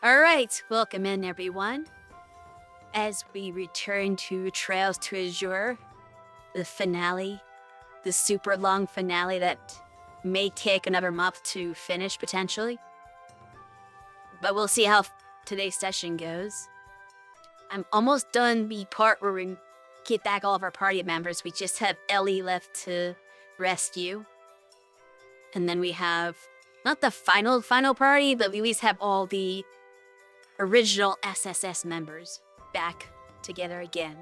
Alright, welcome in everyone. As we return to Trails to Azure, the finale, the super long finale that may take another month to finish potentially. But we'll see how today's session goes. I'm almost done the part where we get back all of our party members. We just have Ellie left to rescue. And then we have, not the final party, but we at least have all the original SSS members back together again.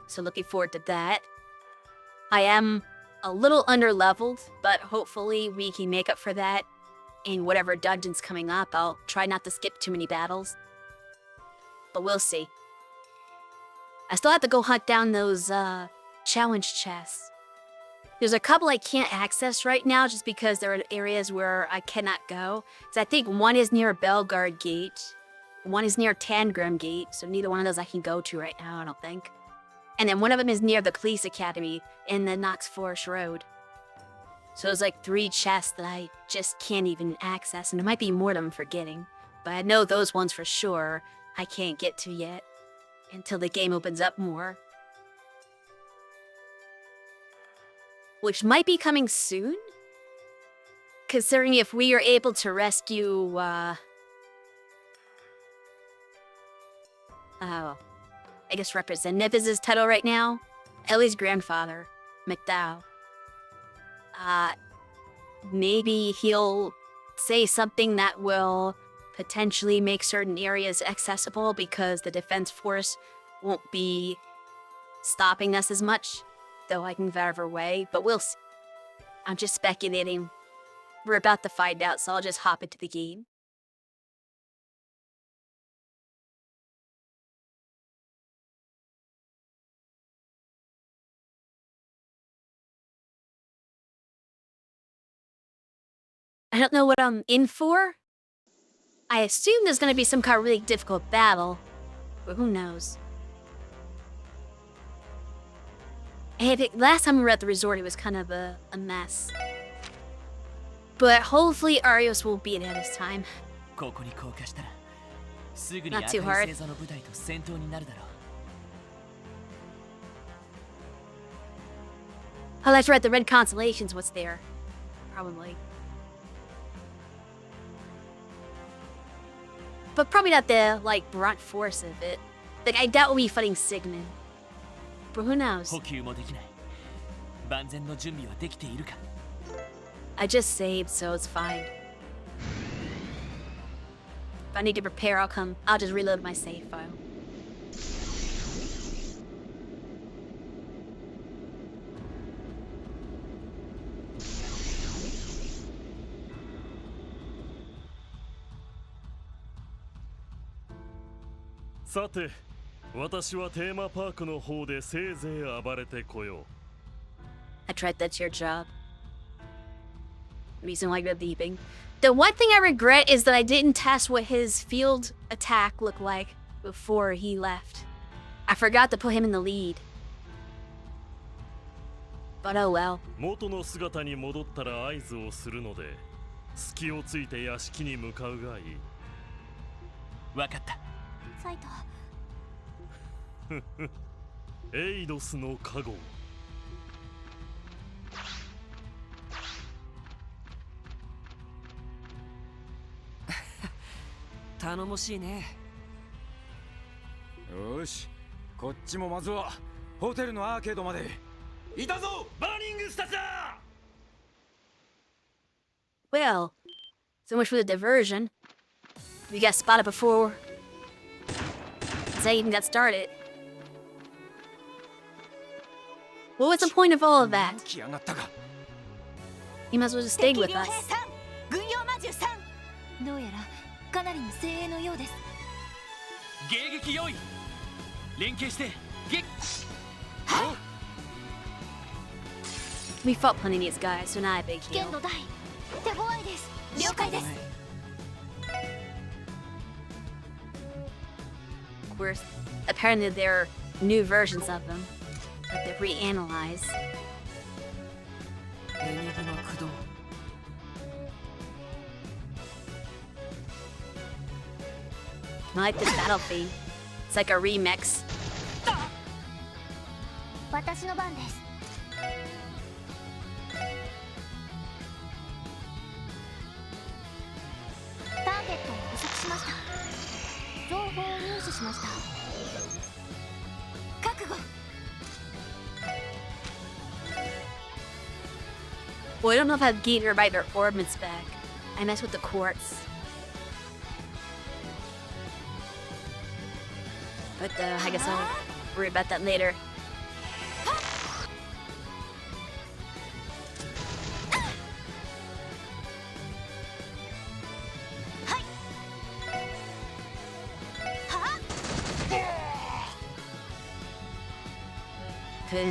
So looking forward to that. I am a little under-leveled, but hopefully we can make up for that in whatever dungeon's coming up. I'll try not to skip too many battles, but we'll see. I still have to go hunt down those challenge chests. There's a couple I can't access right now just because there are areas where I cannot go. So I think one is near Belgard Gate, one is near Tangram Gate, so neither one of those I can go to right now, I don't think. And then one of them is near the Police Academy in the Knox Forest Road. So there's like 3 chests that I just can't even access, and there might be more that I'm forgetting. But I know those ones for sure I can't get to yet until the game opens up more. Which might be coming soon? Considering if we are able to rescue, I guess Representative is his title right now. Ellie's grandfather, McDowell. Maybe he'll say something that will potentially make certain areas accessible because the defense force won't be stopping us as much, though I can get out of her way, but we'll see. I'm just speculating. We're about to find out, so I'll just hop into the game. I don't know what I'm in for. I assume there's gonna be some kind of really difficult battle, but who knows? Last time we were at the resort, it was kind of a mess. But hopefully Arios will beat it this time. Not too hard. Oh, that's right, the Red Constellation's what's there. Probably. But probably not the, like, brunt force of it. Like, I doubt we'll be fighting Sigmund. But who knows? I just saved, so it's fine. If I need to prepare, I'll just reload my save file. I tried that's your job. Reason why you're leaving. The one thing I regret is that I didn't test what his field attack looked like before he left. I forgot to put him in the lead. But oh well. Well, so much for the diversion. We got spotted before Zay even got started. What was the point of all of that? You might as well just stay with us. We fought plenty of these guys, so not a big deal. Of course, apparently there are new versions of them that they've reanalyzed. I like this battle theme. It's like a remix. 私の番です。ターゲットを捕捉しました。情報を入手しました。覚悟。 Well, I don't know if I'd get her by their orbits back. I mess with the quartz. But I guess I'll worry about that later.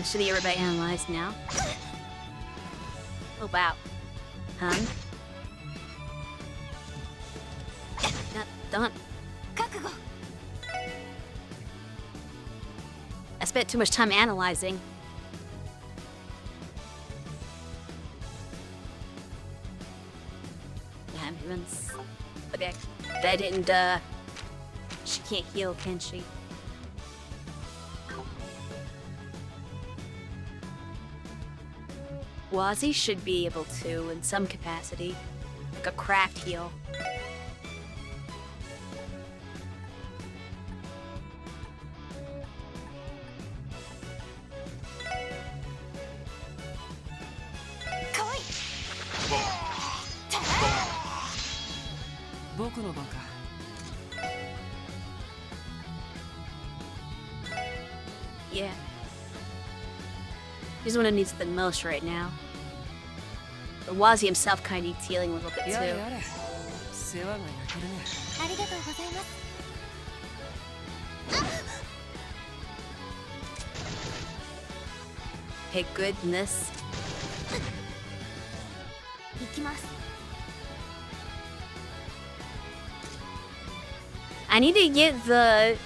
Should everybody analyzed now? Oh wow. Don't. I spent too much time analyzing. Ambulance. Okay. That didn't, she can't heal, can she? Wazzy should be able to, in some capacity. Like a craft heal. Yeah. He's the one who needs the most right now. But Wazzy himself kind of needs healing a little bit too. Hey, goodness. I need to get the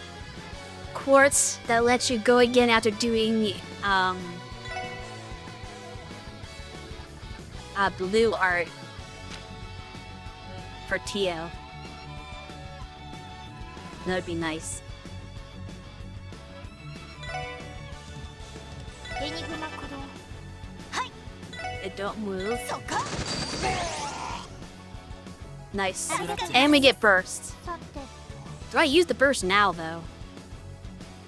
quartz that lets you go again after doing blue art for TL. That would be nice. It don't move. Nice. And we get burst. Do I use the burst now though?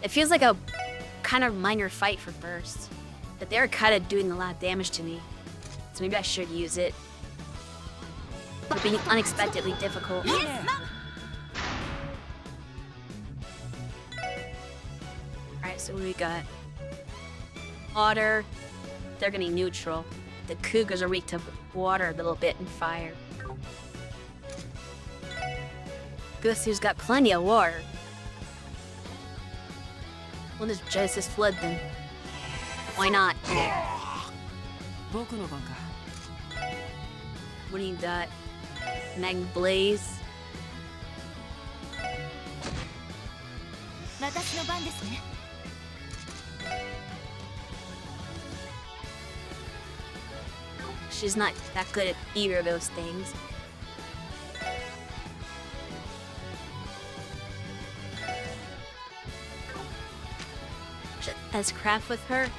It feels like a kind of minor fight for burst. But they're kind of doing a lot of damage to me. So maybe I should use it. For being unexpectedly difficult. Alright, so what do we got? Water. They're gonna be neutral. The cougars are weak to water a little bit and fire. Gussu's got plenty of water. We'll just Genesis Flood them. Why not? What do you got? Mag Blaze? She's not that good at either of those things. Has craft with her?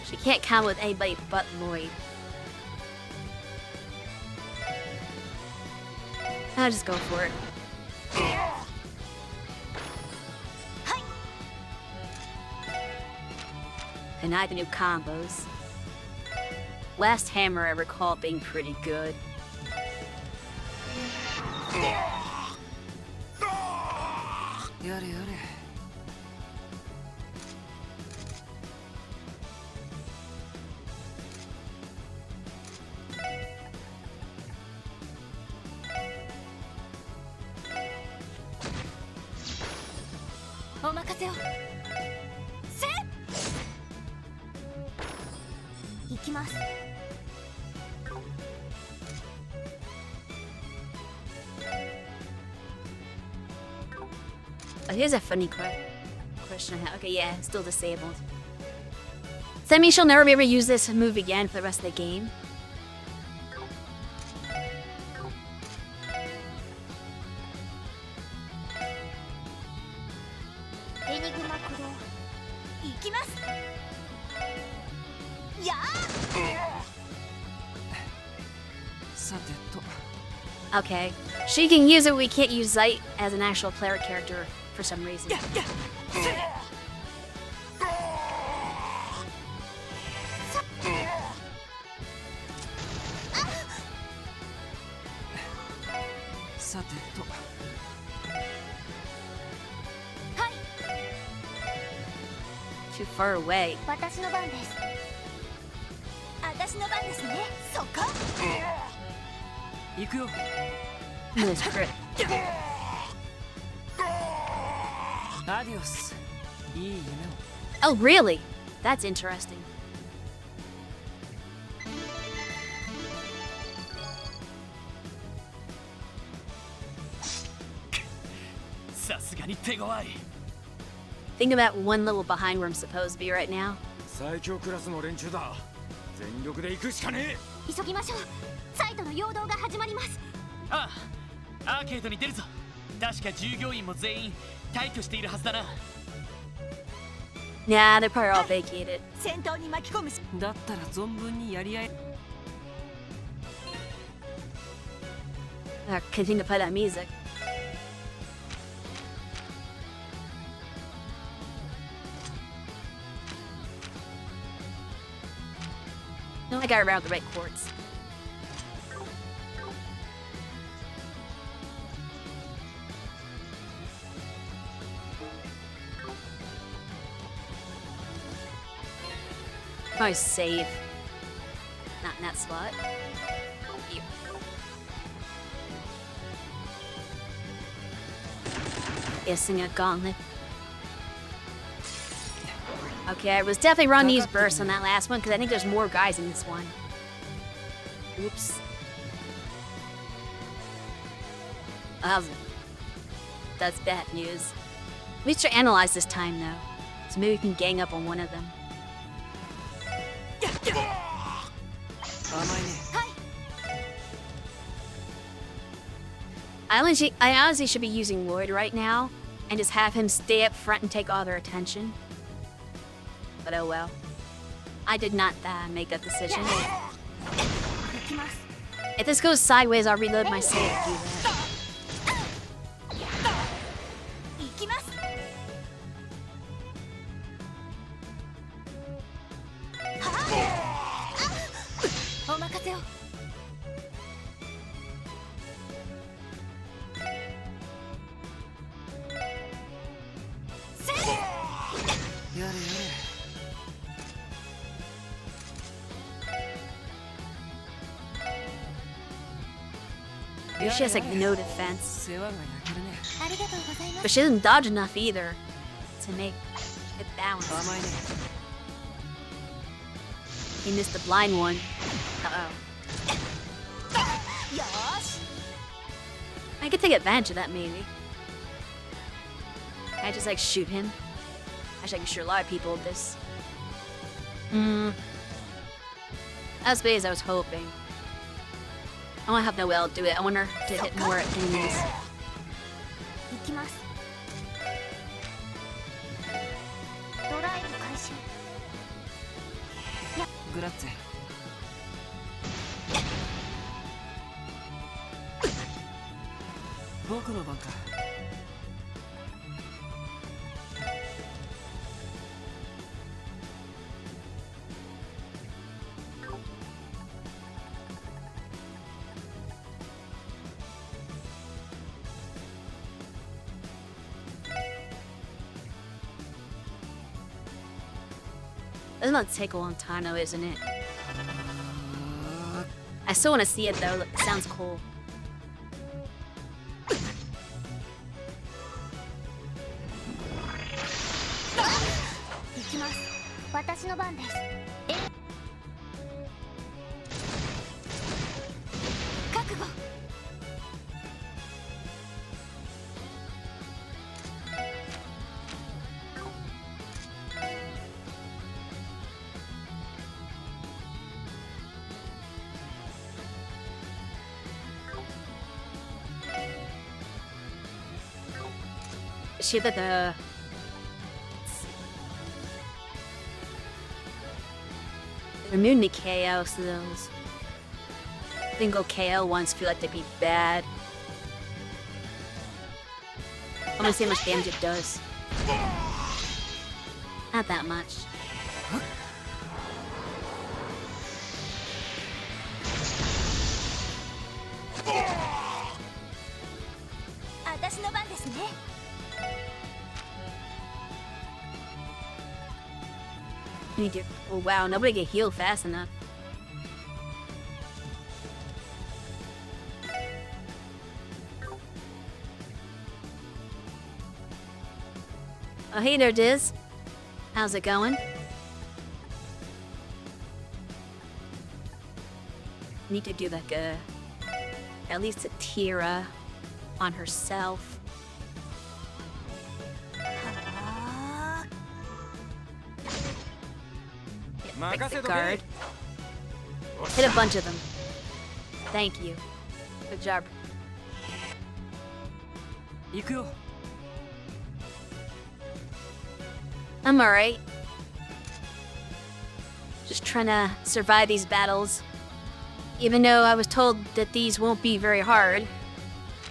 She can't count with anybody but Lloyd. I'll just go for it. And I have the new combos. Last hammer I recall being pretty good. Oh, here's a funny question I have. Okay, yeah, still disabled. Does that mean she'll never be able to use this move again for the rest of the game? きます。やさてと Okay. She can use it, we can't use Zeit as an actual player character for some reason. さてと Too far away. 私の番です。私の番ですね。そこ。行くよ This crit. アディオスいい夢を Oh, really? That's interesting. さすがに手強い Think about one level behind where I'm supposed to be right now. 最強クラスの連中だ。全力で行くしかねえ。急ぎましょう。サイトの陽動が始まります。ああ、アーケードに出るぞ。確か従業員も全員退去しているはずだな。 Yeah, they're probably all vacated. 戦闘に巻き込む。だったら存分にやり合え Continue to play that music. No, I got around the right chords. Probably save. Not in that slot. Here. Ising a gauntlet. Okay, I was definitely wrong to use burst on that last one because I think there's more guys in this one. Oops. That's bad news. At least to analyze this time though, so maybe we can gang up on one of them. 甘いね I honestly should be using Lloyd right now and just have him stay up front and take all their attention. But oh well. I did not make that decision. 行きます。 If this goes sideways, I'll reload my save to do that. 行きます。お任せを。 やれやれ Maybe she has like no defense. 世話が焼けるねありがとうございま But す。 she doesn't dodge enough either to make it balance. 甘いね He missed the blind one. Uh-oh. よーし。 I could take advantage of that maybe. Can I just like shoot him? Actually, I can shoot a lot of people with this. As big as I was hoping. I don't have no way I'll do it. I want her to hit more enemies. 行きます。ドライブ開始。グラッツェ僕の番か This is gonna take a long time though, isn't it? I still want to see it though. It sounds cool. 行きます。私の番です。覚悟。 She did the. Immunity KO, so those single KO ones feel like they'd be bad. I'm gonna see how much damage it does. Not that much. 私の番ですね。 Need to, oh wow, nobody can heal fast enough. Oh hey there, Diz. How's it going? Need to do like a, at least a Tira on herself. Break the guard. Hit a bunch of them. Thank you. Good job. 行くよ I'm alright. Just trying to survive these battles. Even though I was told that these won't be very hard,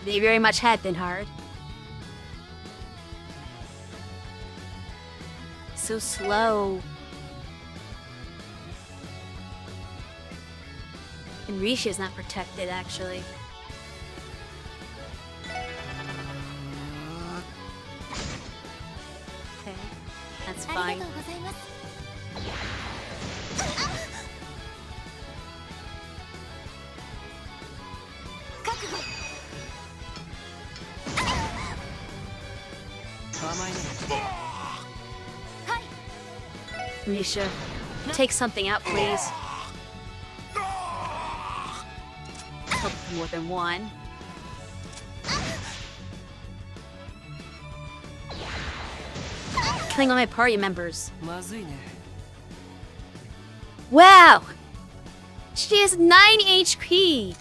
they very much had been hard. So slow. And Risha's not protected, actually. Okay, that's あり fine. がとうございます。 覚悟。 甘いね はい。 Risha, take something out, please. Hope more than one. Killing all my party members. まずいね Wow! She has 9 HP!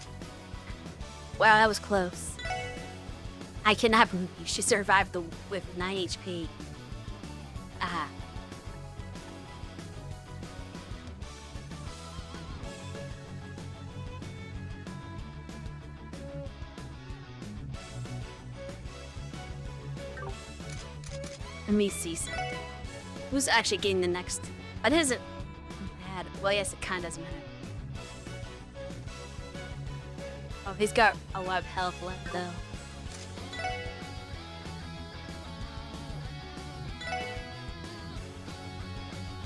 Wow, that was close. I cannot believe she survived with 9 HP. Ah. Let me see something. Who's actually getting the next? That doesn't matter. Well, yes, it kind of doesn't matter. Oh, he's got a lot of health left, though.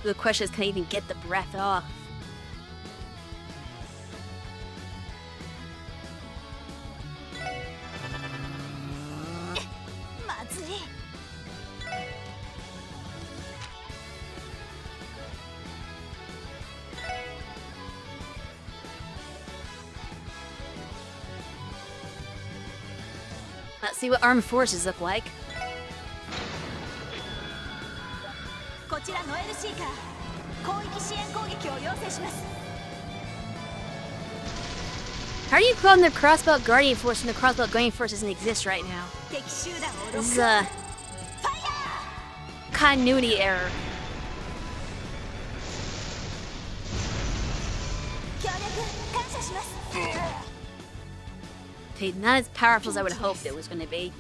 The question is, can I even get the breath off? Let's see what armed forces look like. こちらの LC から広域支援攻撃を要請します。 How do you call them the Crossbow Guardian Force when the Crossbow Guardian Force doesn't exist right now? 敵集団を This is ロッ a ク。ファイヤ continuity error. ー。協力感謝します。 Okay, not as powerful as I would have hoped it was going to be.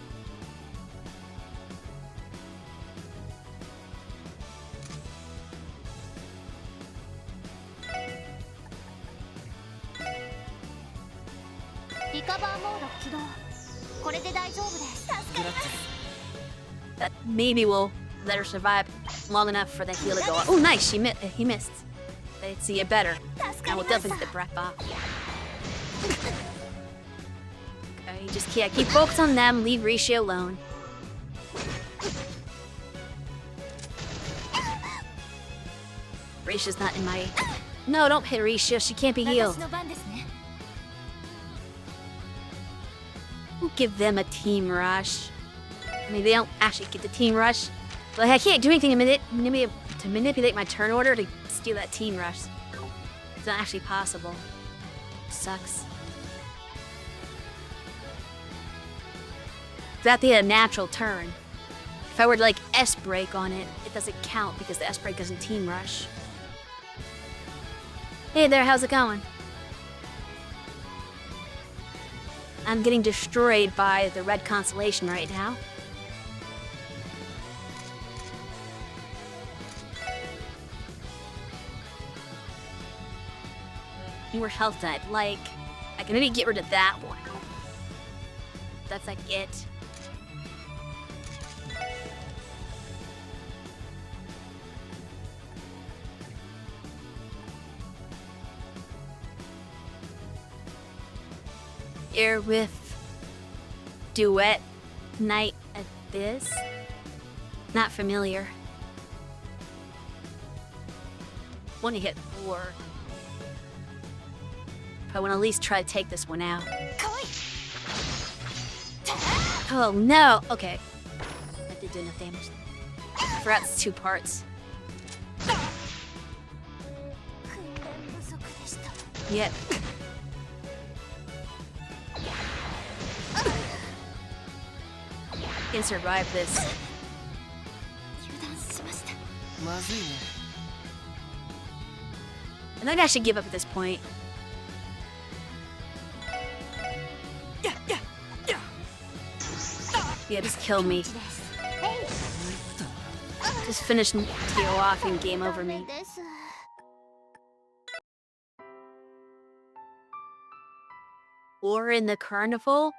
That maybe will let her survive long enough for that heal to go up. Oh, nice! He missed. They'd see it better. Now we'll definitely get the breath off. Okay, just keep focused on them. Leave Rishi alone. Risha's not in my. No, don't hit Risha. She can't be healed. 私の番ですね。 We'll give them a team rush. I mean, they don't actually get the team rush. Like, I can't do anything to manipulate my turn order to steal that team rush. It's not actually possible. Sucks. That they had a natural turn. If I were to like S-brake on it, it doesn't count because the S-brake doesn't team rush. Hey there, how's it going? I'm getting destroyed by the red constellation right now. More health I'd like. I can maybe get rid of that one. That's like it. Here with Duet Night Abyss. Not familiar. Want to hit 4. I want to at least try to take this one out. Oh no! Okay. That did do enough damage. I forgot it's 2 parts. Yep. Can survive this. I think I should give up at this point. Yeah, just kill me. Just finish Tio off and game over me. Or in the carnival?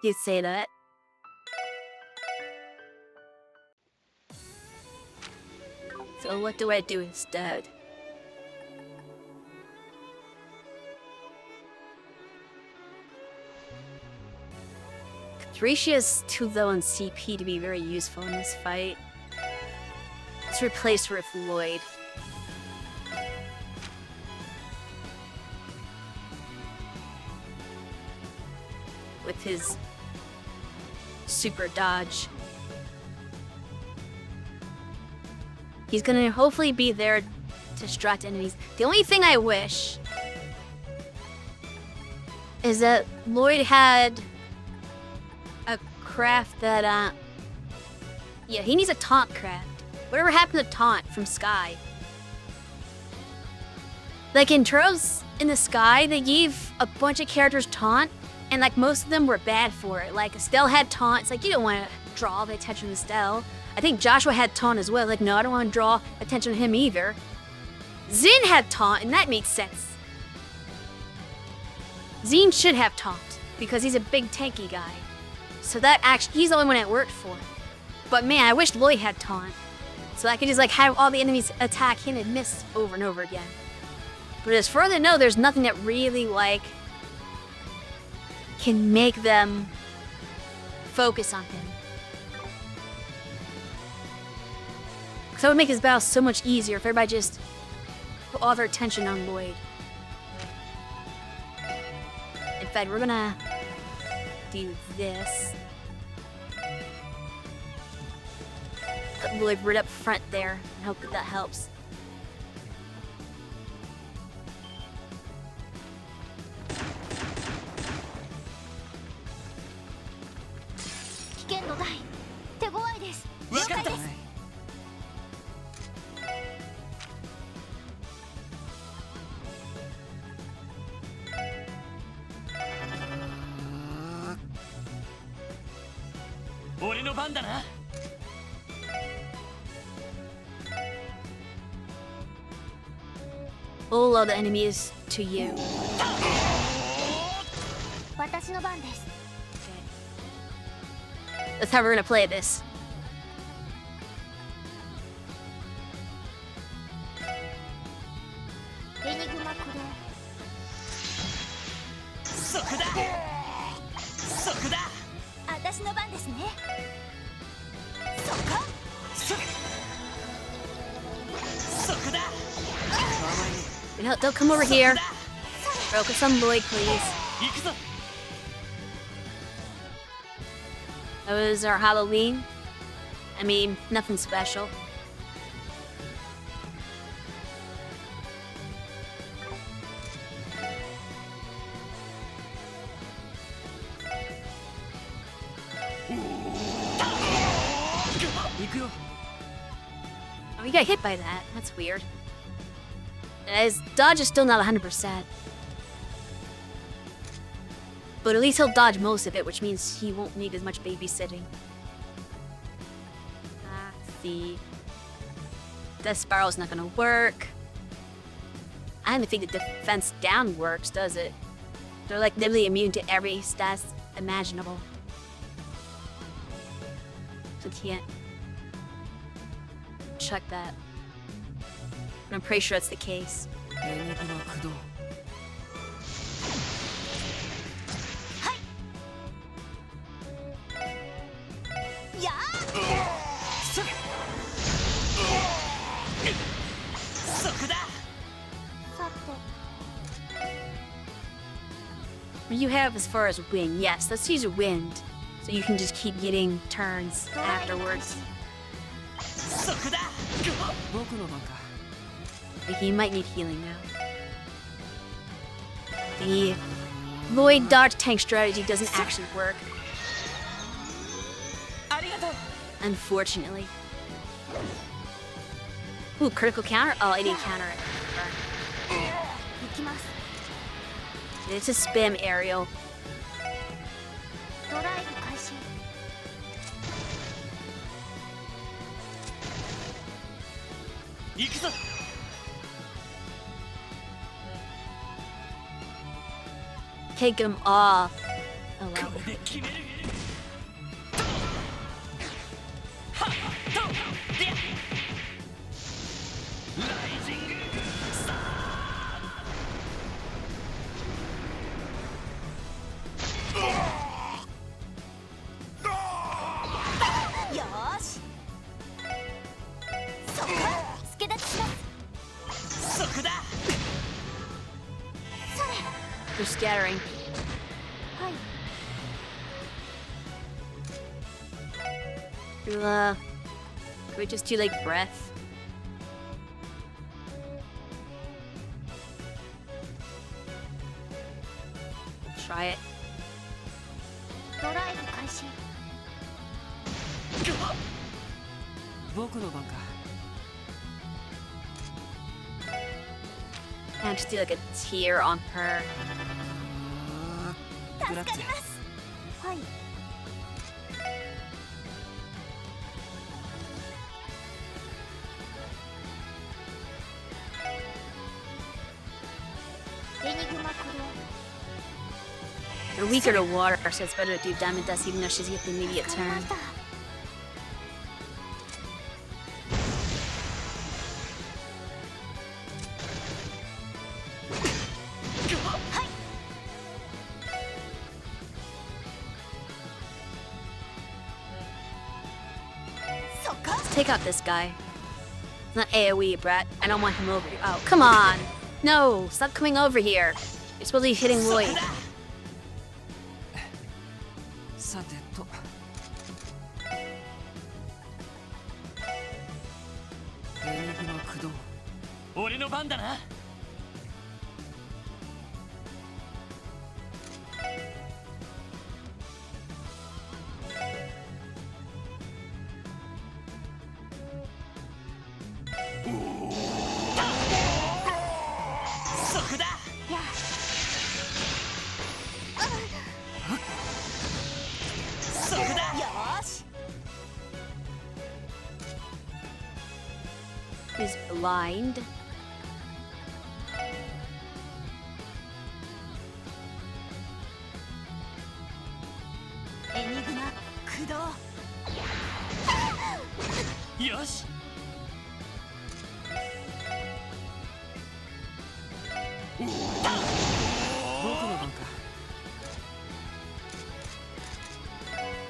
You'd say that. So what do I do instead? Threcia is too low on CP to be very useful in this fight. Let's replace her with Lloyd. With his super dodge. He's gonna hopefully be there to distract enemies. The only thing I wish is that Lloyd had a craft that, yeah, he needs a taunt craft. Whatever happened to taunt from Sky? Like in Turtles in the Sky, they gave a bunch of characters taunt, and like most of them were bad for it. Like Estelle had taunt. It's like you don't want to draw all the attention to Estelle. I think Joshua had taunt as well. Like no, I don't want to draw attention to him either. Zin had taunt, and that makes sense. Zin should have taunt because he's a big tanky guy. So that actually, he's the only one it worked for. But man, I wish Lloyd had taunt. So I could just like have all the enemies attack him and miss over and over again. But as far as I know, there's nothing that really like can make them focus on him. So it would make his battle so much easier if everybody just put all their attention on Lloyd. In fact, we're gonna do this. Put Lloyd right up front there and hope that helps. All of the enemies to you. Okay. That's how we're gonna play this. Don't come over here. Focus on Lloyd, please. That was our Halloween. I mean, nothing special. Oh, he got hit by that. That's weird. His dodge is still not 100%. But at least he'll dodge most of it, which means he won't need as much babysitting. See. Death Spiral's not gonna work. I don't think the defense down works, does it? They're like literally immune to every stats imaginable. So can't check that. But I'm pretty sure that's the case. What do you have as far as wind? Yes, let's use a wind. So you can just keep getting turns afterwards. He might need healing now. The Void Dodge Tank strategy doesn't actually work. Unfortunately. Ooh, critical counter? Oh, I didn't counter it. It's a spam aerial. Take him off. Oh wow. They're scattering. Can we just do like breath? Try it. And just do like a tear on her. They're weaker to water, so it's better to do Diamond Dust even though she's got the immediate turn. Let's take out this guy. It's not AoE, Brett. I don't want him over here. Oh, come on! No! Stop coming over here! You're supposed to be hitting Lloyd. He's blind. Yosh.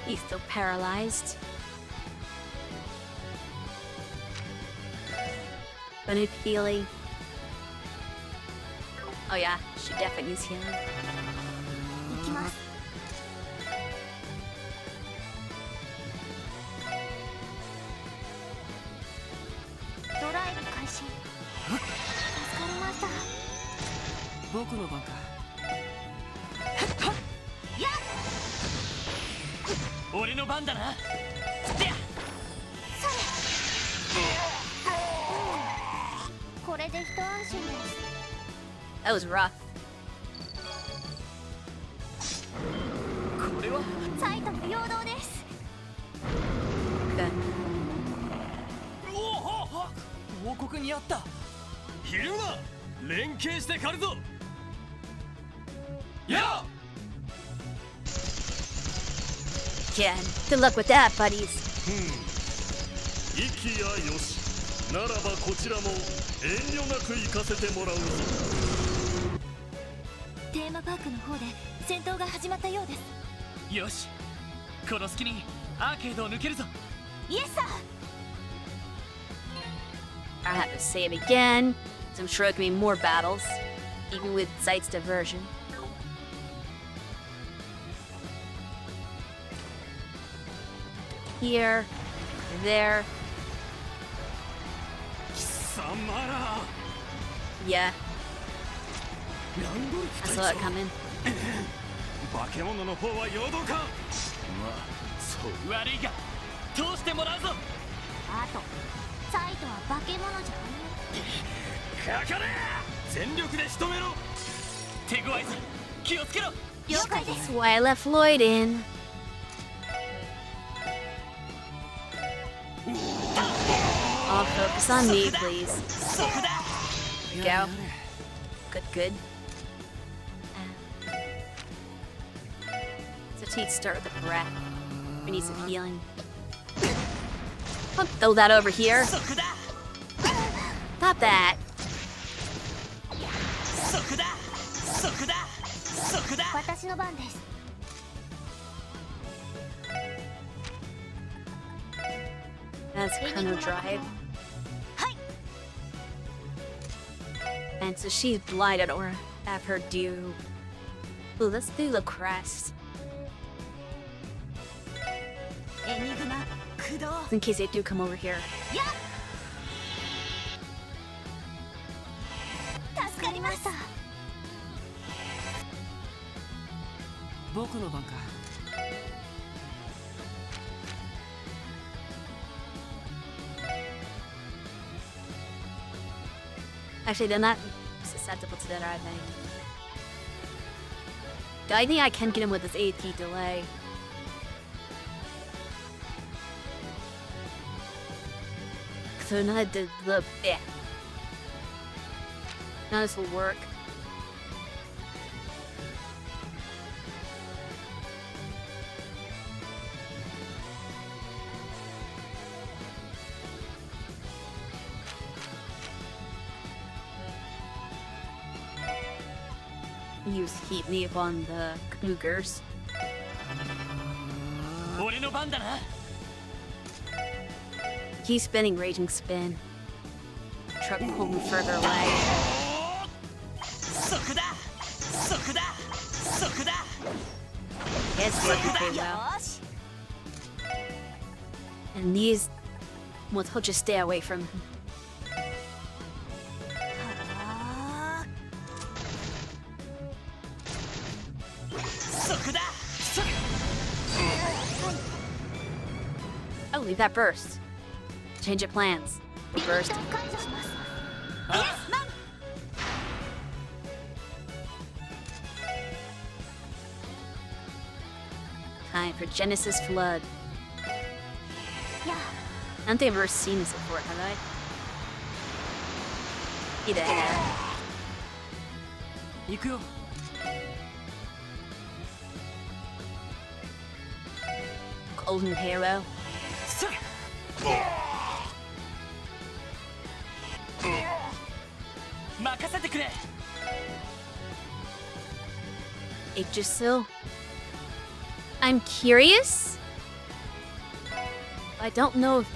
He's still paralyzed. But it's healing. Oh yeah, she definitely needs healing. で一安心です。 That was rough. これはサイと平等です。 Good. 王国にあった。ひるむな、連携して狩るぞ。や Yeah. Good luck with that, buddies. 息やよし、ならばこちらも遠慮なく行かせてもらうぞ。テーマパークの方で戦闘が始まったようです。よし、この隙にアーケードを抜けるぞ。イエスサー。 I have to save again, so I'm sure there can be more battles, even with Sight's diversion. Here, there, 貴様ら。 yeah, 何度 I saw it coming. 化け物の方は陽動か。まあ、そう悪いが通してもらうぞ。あとサイとは化け物じゃかかれ、全力で仕留めろ。手強いぞ、気をつけろ。了解で That's す。 why I left Lloyd in. All focus on me, please. そこだ。 Go. Good, good. So Teeth start with a breath. We need some healing. I'll throw that over here. そこだ。 Stop that. そこだ。そこだ。そこだ。私の番です。 That's Chrono Drive. はい。 And so she's blinded or have her do. Ooh, let's do the crest. エニグマ駆動。 In case they do come over here. やっ。助かりました。 僕の番か。 Actually, they're not susceptible to that, are they? I think I can get him with this AP delay. So not the yeah. Now this will work. Use heat leave on the cougars. 俺の番だな。 Keep spinning raging spin. Truck pulling further away. そこだ。そこだ。そこだ。 It's working pretty よ well. ーし。 And these ones he'll just stay away from. はそこだ。そこ。 Oh, leave that burst. Change of plans. ー。 Burst. 一旦解除します。あ。 マン。 Time for Genesis Flood. や I don't think I've ever seen this before, have I? Either have. 行くよ。 Golden Hero. それ。任せてくれ。 Yggdrasil. I'm curious. I don't know if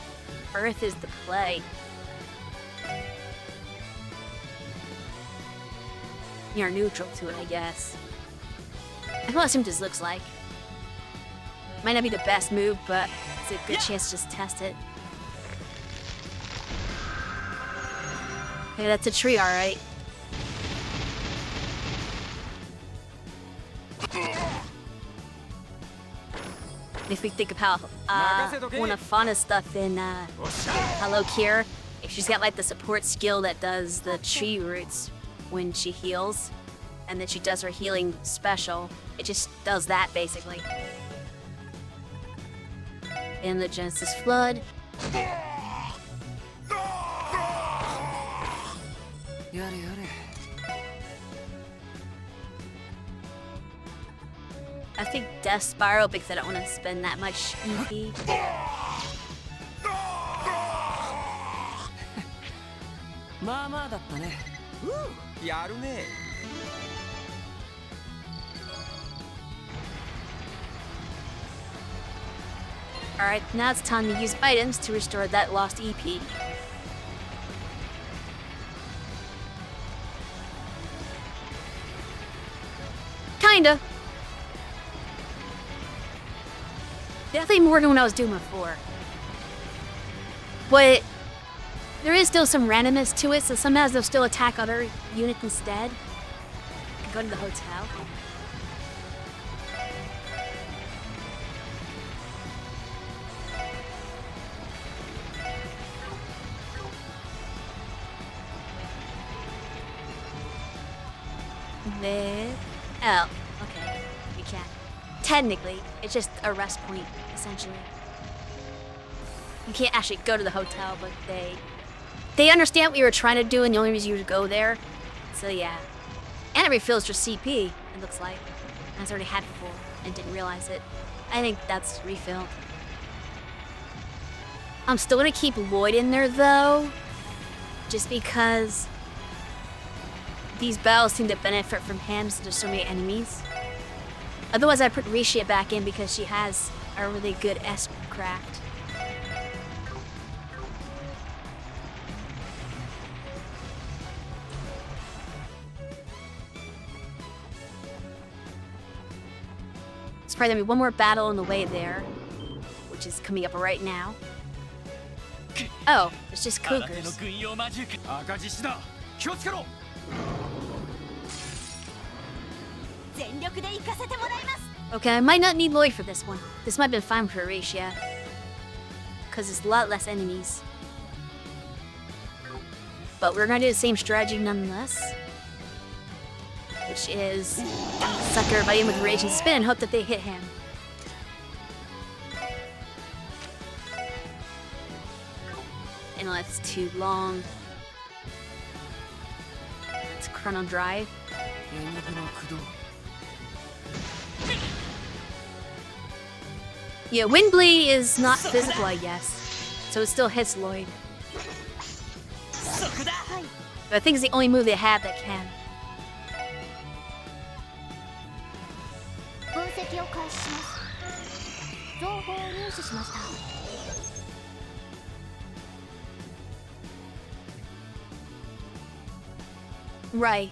Earth is the play. You're neutral to it, I guess. I don't assume this looks like. Might not be the best move, but it's a good chance to just test it. Okay, that's a tree, alright. If we think of how one of Fauna's stuff in Hello Kier, if She's got like the support skill that does the tree roots when she heals. And then she does her healing special. It just does that basically. In the Genesis Flood. やれやれ I think Death Spiral because I don't want to spend that much EP. まあまあだったねやるね Alright, now it's time to use items to restore that lost EP. Kinda. Definitely more than what I was doing before. But there is still some randomness to it, so sometimes they'll still attack other units instead. Go to the hotel. Oh, okay. We can't. Technically, it's just a rest point, essentially. You can't actually go to the hotel, but they understand what you were trying to do, and the only reason you would go there. So yeah. And it refills your CP, it looks like. I was already had full and didn't realize it. I think that's refilled. I'm still gonna keep Lloyd in there though, just because these battles seem to benefit from him since there's so many enemies. Otherwise, I put Risha back in because she has a really good S-craft. There's probably gonna be one more battle on the way there, which is coming up right now. Oh, it's just 新手の cougars. 軍用魔獣か赤獅子だ気をつけろ 全力で行かせてもらいます Okay, I might not need Lloyd for this one. This might have been fine for Horatia. Because it's a lot less enemies. But we're gonna do the same strategy nonetheless. Which is suck everybody in with Raging Spin and hope that they hit him. And it's too long. It's Chrono Drive. エニグの駆動 Yeah, Wind Blade is not physical, I guess. So it still hits Lloyd. そこだ But I think it's the only move they have that can. 分析を開始します情報を入手しました Right.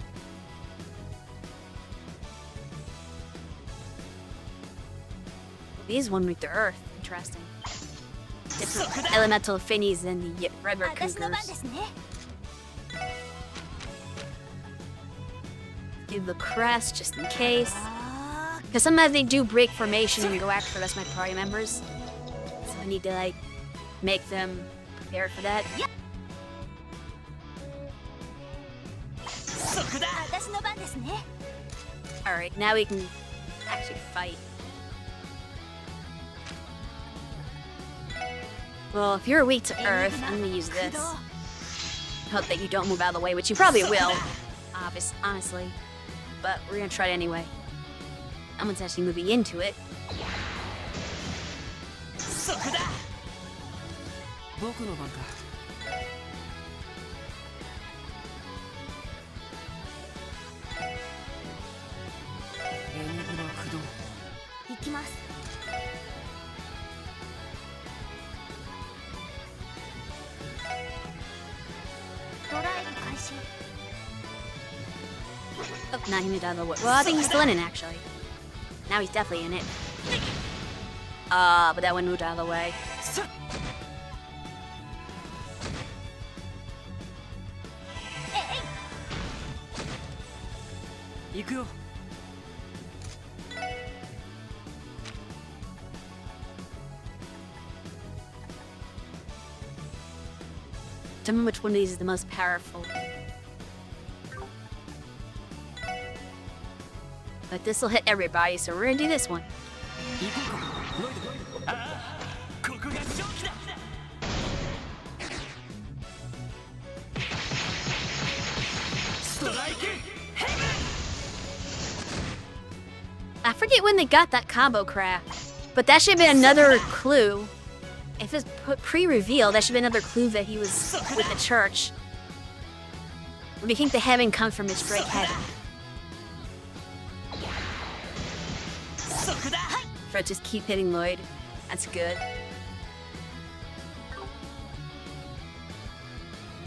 These one with the earth. Interesting. Different elemental affinities than the regular 私の番で cougars. すね Give the crest just in case. あ Because sometimes they do break formation and go after the rest of my party members. So I need to like make them prepared for that. そこだ私の番ですね Alright, now we can actually fight. Well, if you're weak to earth, I'm gonna use this. Hope that you don't move out of the way, which you probably will. Honestly. But we're gonna try it anyway. Someone's actually moving into it. そこだ僕の番か エニグの駆動 行きます ドライブ開始 Oh, now he moved out of the way. Well, I think he's still in it, actually. Now he's definitely in it. But that one moved out of the way. 行くよ To determine which one of these is the most powerful. But this will hit everybody, so we're gonna do this one. ここが勝機だ I forget when they got that combo craft, but that should have been another clue. If it's put pre-reveal, that should be another clue that he was with the church. We think the heaven comes from his straight heaven. Fred, just keep hitting Lloyd. That's good.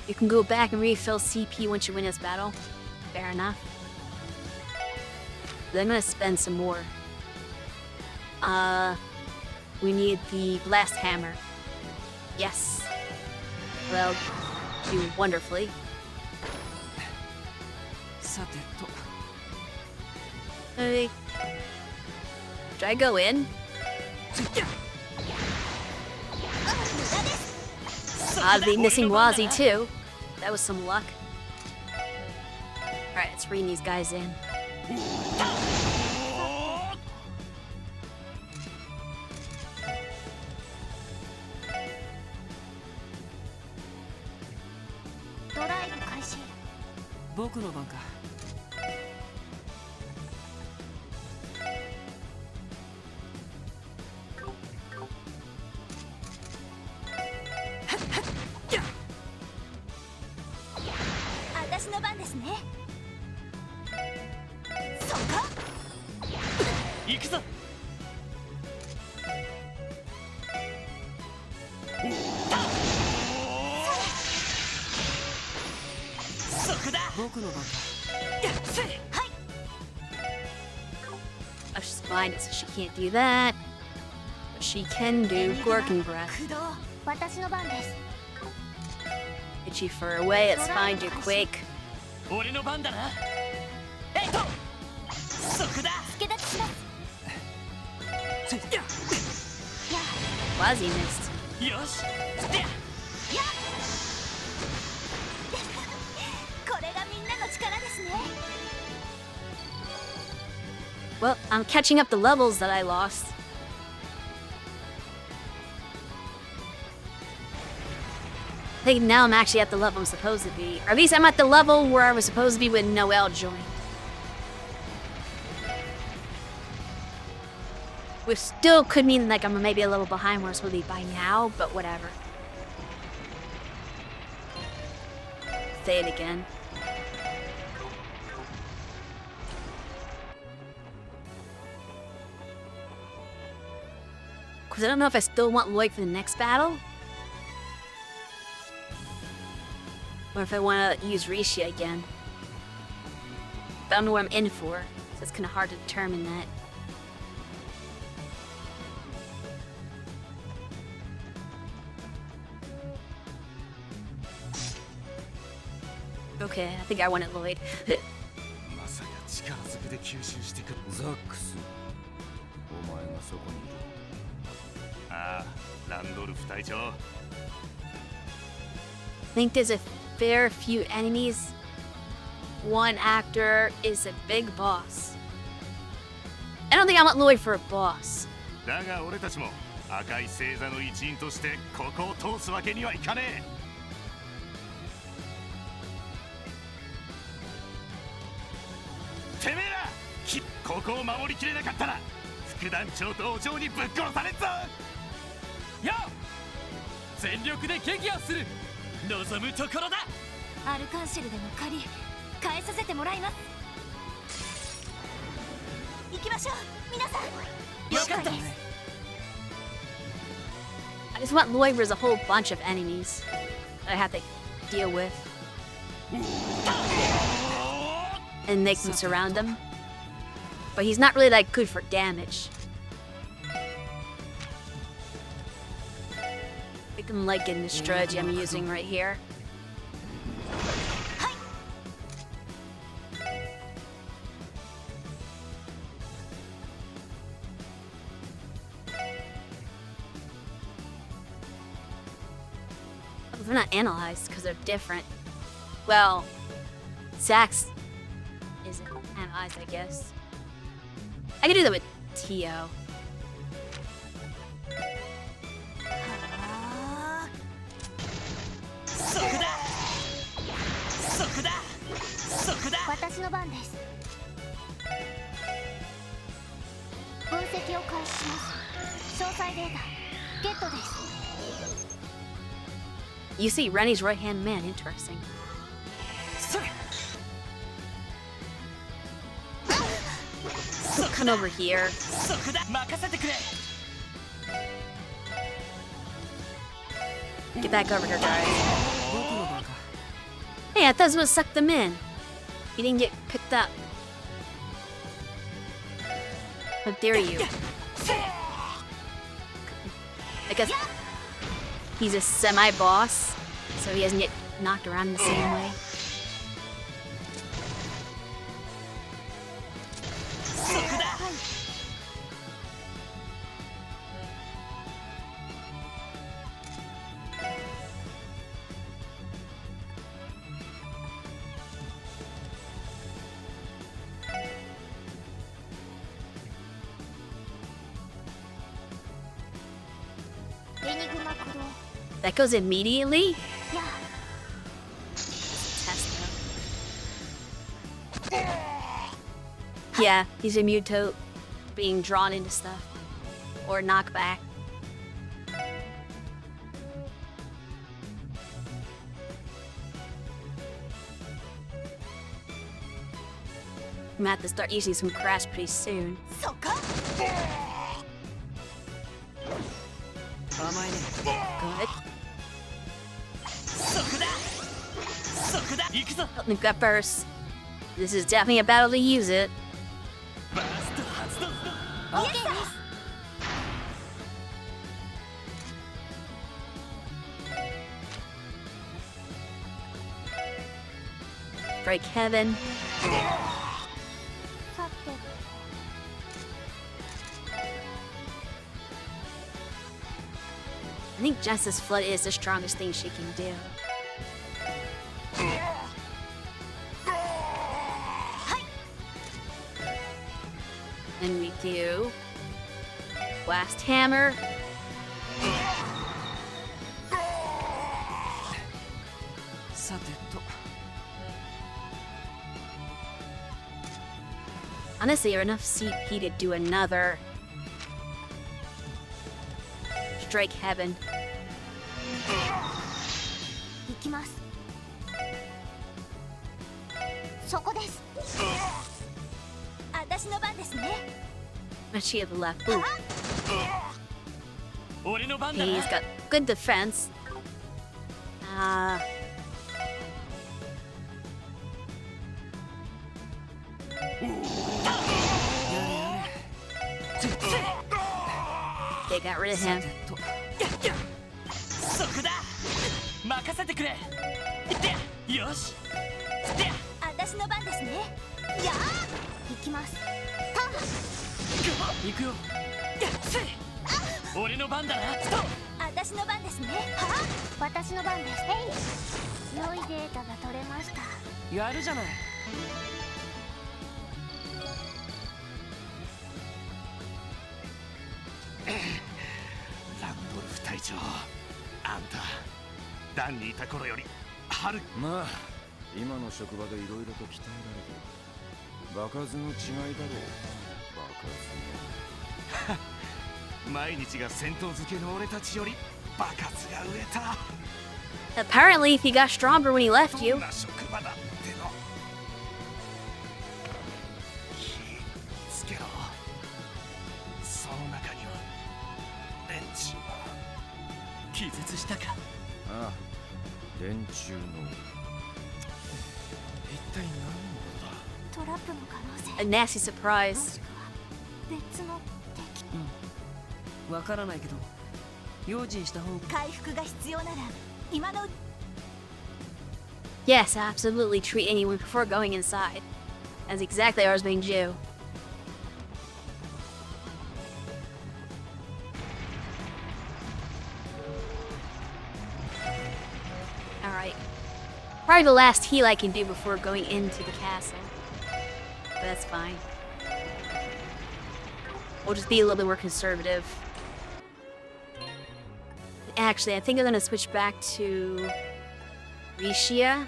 You can go back and refill CP once you win this battle. Fair enough. Then I'm gonna spend some more. We need the blast hammer. Yes. Well, do wonderfully. さてと Hey. Should I go in? I'll be missing Wazzy too. That was some luck. Alright, let's bring these guys in. Kashi. 僕の番か 私の番ですね。そっか。行くぞ 僕の番か Oh, she's blinded, so she can't do that. But she can do Gorgon Breath. 駆動。私の番です。 Hit you for away, it's fine, do Quake. 俺の番だなえいとそこだ助立ちします。 Wazzy missed. よしでこれがみんなの力ですね。 Well, I'm catching up the levels that I lost. I think now I'm actually at the level I'm supposed to be. Or at least I'm at the level where I was supposed to be when Noelle joined. Which still could mean like I'm maybe a little behind where I'm supposed to be by now, but whatever. Say it again. Because I don't know if I still want Lloyd for the next battle. Or if I want to use Rishi again. But I don't know what I'm in for, so it's kind of hard to determine that. Okay, I think I wanted Lloyd. まさか力ずくで吸収してくるザックスお前がそこにいるああランドルフ隊長 I think there's a fair few enemies. One actor is a big boss. I don't think I want Lloyd for a boss. だが俺たちも赤い星座の一員としてここを通すわけにはいかねえてめえらここを守りきれなかったら副団長とお嬢にぶっ殺されっぞよ全力で撃破する望むところだアルカンシェルでの借り返させてもらいます。行きましょう皆さん。よかった。 I just want Lloyd versus a whole bunch of enemies that I have to deal with. And make them surround him. But he's not really that good for damage. Make him like in the strategy I'm using right here. they're not analyzed because they're different. Well, Sax isn't analyzed, I guess. I could do that with Tio. そこだそこだそこだ私の番です。分析を開始します。詳細データゲットです。 You see Rennie's right-hand man. Interesting. それ Come over here. そこだ任せてくれ Get back over here, guys. Hey, I thought I was supposed to suck them in. You didn't get picked up. How dare you? I guess he's a semi-boss, so he doesn't get knocked around in the same way. そこだ エニグマ駆動。 That goes immediately? いや、 Test though. Yeah, he's immune to being drawn into stuff. Or knockback. I'm gonna have to start using some crash pretty soon. そこ。 甘いね Good. そこだそこだ行くぞ Nuke that first. This is definitely a battle to use it. バースト発動 OK です。 Break Heaven. さて。 I think Justice Flood is the strongest thing she can do. Then we do Blast Hammer. Honestly, you're enough CP to do another Strike Heaven. 行きます。そこです。私の番ですね。 She had the left. Ooh, 俺の番だな he's got good defense. They got rid of him. そこだ任せてくれでよしで私の番ですね。やあ。行きます。行くよ俺の番だな私の番ですね。はあ。私の番です。良いデータが取れました。やるじゃないランドルフ隊長、あんたダンにいた頃よりはるまあ今の職場でいろいろと鍛えられてる。場数の違いだろう。場数毎日が戦闘漬けの俺たちより場数が売れた。 Apparently, he got stronger when he left ど you. んな職場だっての。気つけろ。その中には連中が。気絶したかああ、連中の一体何のことだ。トラップの可能性。 A nasty も surprise. しくは別の敵。わからないけど用心した方が回復が必要なら今のうち。 Yes, absolutely treat anyone before going inside. That's exactly what I was being due. Probably the last heal I can do before going into the castle. But that's fine. We'll just be a little bit more conservative. Actually, I think I'm gonna switch back to Rishia.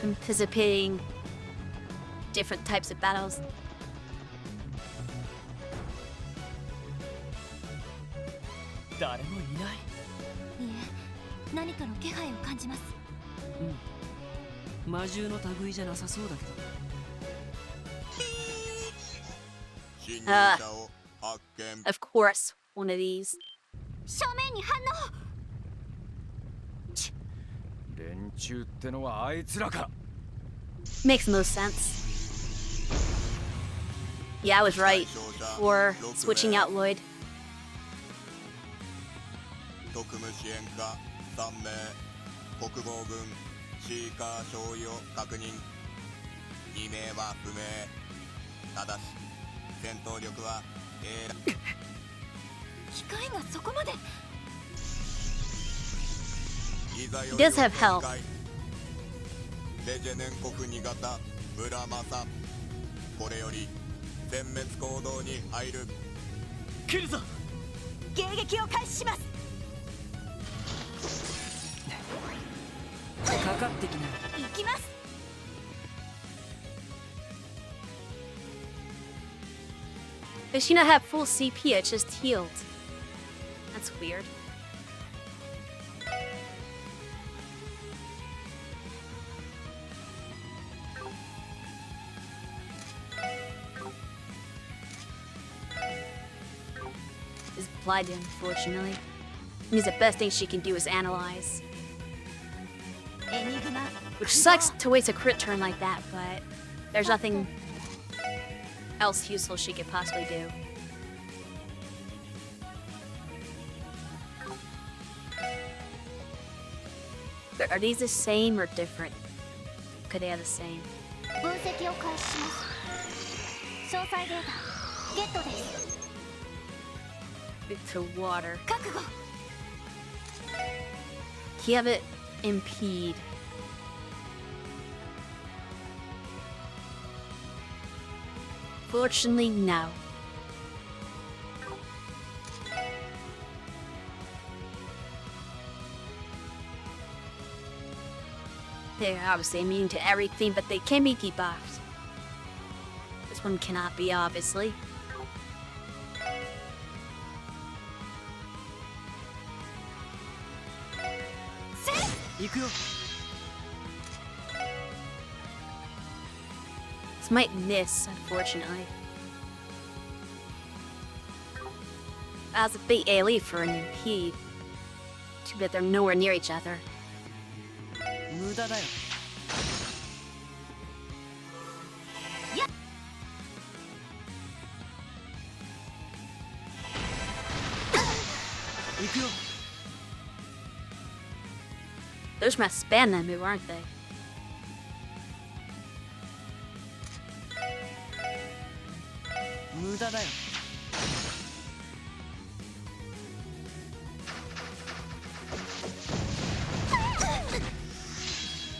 Anticipating different types of battles. 誰もいない。いえ、何かの気配を感じます。魔獣の類じゃなさそうだけど。Of course, one of these. 正面に反応。連中ってのはあいつらか。 Makes no sense. Yeah, I was right. For switching out Lloyd. 特務支援課3名国防軍シーカー少尉を確認2名は不明ただし戦闘力は機械がそこまで。 He does have health. レジェネン国2型村正これより全滅行動に入る来るぞ。迎撃を開始します。かかってきな。行きます。 Does she not have full CP? It just healed. That's weird. Is applied, unfortunately. Means the best thing she can do is analyze. エニグマ。 Which sucks to waste a crit turn like that, but there's nothing else useful she could possibly do. Are these the same or different? Could they have the same? 分析を開始します。詳細データゲットです。 To water. 覚悟。 Can you have it impede? Fortunately, no. They're obviously immune to everything, but they can be debuffed. This one cannot be, obviously. This might miss, unfortunately. That's a big AoE for an impede. Too bad they're nowhere near each other. 無駄だよ。行くよ。Those must span that move, aren't they?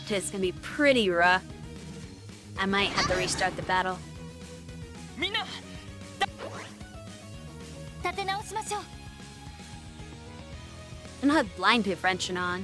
It's gonna be pretty rough. I might have to restart the battle. みんな。立て直しましょう。 I don't have blind prevention on.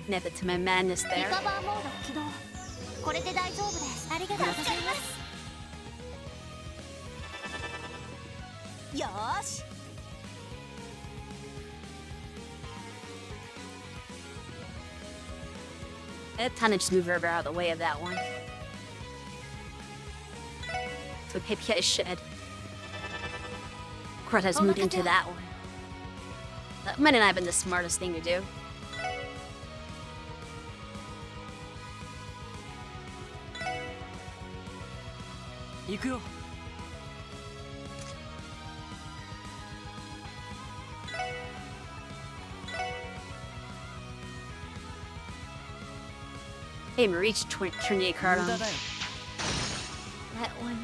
Never to my madness リ there. カバーモード起動。これで大丈夫です。ありがとうございます。よーし。That time to just move her out of the way of that one. So maybe I should. Of course, I was moved into that one. That might not have been the smartest thing to do. Ikuyo. Hey, Marich, turn your card on. 無駄だよ。 That one.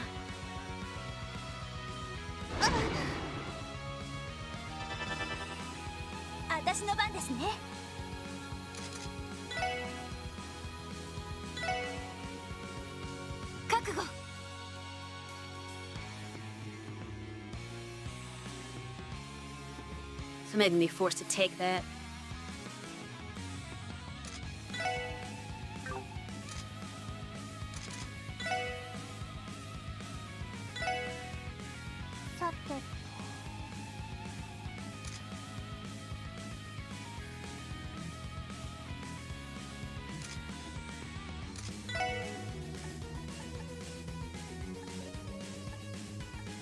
私の番ですね。覚悟。 So maybe me forced to take that.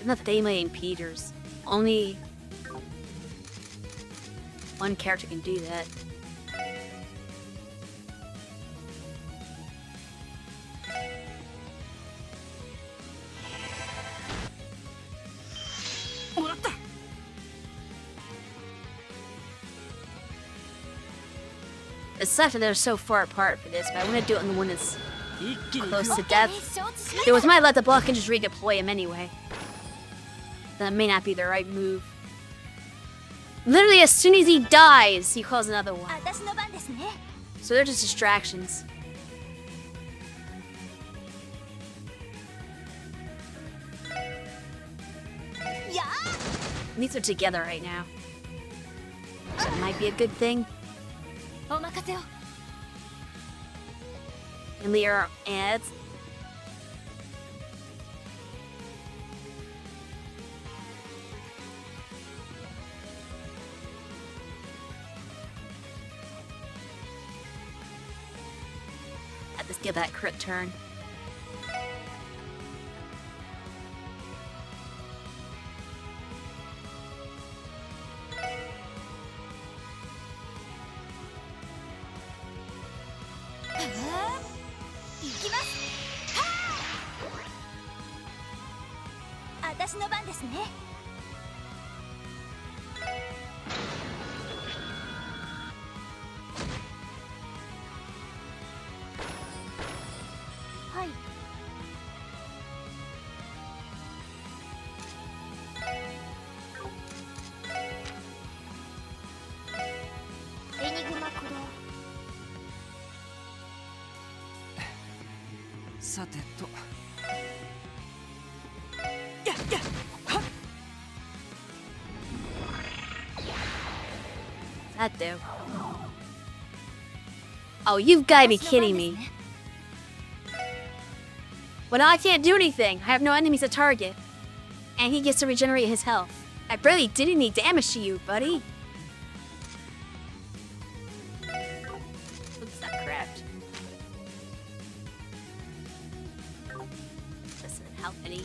Not Dayma and Peters. Only one character can do that. Aside from they're so far apart for this, but I want to do it on the one that's 一気に close to death. There was my let the block and just redeploy him anyway. That may not be the right move. Literally, as soon as he dies, he calls another one. 私の番ですね。 So they're just distractions. Yeah. These are together right now. So that might be a good thing. お任せを。 And Lear adds. Had to give that crit turn. Ha! 私の番ですね。はい。エニグマ駆動。さてと。 That do. Oh, you've got to be kidding me. Well, now I can't do anything. I have no enemies to target. And he gets to regenerate his health. I barely did any damage to you, buddy. What's that craft? Doesn't help any.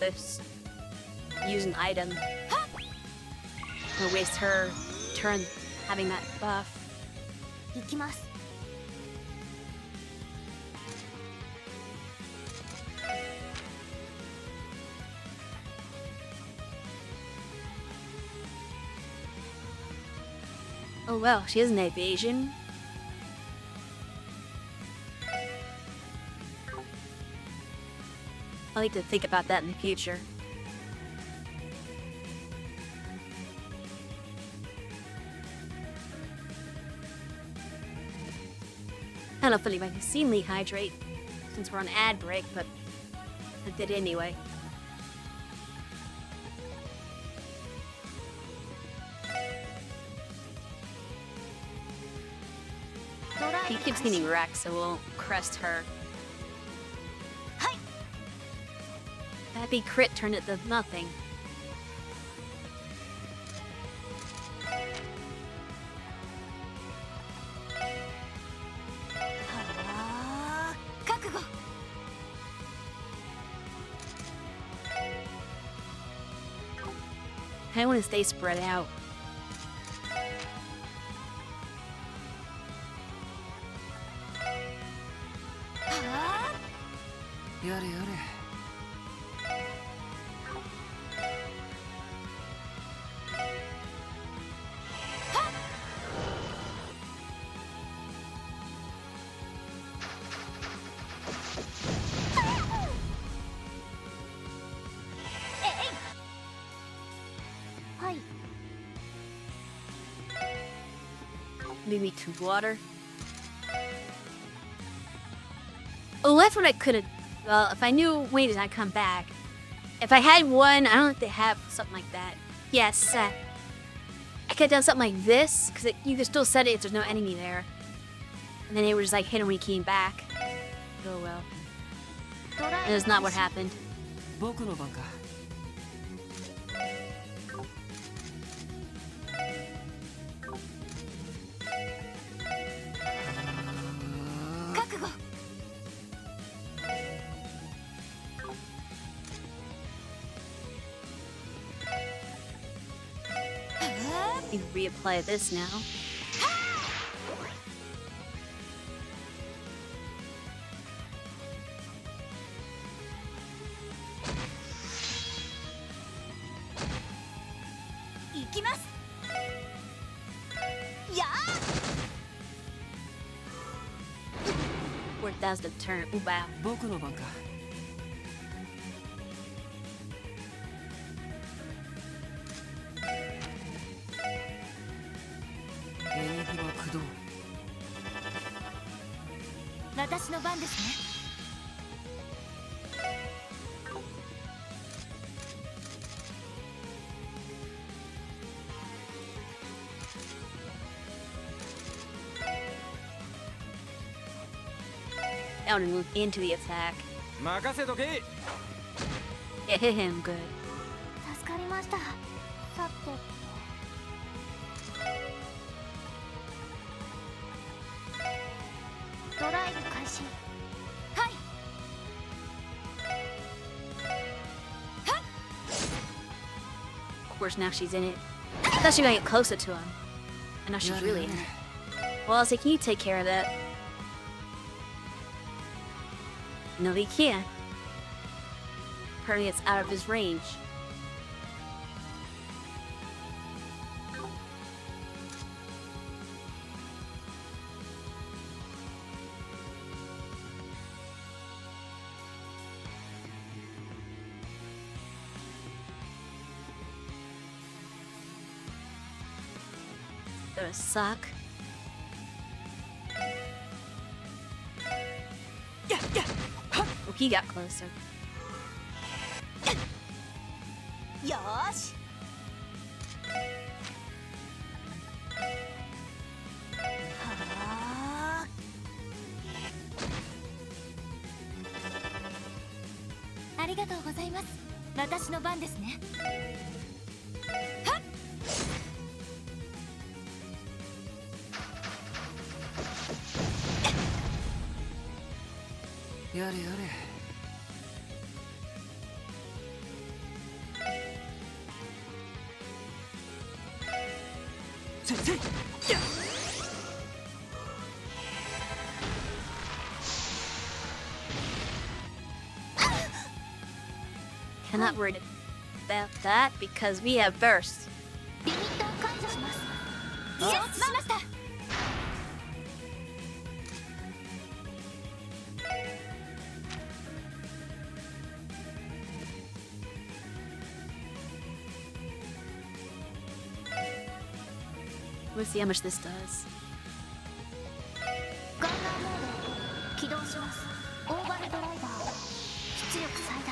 This. Use an item. Gonna waste her turn having that buff. 行きます。 Oh well, she has an evasion. I'll need to think about that in the future. I don't know if anybody has seen Lee Hydrate since we're on ad break, but I did anyway. He keeps getting wrecked, so we'll crest her. Hi. That big crit turned it to nothing. kind of want to stay spread out. Yare yare. Maybe to water. Oh, that's what I could have. Well, if I knew Wayne did not come back. If I had one, I don't think they have something like that. Yes, I could have done something like this, because you could still set it if there's no enemy there. And then it would just like hit him when he came back. Oh well. And that's not what happened. 僕の番か。覚悟。 You can reapply this now. That was the turn. Ooh, wow. 僕の番か。エニグマ駆動。私の番ですね。 Down and move into the attack. 任せとけ。 Yeah, hit him good. 助かりました。さて。ドライブ開始。はい。 Of course, now she's in it. I thought she was gonna get closer to him. And now she's really in it. Well, I'll say, can you take care of that? No, he can't. Apparently it's out of his range. Gonna suck. Oh, he got closer. よーし。はあ。ありがとうございます。私の番ですね。はっ。 やれやれ。 Cannot worry about that because we have burst. リミットを解除します。承知しました。 Let's see how much this does. ガンナーモード起動します。オーバルドライバー出力最大。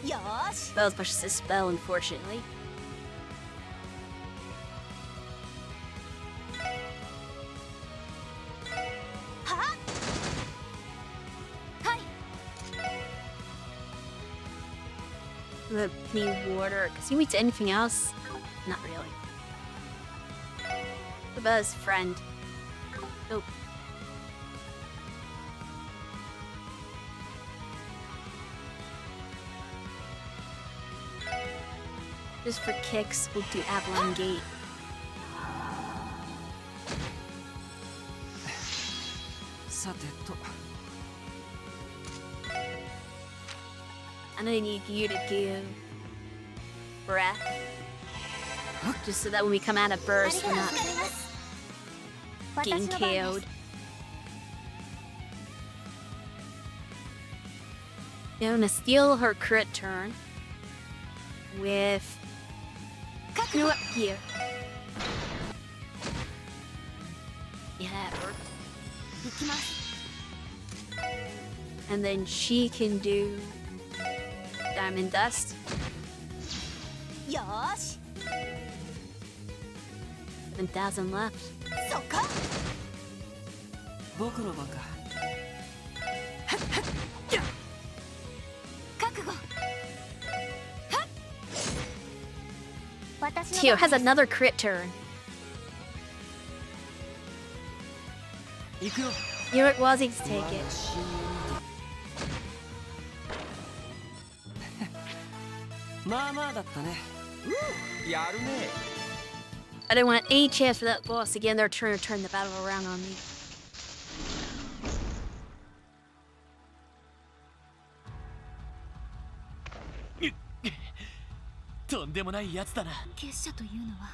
よーし。 Spells pushes this spell, unfortunately. はっ。はい。 The need water. Because he meets anything else? Not really. What about his friend? Nope. Just for kicks, we'll do Avalon Gate. And I need you to give breath. Just so that when we come out of burst, we're not getting KO'd. I'm gonna steal her crit turn with. You know what? Here. Yeah, that worked. And then she can do Diamond Dust. よーし 7,000 left. そこ僕の番か。覚悟 Tio has another crit turn. 行くよ。 You know what, Wazzy, take it. まあまあだったね。やるね。 I didn't want any chance for that boss to get in their turn to turn the battle around on me. とんでもないやつだな。結社というのは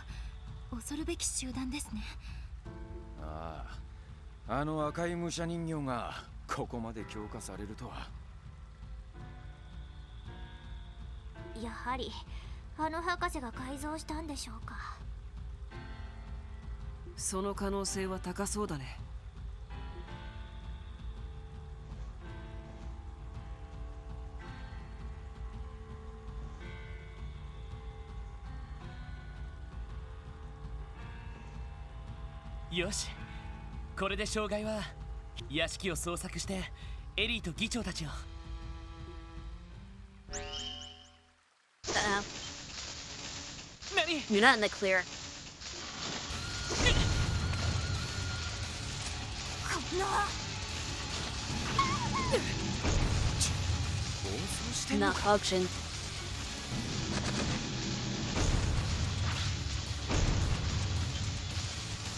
恐るべき集団ですね。ああ、あの赤い武者人形がここまで強化されるとは。やはりあの博士が改造したんでしょうか。その可能性は高そうだね。よし、これで障害は屋敷を捜索してエリーと議長たちを。何？ You're not in the clear. こんな Not function.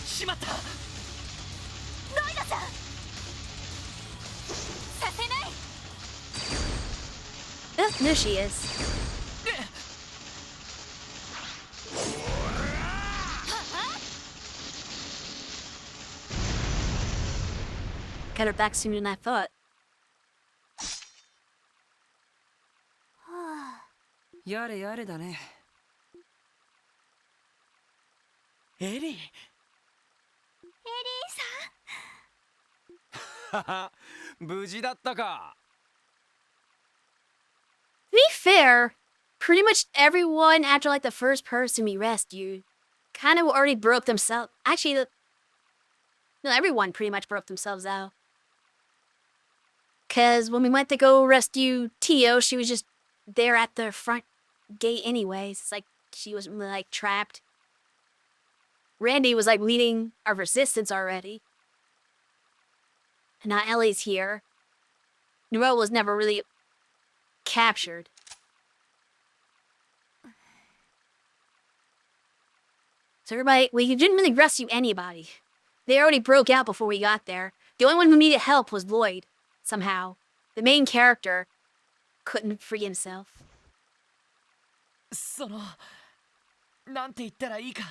しまった。ロイドさんさせない Oh, there she is. Got her back sooner than I thought. やれやれだね。エリー。無事だったか。 To be fair, pretty much everyone after like the first person we rescued kind of already broke themselves. Actually, no, everyone pretty much broke themselves out. Because when we went to go rescue Tio, she was just there at the front gate anyways. It's like she was like trapped. Randy was like leading our resistance already. And now Ellie's here. Noelle was never really captured. So everybody, we didn't really rescue anybody. They already broke out before we got there. The only one who needed help was Lloyd, somehow. The main character couldn't free himself. その、なんて言ったらいいか。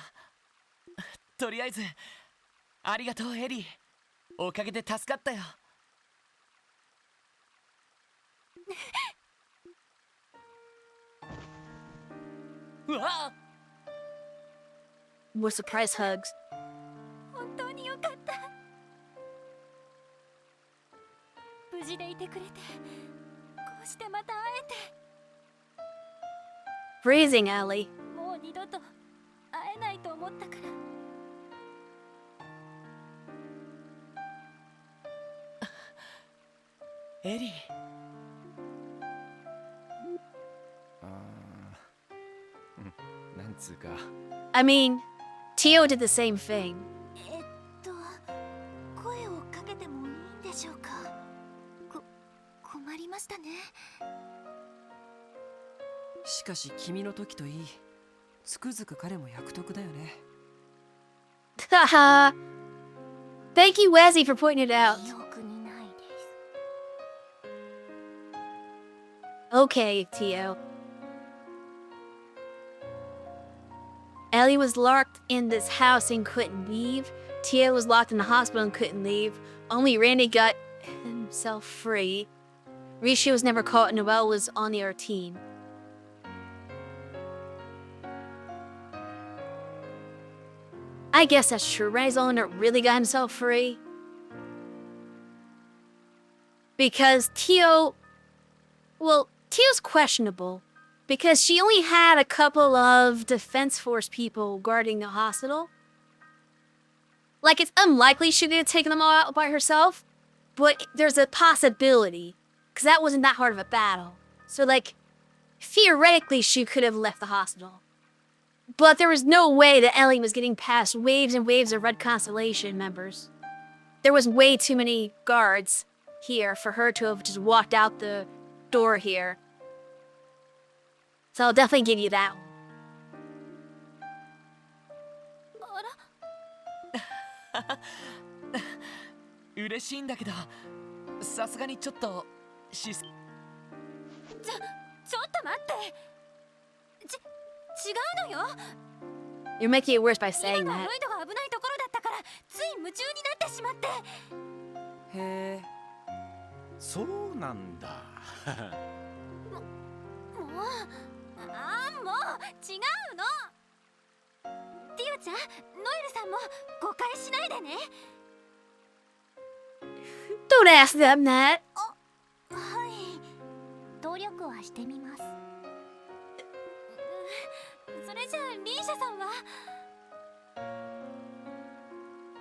とりあえず、ありがとうエリー。おかげで助かったよ。うわ！ More surprise hugs. 本当によかった。無事でいてくれて、こうしてまた会えて。 Freezing, Ellie. もう二度と会えないと思ったから。エリー。なんつうか。I mean, Tio did the same thing. 声をかけてもいいんでしょうか。困りましたね。しかし君の時といい。つくづく彼も役得だよね。Haha. Thank you, Wazzy, for pointing it out. 記憶にないです。 Okay, Tio. Ellie was locked in this house and couldn't leave. Tio was locked in the hospital and couldn't leave. Only Randy got himself free. Rishi was never caught and Noelle was on our team. I guess that's true. Randy's the only one that really got himself free. Because Tio... Well, Tio's questionable. Because she only had a couple of Defense Force people guarding the hospital. Like, it's unlikely she could have taken them all out by herself. But there's a possibility. Because that wasn't that hard of a battle. So, like, theoretically, she could have left the hospital. But there was no way that Ellie was getting past waves and waves of Red Constellation members. There was way too many guards here for her to have just walked out the door here. So I'll definitely give you that one. あら、嬉しいんだけど、さすがにちょっとちょっと待って。違うのよ。 You're making it worse by 今 saying の that. ロイドが危ないところだったからつい夢中になってしまって。へえ。そうなんだ。もうもう違うの。ティオちゃん、ノエルさんも誤解しないでね。 Don't ask them that. はい、努力はしてみます。それじゃあリーシャさんは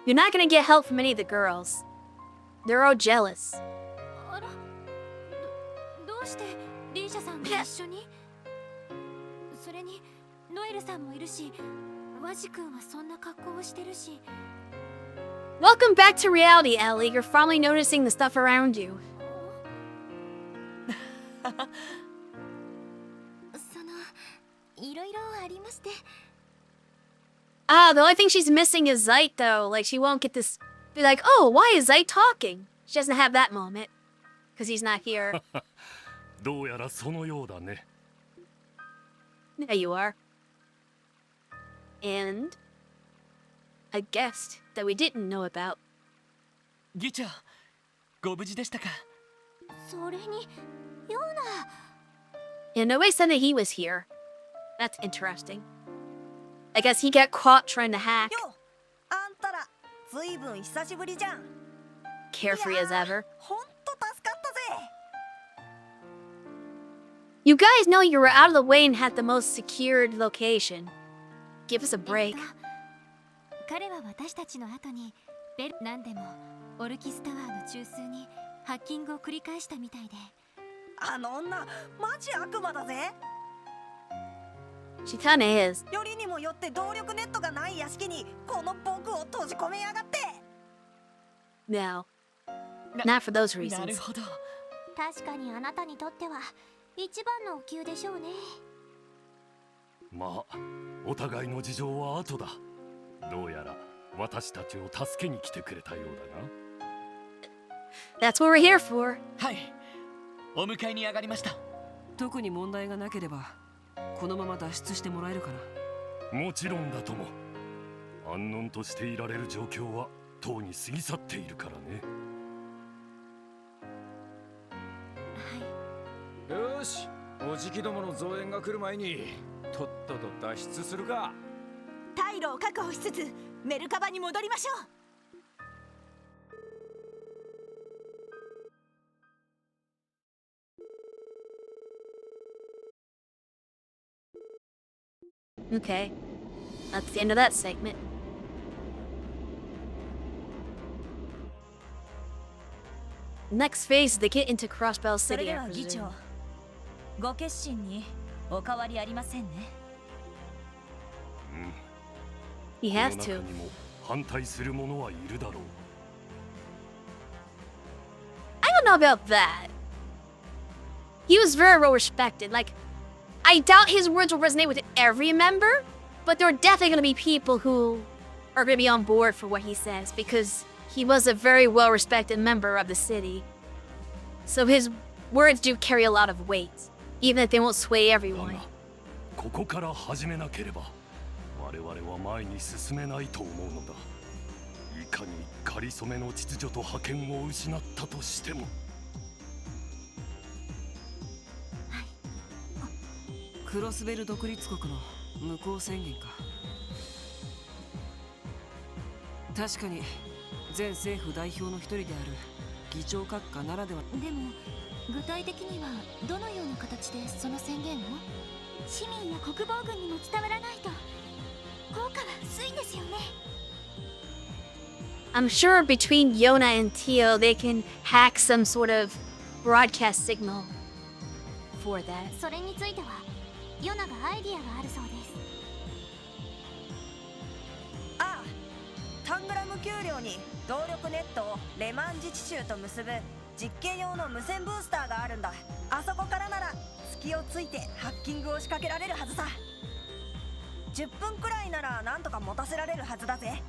You're not gonna get help from any of the girls. They're all jealous. あら、どうしてリーシャさんも一緒に？それにノエルさんもいるし、ワジ君はそんな格好をしてるし。 Welcome back to reality, Ellie. You're finally noticing the stuff around you. いろいろありまして。 Ah, the only thing she's missing is Zeit, though. Like, she won't get this... Be like, oh, why is Zeit talking? She doesn't have that moment. Because he's not here. どうやらそのようだね。 There you are. And... a guest that we didn't know about. 議長、ご無事でしたか？それに、ヨーナ。 Yeah, nobody said that he was here. That's interesting. I guess he got caught trying to hack. よ、あんたら、ずいぶん久しぶりじゃん。 Carefree as ever. ほんと助かったぜ。 You guys know you were out of the way and had the most secured location. Give us a break. 彼は私たちの後にベルなんでもオルキスタワーの中枢にハッキングを繰り返したみたいで。あの女、マジ悪魔だぜ。 She kinda is. よりにもよって動力ネットがない屋敷にこの僕を閉じ込めやがって。 No. Not for those なる reasons. ほど。確かにあなたにとっては一番のお給でしょうね。まあ、お互いの事情は後だ。どうやら私たちを助けに来てくれたようだな。 That's what we're here for. はい、お迎えに上がりました。特に問題がなければこのまま脱出してもらえるかな。もちろんだとも。安穏としていられる状況はとうに過ぎ去っているからね。よし、おじきどもの増援が来る前にとっとと脱出するか。退路を確保しつつメルカバに戻りましょう。 Okay. That's the end of that segment. Next phase, they get into Crossbell それ City, で I は議 presume. 長、ご決心にお変わりありませんね。He この has 中 to. にも反対する者はいるだろう。 I don't know about that. He was very well respected. Like, I doubt his words will resonate with every member, But there are definitely going to be people who are going to be on board for what he says because he was a very well-respected member of the city. So his words do carry a lot of weight, even if they won't sway だ everyone. がここから始めなければ我々は前に進めないと思うのだ。いかにかりそめの秩序と覇権を失ったとしても。クロスベル独立国の無効宣言か。確かに前政府代表の一人である議長閣下ならでは。でも具体的にはどのような形でその宣言を？市民や国防軍にも伝わらないと効果は薄いんですよね。I'm sure between Yona and Tio, they can hack some sort of broadcast signal for that. それについてはヨナがアイディアがあるそうです。ああ、タングラム丘陵に動力ネットをレマン自治州と結ぶ実験用の無線ブースターがあるんだ。あそこからなら隙をついてハッキングを仕掛けられるはずさ。10分くらいならなんとか持たせられるはずだぜ。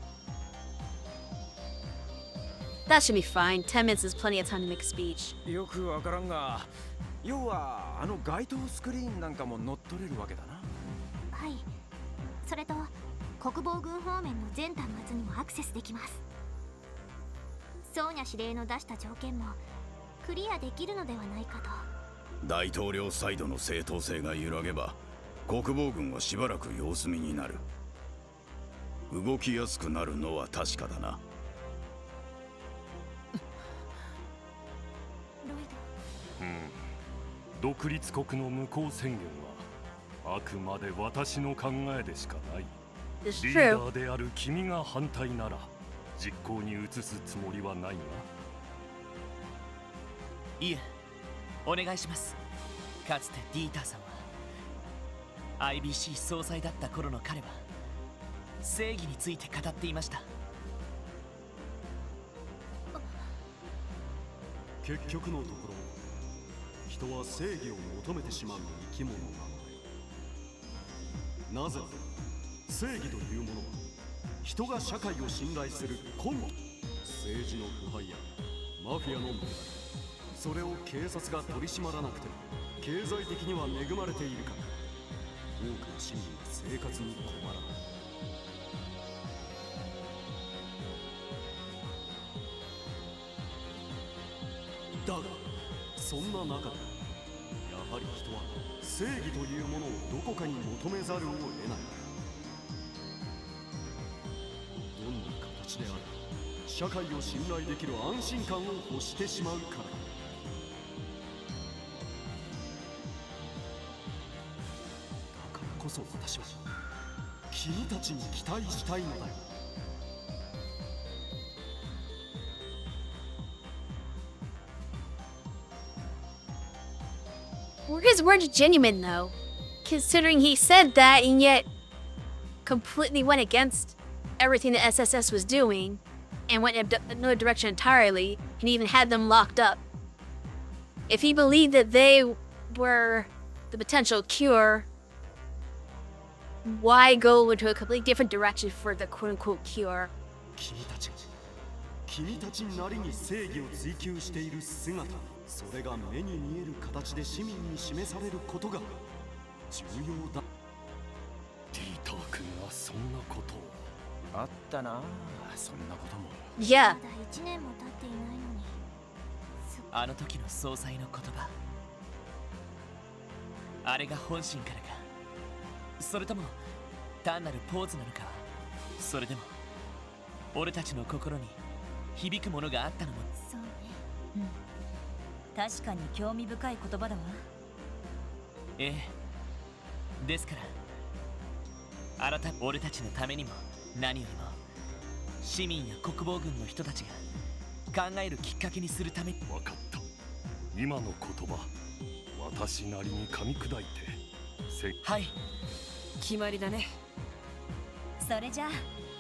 That should be fine. 10 minutes is plenty of time to make a speech. よくわからんが、要はあの街頭スクリーンなんかも乗っ取れるわけだな。はい。それと国防軍方面の全端末にもアクセスできます。ソーニャ司令の出した条件もクリアできるのではないかと。大統領サイドの正当性が揺らげば国防軍はしばらく様子見になる。動きやすくなるのは確かだな。独立国の無効宣言はあくまで私の考えでしかない。 It's リーダ true. ーである君が反対なら実行に移すつもりはないが。いえ、お願いします。かつてディーターさんは IBC 総裁だった頃の彼は正義について語っていました。結局のところ人は正義を求めてしまう生き物なのだ。なぜなら正義というものは人が社会を信頼する根源。政治の腐敗やマフィアの問題、それを警察が取り締まらなくても経済的には恵まれているから多くの市民が生活に困らない。だがそんな中でやはり人は正義というものをどこかに求めざるを得ない。どんな形であれ社会を信頼できる安心感を欲してしまうからだ。だからこそ私は君たちに期待したいのだよ。Were his words genuine, though? Considering he said that and yet completely went against everything the SSS was doing and went in another direction entirely and even had them locked up. If he believed that they were the potential cure, why go into a completely different direction for the quote-unquote cure? 君たちなりに正義を追求している姿、それが目に見える形で市民に示されることが重要だ。ディーター君がそんなことを。あったな、そんなことも。Yeah. まだ1年も経っていないのに。あの時の総裁の言葉、あれが本心からか、それとも単なるポーズなのかは、それでも俺たちの心に響くものがあったのも。そうね、確かに興味深い言葉だわ。ええ、ですから俺たちのためにも何よりも市民や国防軍の人たちが考えるきっかけにするために。分かった。今の言葉私なりに噛み砕いて。はい、決まりだね。それじゃあ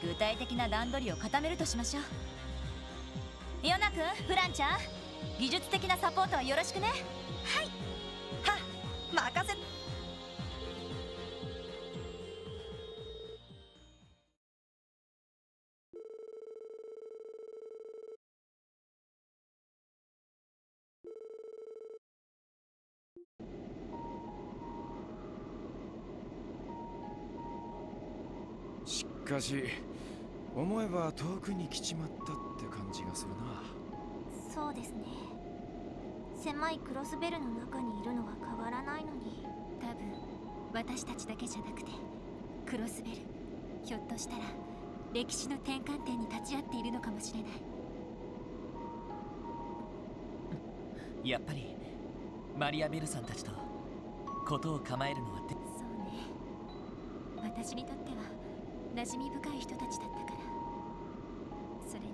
具体的な段取りを固めるとしましょう。ヨナ君、フランちゃん、技術的なサポートはよろしくね。はい。は、任せ。かし思えば遠くに来ちまったって感じがするな。そうですね。狭いクロスベルの中にいるのは変わらないのに。多分私たちだけじゃなくてクロスベル、ひょっとしたら歴史の転換点に立ち会っているのかもしれない。やっぱりマリアベルさんたちとことを構えるのはそうね。私にとっては馴染み深い人たちだったから。それに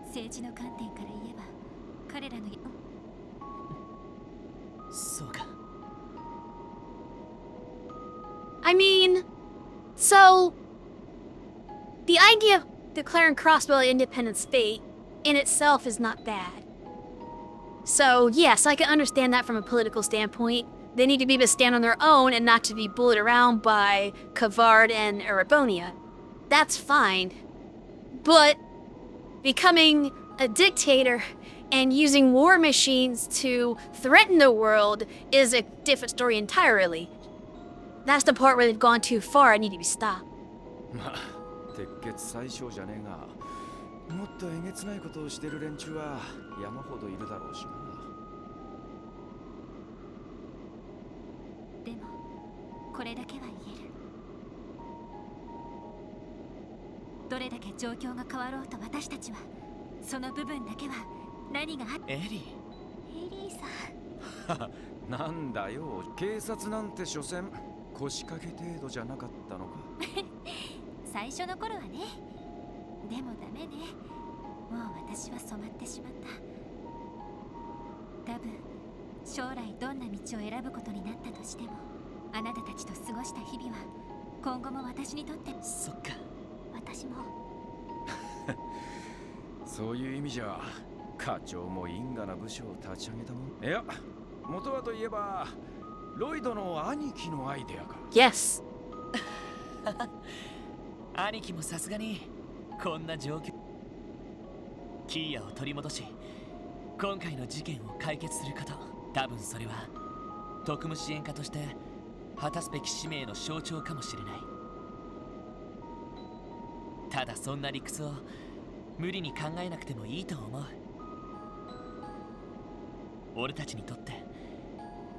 政治の観点から言えば彼らのそうか。I mean, so the idea of declaring Crossbow an independent state in itself is not bad. So yes, I can understand that from a political standpoint. They need to be able to stand on their own and not to be bullied around by Kavard and Erebonia. That's fine. But becoming a dictator and using war machines to threaten the world is a different story entirely. That's the part where they've gone too far and need to be stopped. まあ鉄血最小じゃねえが、もっとえげつないことをしてる連中は山ほどいるだろうしな。でもこれだけは言える。どれだけ状況が変わろうと私たちはその部分だけは何があってエリー。エリーさん。なんだよ、警察なんて所詮腰掛け程度じゃなかったのか。最初の頃はね。でもダメね。もう私は染まってしまった。多分将来どんな道を選ぶことになったとしても、あなたたちと過ごした日々は今後も私にとって。そっか。私も。そういう意味じゃ課長も因果な部署を立ち上げたもん。いや、元はといえばロイドの兄貴のアイデアか。 Yes. 兄貴もさすがにこんな状況。キーヤを取り戻し今回の事件を解決すること、多分それは特務支援家として果たすべき使命の象徴かもしれない。ただそんな理屈を無理に考えなくてもいいと思う。俺たちにとって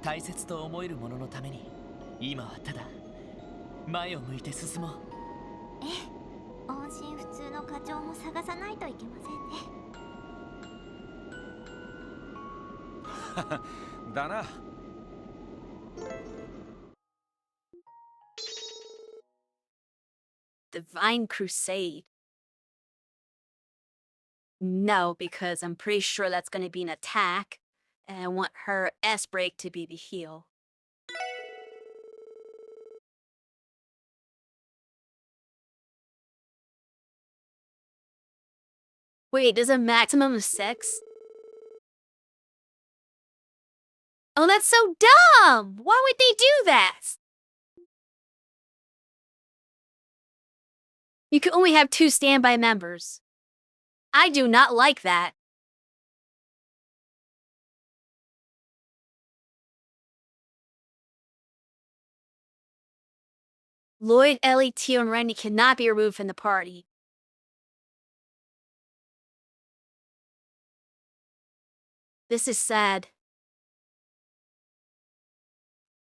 大切と思えるもののために今はただ前を向いて進もう。ええ、音信不通の課長も探さないといけませんね。だな。Divine Crusade. No, because I'm pretty sure that's going to be an attack, and I want her S break to be the heal. Wait, there's a maximum of 6? Oh, that's so dumb! Why would they do that? You can only have 2 standby members. I do not like that. Lloyd, Ellie, Tio, and Randy cannot be removed from the party. This is sad.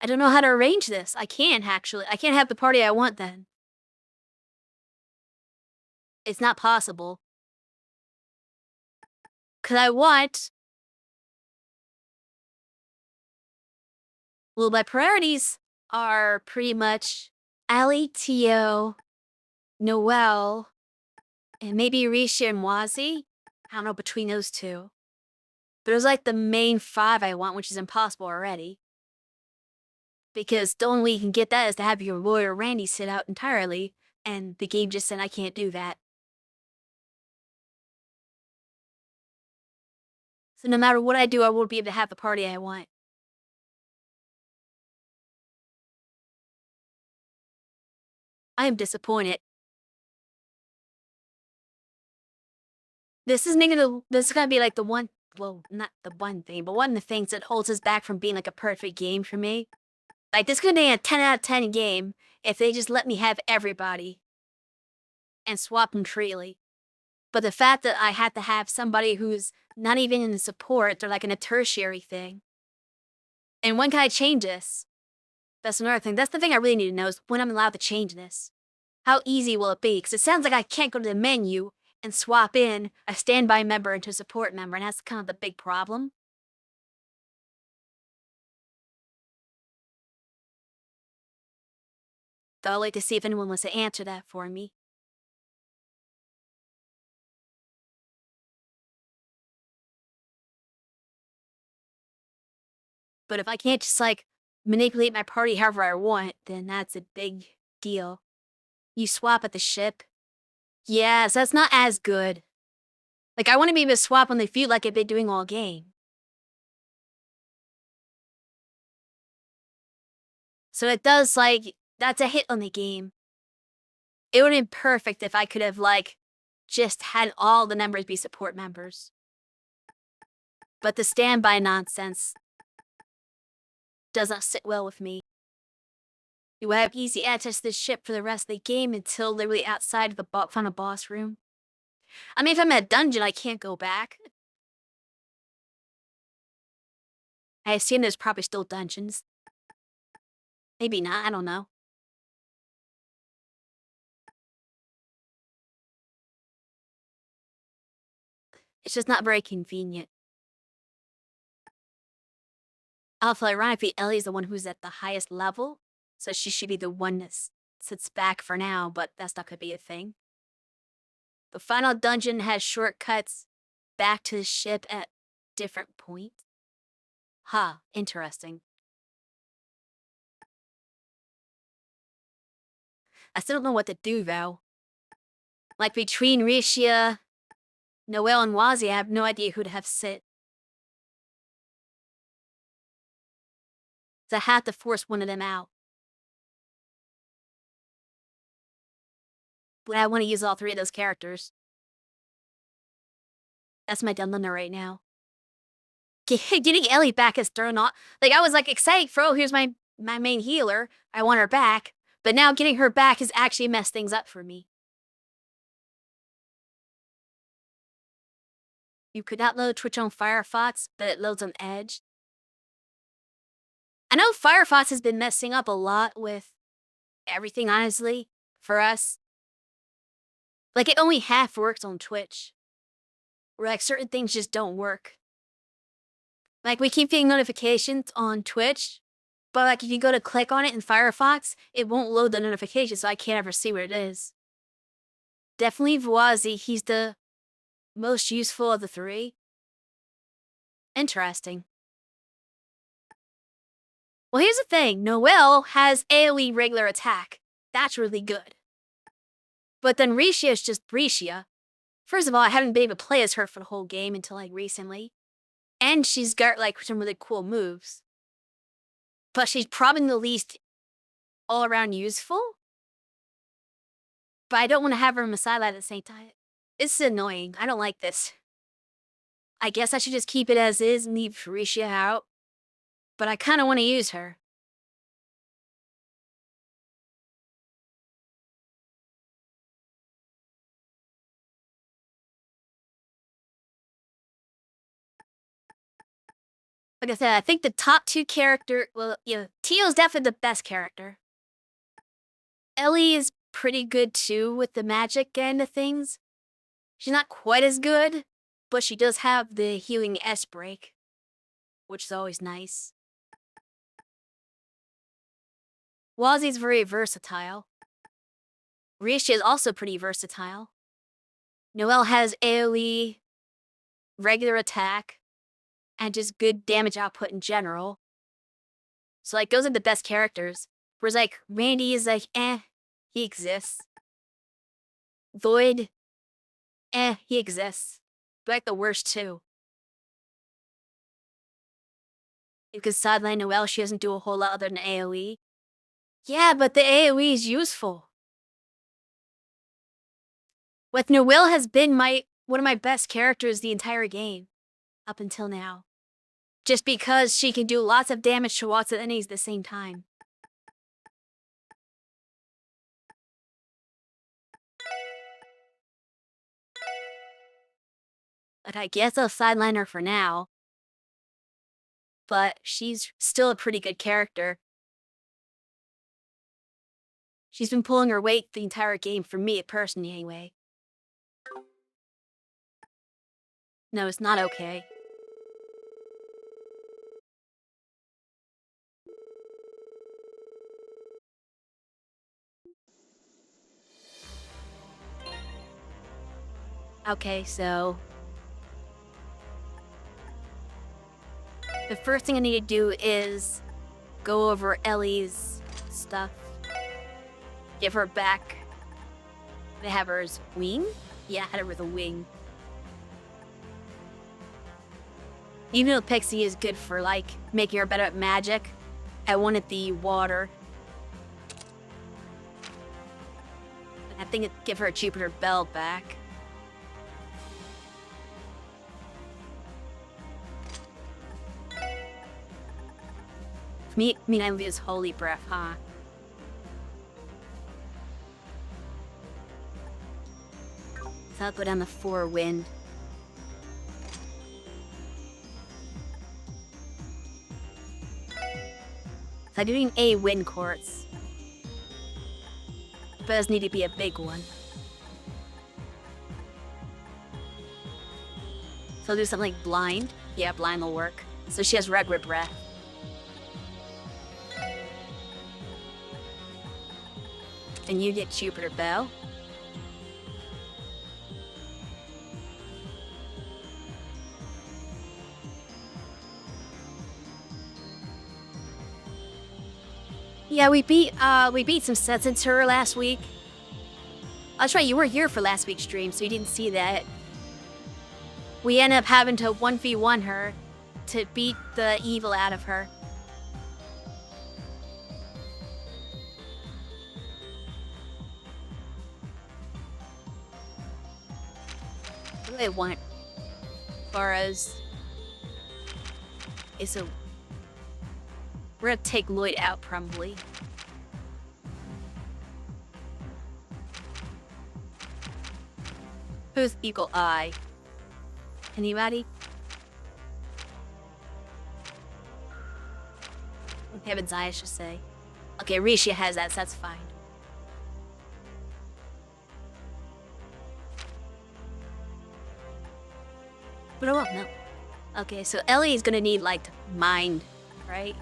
I don't know how to arrange this. I can't, actually. I can't have the party I want, then. It's not possible. 'Cause I want... Well, my priorities are pretty much Ali, Tio, Noelle, and maybe Risha and Wazi. I don't know, between those two. But it was like the main 5 I want, which is impossible already. Because the only way you can get that is to have your lawyer Randy sit out entirely, and the game just said I can't do that. So no matter what I do, I won't be able to have the party I want. I am disappointed. This is gonna be like the one, well, not the one thing, but one of the things that holds us back from being like a perfect game for me. Like, this could be a 10 out of 10 game if they just let me have everybody. and swap them freely. But the fact that I had to have somebody who's not even in the support, they're like in a tertiary thing. And when can I change this? That's another thing. That's the thing I really need to know is when I'm allowed to change this. How easy will it be? Because it sounds like I can't go to the menu and swap in a standby member into a support member, and that's kind of the big problem. So I'll wait to see if anyone wants to answer that for me. But if I can't just, like, manipulate my party however I want, then that's a big deal. You swap at the ship. Yes, that's not as good. Like, I want to be able to swap when they feel like I've been doing all game. So it does, like, that's a hit on the game. It would have been perfect if I could have, like, just had all the members be support members. But the standby nonsense does not sit well with me. You have easy access to the ship for the rest of the game until literally outside of the final boss room. I mean, if I'm at a dungeon, I can't go back. I assume there's probably still dungeons. Maybe not, I don't know. It's just not very convenient. Also, ironically, Ellie's the one who's at the highest level, so she should be the one that sits back for now, but that's not gonna be a thing. The final dungeon has shortcuts back to the ship at different points. Huh, interesting. I still don't know what to do, though. Like, between Risha, Noelle, and Wazi, I have no idea who to have sit. So I have to force one of them out. But I want to use all three of those characters. That's my dilemma right now. Getting Ellie back is thrown off. Like, I was like excited for, oh, here's my main healer. I want her back. But now getting her back has actually messed things up for me. You could not load Twitch on Firefox, but it loads on Edge. I know Firefox has been messing up a lot with everything, honestly, for us. Like, it only half works on Twitch. Where, like, certain things just don't work. Like, we keep getting notifications on Twitch, but, like, if you go to click on it in Firefox, it won't load the notification, so I can't ever see where it is. Definitely Vuazi, he's the most useful of the three. Interesting. Well, here's the thing. Noelle has AoE regular attack. That's really good. But then Risha is just Risha. First of all, I haven't been able to play as her for the whole game until, like, recently. And she's got, like, some really cool moves. But she's probably the least all-around useful. But I don't want to have her in my sideline at the same time. It's annoying. I don't like this. I guess I should just keep it as is and leave Risha out. But I kind of want to use her. Like I said, I think the top two character, well, yeah, Tio's definitely the best character. Ellie is pretty good too with the magic end of things. She's not quite as good, but she does have the healing S break, which is always nice. Wazi's very versatile. Risha is also pretty versatile. Noelle has AoE, regular attack, and just good damage output in general. So, like, those are the best characters. Whereas, like, Randy is like, he exists. Lloyd, he exists. But, like, the worst, too. Because sideline Noelle, she doesn't do a whole lot other than AoE. Yeah, but the AoE is useful. With Noelle has been one of my best characters the entire game. Up until now. Just because she can do lots of damage to lots of enemies at the same time. But I guess I'll sideline her for now. But she's still a pretty good character. She's been pulling her weight the entire game for me, personally, anyway. No, it's not okay. Okay, so the first thing I need to do is go over Ellie's stuff. Give her back. They have her as wing? Yeah, I had her with a wing. Even though Pixie is good for, like, making her better at magic, I wanted the water. I think it'd give her a Jupiter Bell back. I mean, I lose Holy Breath, huh? So I'll go down the 4 wind. So I'm doing a wind quartz. But it does need to be a big one. So I'll do something like blind. Yeah, blind will work. So she has regular breath. And you get Jupiter Bell. Yeah, we beat some sets into her last week. That's right, you were here for last week's stream, so you didn't see that. We ended up having to 1v1 her to beat the evil out of her. What do I want? As far as... Okay, so... We're gonna take Lloyd out, probably. Who's Eagle Eye? Anybody? Heaven's Eye, I should say. Okay, Risha has that, so that's fine. But oh well, no. Okay, so Ellie is gonna need, like, mind, right?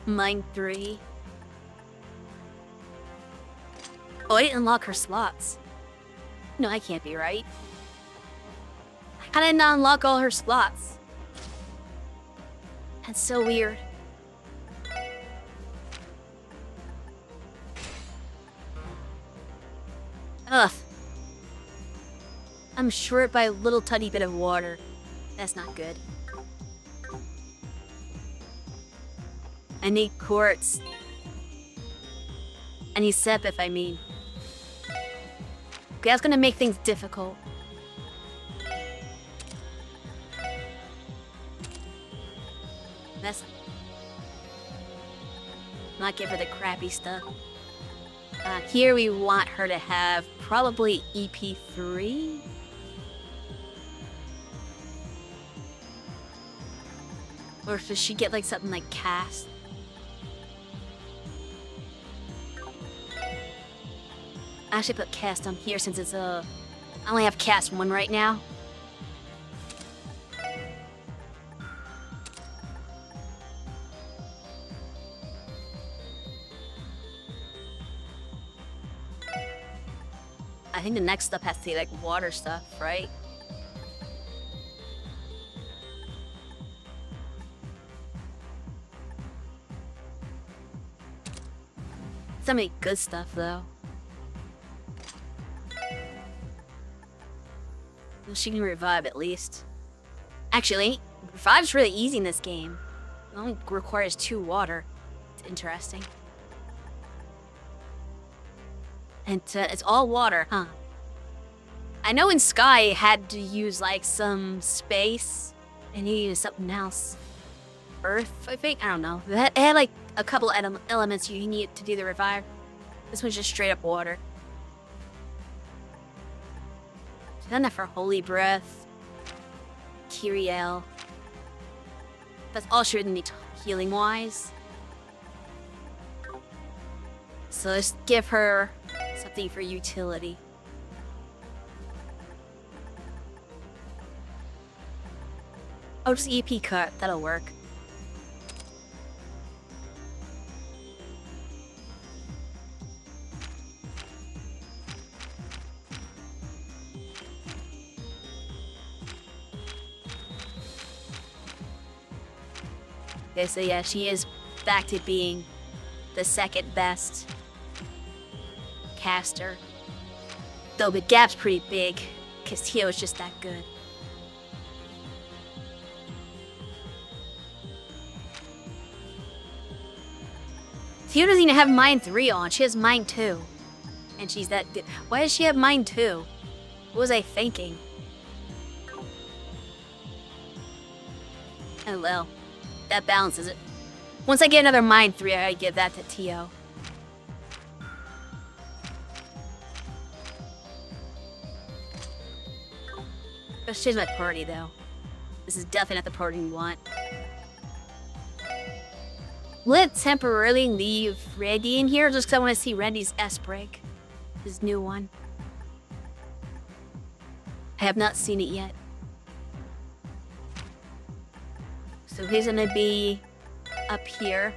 Mind 3. Oh, I didn't unlock her slots. No, I can't be right. How did I not unlock all her slots? That's so weird. Ugh. I'm short by a little tiny bit of water. That's not good. I need quartz. I need sep, if I mean. Okay, that's gonna make things difficult. That's... Not give her the crappy stuff. Here we want her to have probably EP3? Or does she get like something like cast? I should put cast on here since it's I only have cast 1 right now. I think the next step has to be like water stuff, right? So many good stuff though. Well, she can revive at least. Actually, revive's really easy in this game. It only requires 2 water. It's interesting. And it's all water, huh? I know in Sky had to use like some space, and he used something else. earth, I think. I don't know. It had like a couple elements you need to do the revive. This one's just straight up water. She's done that for Holy Breath, Kyriel. That's all she would need healing wise. So let's give her something for utility. Oh, just EP cut. That'll work. Okay, so yeah, she is back to being the second best caster. Though the gap's pretty big, because Tio is just that good. Tio doesn't even have Mind 3 on, she has Mind 2. And she's that good. Why does she have Mind 2? What was I thinking? Oh well, that balances it. Once I get another Mind 3, I give that to Tio. Let's change my party though. This is definitely not the party we want. Let's temporarily leave Randy in here just because I want to see Randy's S-break. His new one. I have not seen it yet. So he's gonna be up here.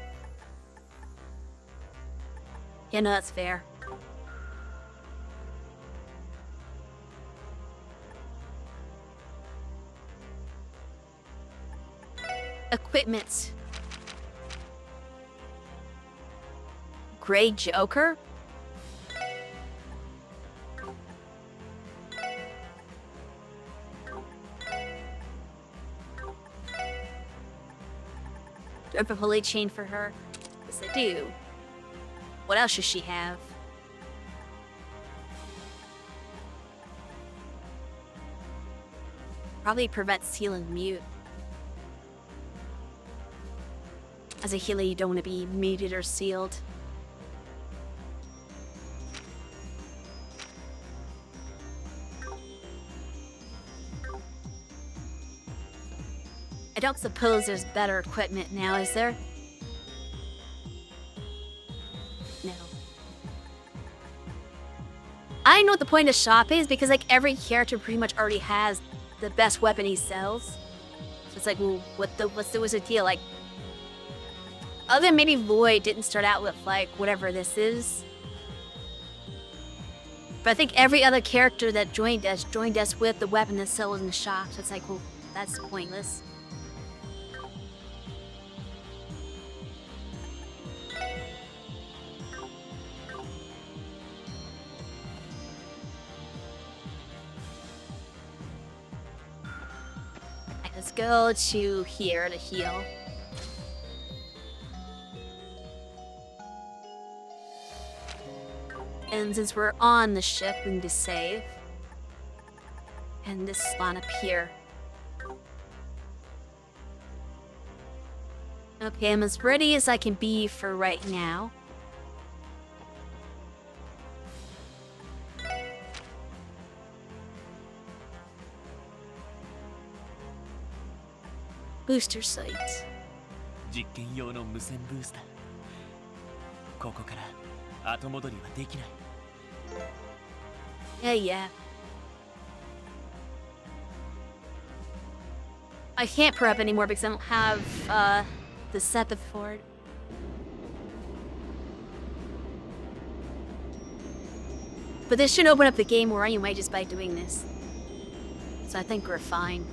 Yeah, no, that's fair. Equipment. Gray Joker? Do I have a holy chain for her? Yes, I do. What else should she have? Probably prevent seal and mute. As a healer, you don't want to be muted or sealed. I don't suppose there's better equipment now, is there? No. I know what the point of shop is because like every character pretty much already has the best weapon he sells. So it's like, well, what's the deal? Like, other than maybe Lloyd didn't start out with like whatever this is. But I think every other character that joined us with the weapon that sells in the shop. So it's like, well, that's pointless. Let's go to here to heal. And since we're on the ship, we need to save. And this spawn up here. Okay, I'm as ready as I can be for right now. Booster site. 実験用の無線ブースター。ここから後戻りはできない。Yeah. I can't prep anymore because I don't have the set for it. But this should open up the game more anyway just by doing this. So I think we're fine.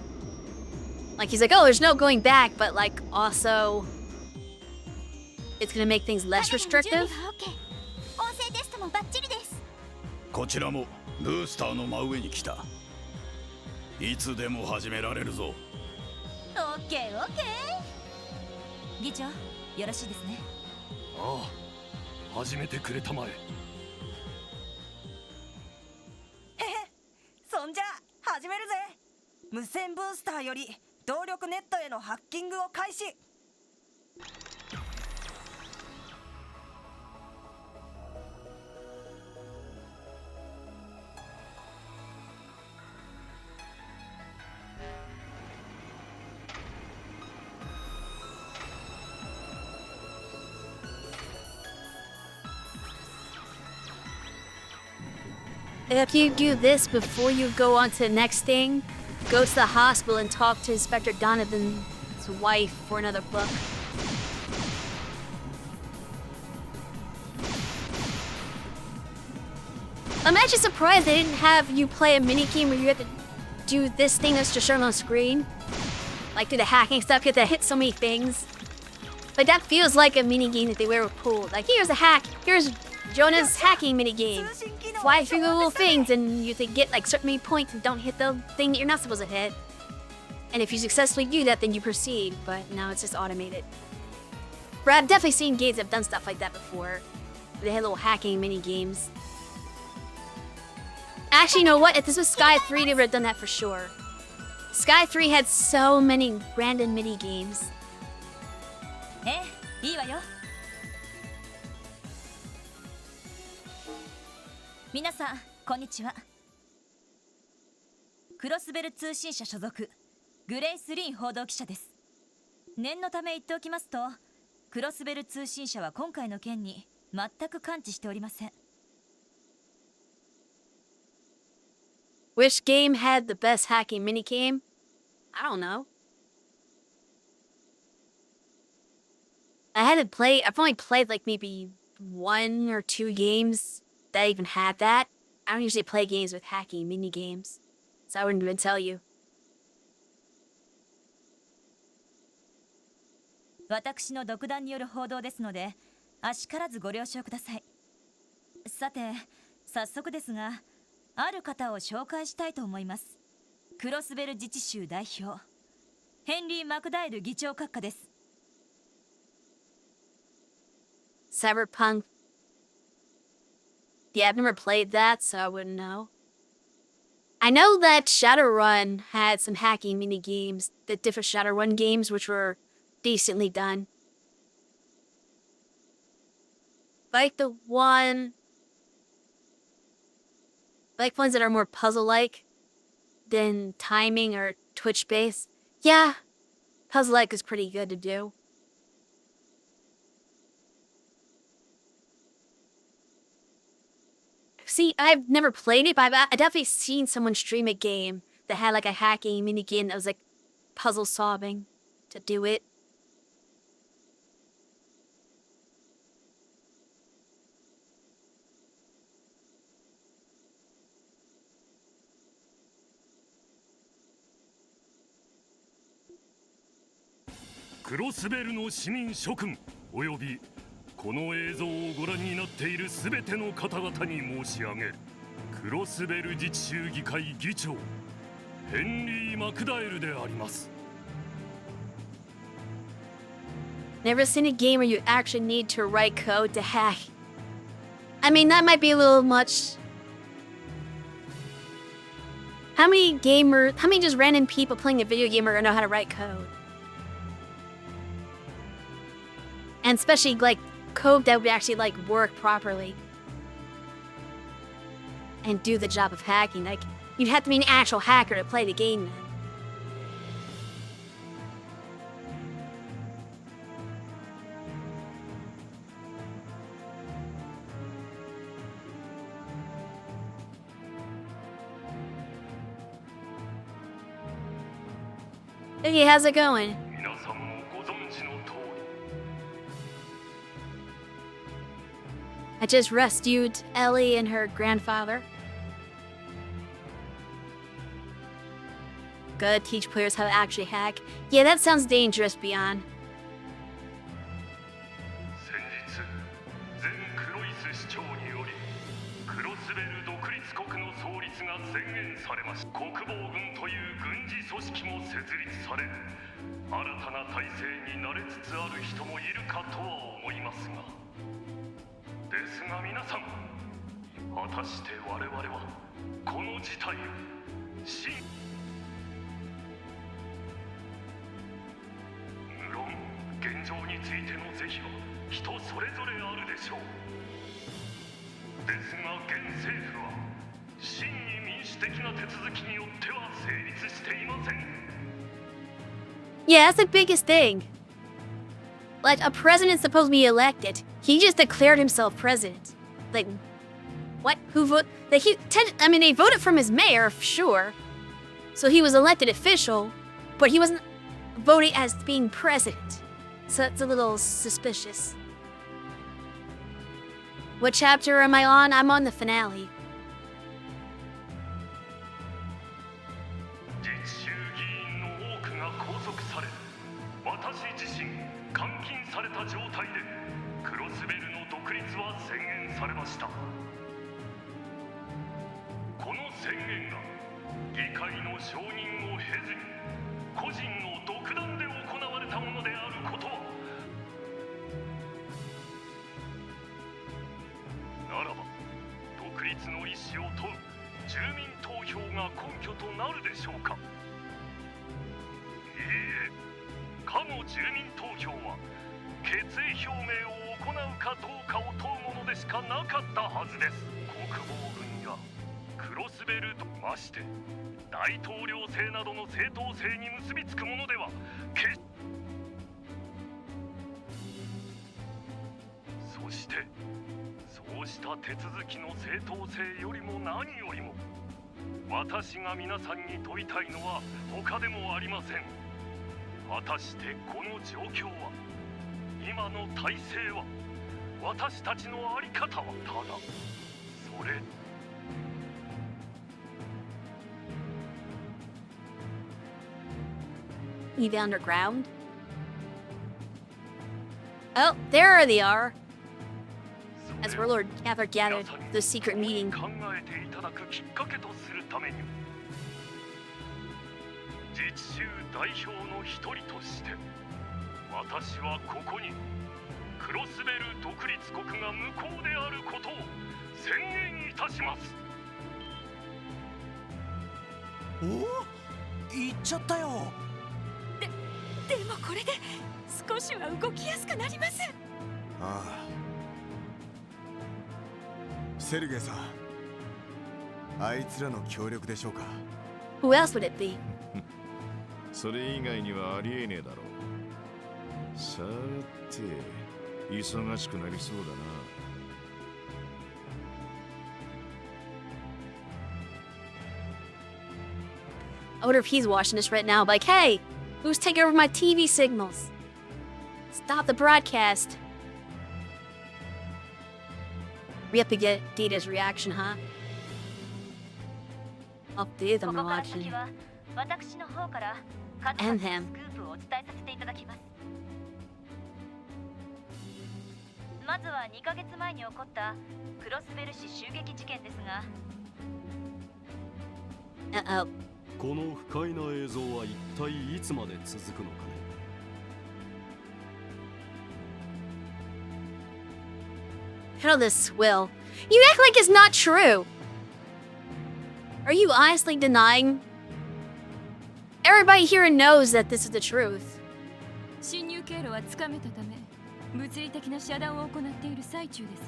Like, he's like, oh, there's no going back, but, like, also... It's gonna make things less restrictive. こちらもブースターの真上に来た。いつでも始められるぞ。オッケーオッケー。議長、よろしいですね。ああ、始めてくれたまえ。へへ、そんじゃ始めるぜ。無線ブースターより動力ネットへのハッキングを開始。If you do this before you go on to the next thing, go to the hospital and talk to Inspector Donovan's wife for another book. I'm actually surprised they didn't have you play a minigame where you have to do this thing that's just shown on screen. Like do the hacking stuff, you have to hit so many things. Like that feels like a minigame that they were pulled. Like here's a hack, here's Jonah's hacking minigame. Fly through the little things and you have to get like certain many points and don't hit the thing that you're not supposed to hit. And if you successfully do that, then you proceed, but now it's just automated. But I've definitely seen games that have done stuff like that before. They had little hacking mini-games. Actually, you know what? If this was Sky 3, they would have done that for sure. Sky 3 had so many random mini-games. いいわよ。皆さんこんにちは。クロスベル通信社所属グレイス・リン報道記者です。念のため言っておきますと、クロスベル通信社は今回の件に全く関知しておりません。Which game had the best hacking minigame? I don't know. I've only played like maybe 1 or 2 games that even had that. I don't usually play games with hacking minigames, so I wouldn't even tell you. 私の独断による報道ですので、あしからずご了承ください。さて、早速ですが、ある方を紹介したいと思います。クロスベル自治州代表、ヘンリー・マクダイル議長閣下です。Cyberpunk. Yeah, I've never played that, so I wouldn't know. I know that Shadowrun had some hacking mini games, the different Shadowrun games, which were decently done. Like ones that are more puzzle-like than timing or Twitch-based. Yeah, puzzle-like is pretty good to do. See, I've never played it, but I've definitely seen someone stream a game that had like a hacking mini game that was like puzzle solving to do it. Crossbell の市民諸君およびこの映像をご覧になっているすべての方々に申し上げる。クロスベル自治州議会議長ヘンリー・マクダエルであります。Never seen a game where you actually need to write code to hack. I mean, that might be a little much. How many just random people playing a video game are gonna know how to write code? And especially like code that would actually like work properly and do the job of hacking. Like you'd have to be an actual hacker to play the game then. Hey, how's it going? I just rescued Ellie and her grandfather. Good, teach players how to actually hack. Yeah, that sounds dangerous, Beyond. 先日、全クロイス市長によりクロスベル独立国の創立が宣言されました。国防軍という軍事組織も設立され、新たな体制に慣れつつある人もいるかとは思いますが。ですが皆さん、果たして我々はこの事態を無論現状についての是非は人それぞれあるでしょう。ですが現政府は真に民主的な手続きによっては成立していません。Yeah, that's the biggest thing. Like, a president's supposed to be elected. He just declared himself president. Like, What? Who vote? They voted from his mayor, sure. So he was elected official, but he wasn't voted as being president. So it's a little suspicious. What chapter am I on? I'm on the finale. 実習議員の多くが拘束され、私自身監禁された状態でクロスベルの独立は宣言されました。この宣言が議会の承認を経ずに個人の独断で行われたものであることは、ならば独立の意思を問う住民投票が根拠となるでしょうか。いいえ、かの住民投票は決意表明を行うかどうかを問うものでしかなかったはずです。国防軍やクロスベルとまして大統領制などの正当性に結びつくものではそしてそうした手続きの正当性よりも何よりも私が皆さんに問いたいのは他でもありません。果たしてこの状況は、今の体制は、私たちの在り方はただそれNeed the underground? Oh, there they are. As Warlord gathered the secret meeting. 考えていただくきっかけとするために、実習代表の一人として私はここにクロスベル独立国が無効であることを宣言いたします。おお、言っちゃったよ。でもこれで少しは動きやすくなります。ああ、セルゲさん、あいつらの協力でしょうか。 Who else would it be? それ以外にはありえねえだろう。さて、忙しくなりそうだな。I wonder if he's watching this right now. Like, hey, who's taking over my TV signals? Stop the broadcast. We have to get Data's reaction, huh? I'll do them watching. 私の方から数 And 々 him. のスクープをお伝えさせていただきます。まずは2ヶ月前に起こったクロスベル市襲撃事件ですが、 Uh-oh. この不快な映像は一体いつまで続くのかね。Hell, this Will. You act like it's not true. Are you honestly denying? Everybody here knows that this is the truth. 侵入経路はつかめたため、物理的な遮断を行っている最中です。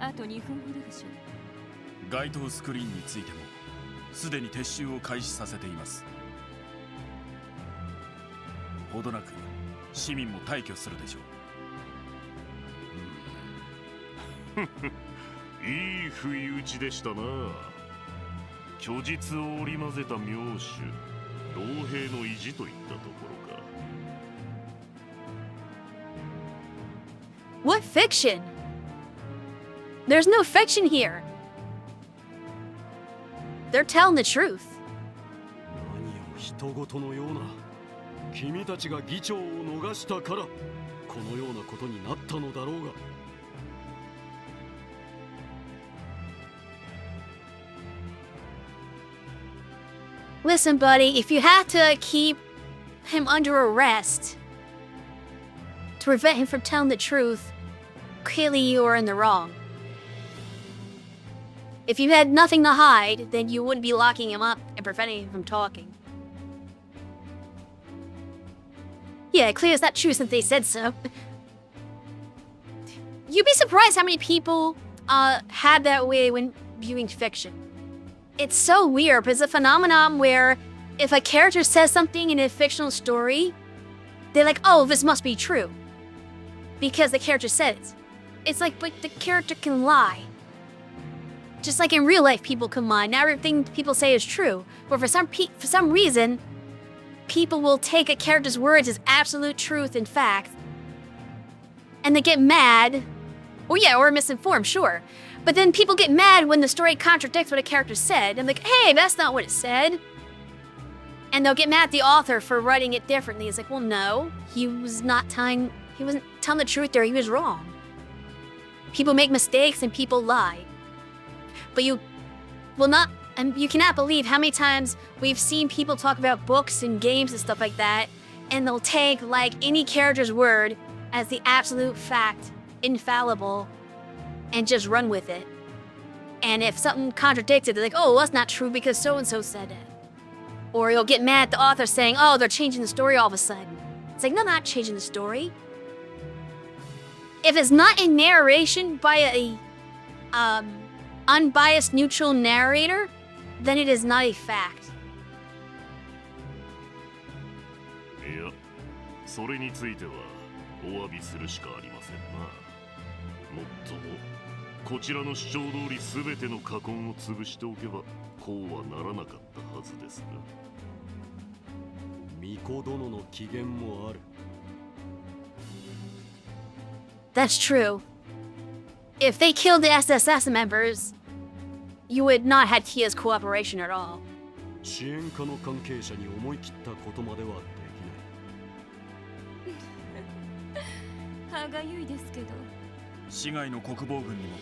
あと2分ほどでしょう。該当スクリーンについてもすでに撤収を開始させています。ほどなく市民も退去するでしょいい不意打ちでしたな。虚実を織り交ぜた妙手、老兵の意地といったところか。 What fiction? There's no fiction here. They're telling the truth. 何を人事のような。君たちが議長を逃したからこのようなことになったのだろうが。 Listen, buddy, if you have to keep him under arrest to prevent him from telling the truth, clearly you are in the wrong. If you had nothing to hide, then you wouldn't be locking him up and preventing him from talking. Yeah, clear as that true since they said so. You'd be surprised how many people had that way when viewing fiction. It's so weird, but it's a phenomenon where if a character says something in a fictional story, they're like, oh, this must be true. Because the character said it. it's like, but the character can lie. Just like in real life, people can lie. Not everything people say is true. But for some reason, people will take a character's words as absolute truth and fact, and they get mad. Or misinformed, sure. But then people get mad when the story contradicts what a character said. I'm like, hey, that's not what it said. And they'll get mad at the author for writing it differently. It's like, well, no, he wasn't telling the truth there. He was wrong. People make mistakes and people lie. But you cannot believe how many times we've seen people talk about books and games and stuff like that, and they'll take like any character's word as the absolute fact, infallible, and just run with it. And if something contradicts it, they're like, oh, that's not true because so-and-so said it. Or you'll get mad at the author saying, oh, they're changing the story all of a sudden. It's like, no, not changing the story. If it's not in narration by a unbiased, neutral narrator, then it is not a fact. いや、それについてはお詫びするしかありませんな。もっとも、こちらの主張通り全ての禍根を潰しておけば、こうはならなかったはずですが。巫女殿の機嫌もある。That's true. If they killed the SSS members, you would not have Kia's cooperation at all. 支援課の関係者に思い切ったことまではできない。歯がゆいですけど。市外の国防軍にも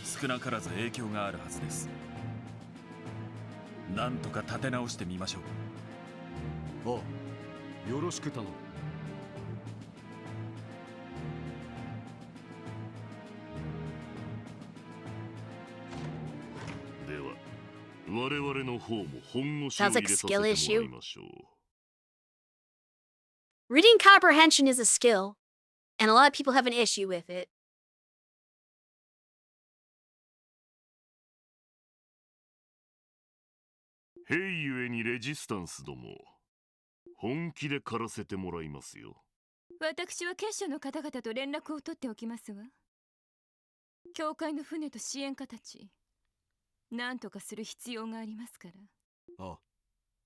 少なからず影響があるはずです。なんとか立て直してみましょう。ああ、よろしく頼む。では、我々の方も本腰を Sounds 入 like れ a させて skill もら issue. いましょう。Reading comprehension is a skill, and a lot of people have an issue with it. 兵ゆえにレジスタンスども、本気で狩らせてもらいますよ。私は結社の方々と連絡を取っておきますわ。教会の船と支援家たち、何とかする必要がありますから。ああ、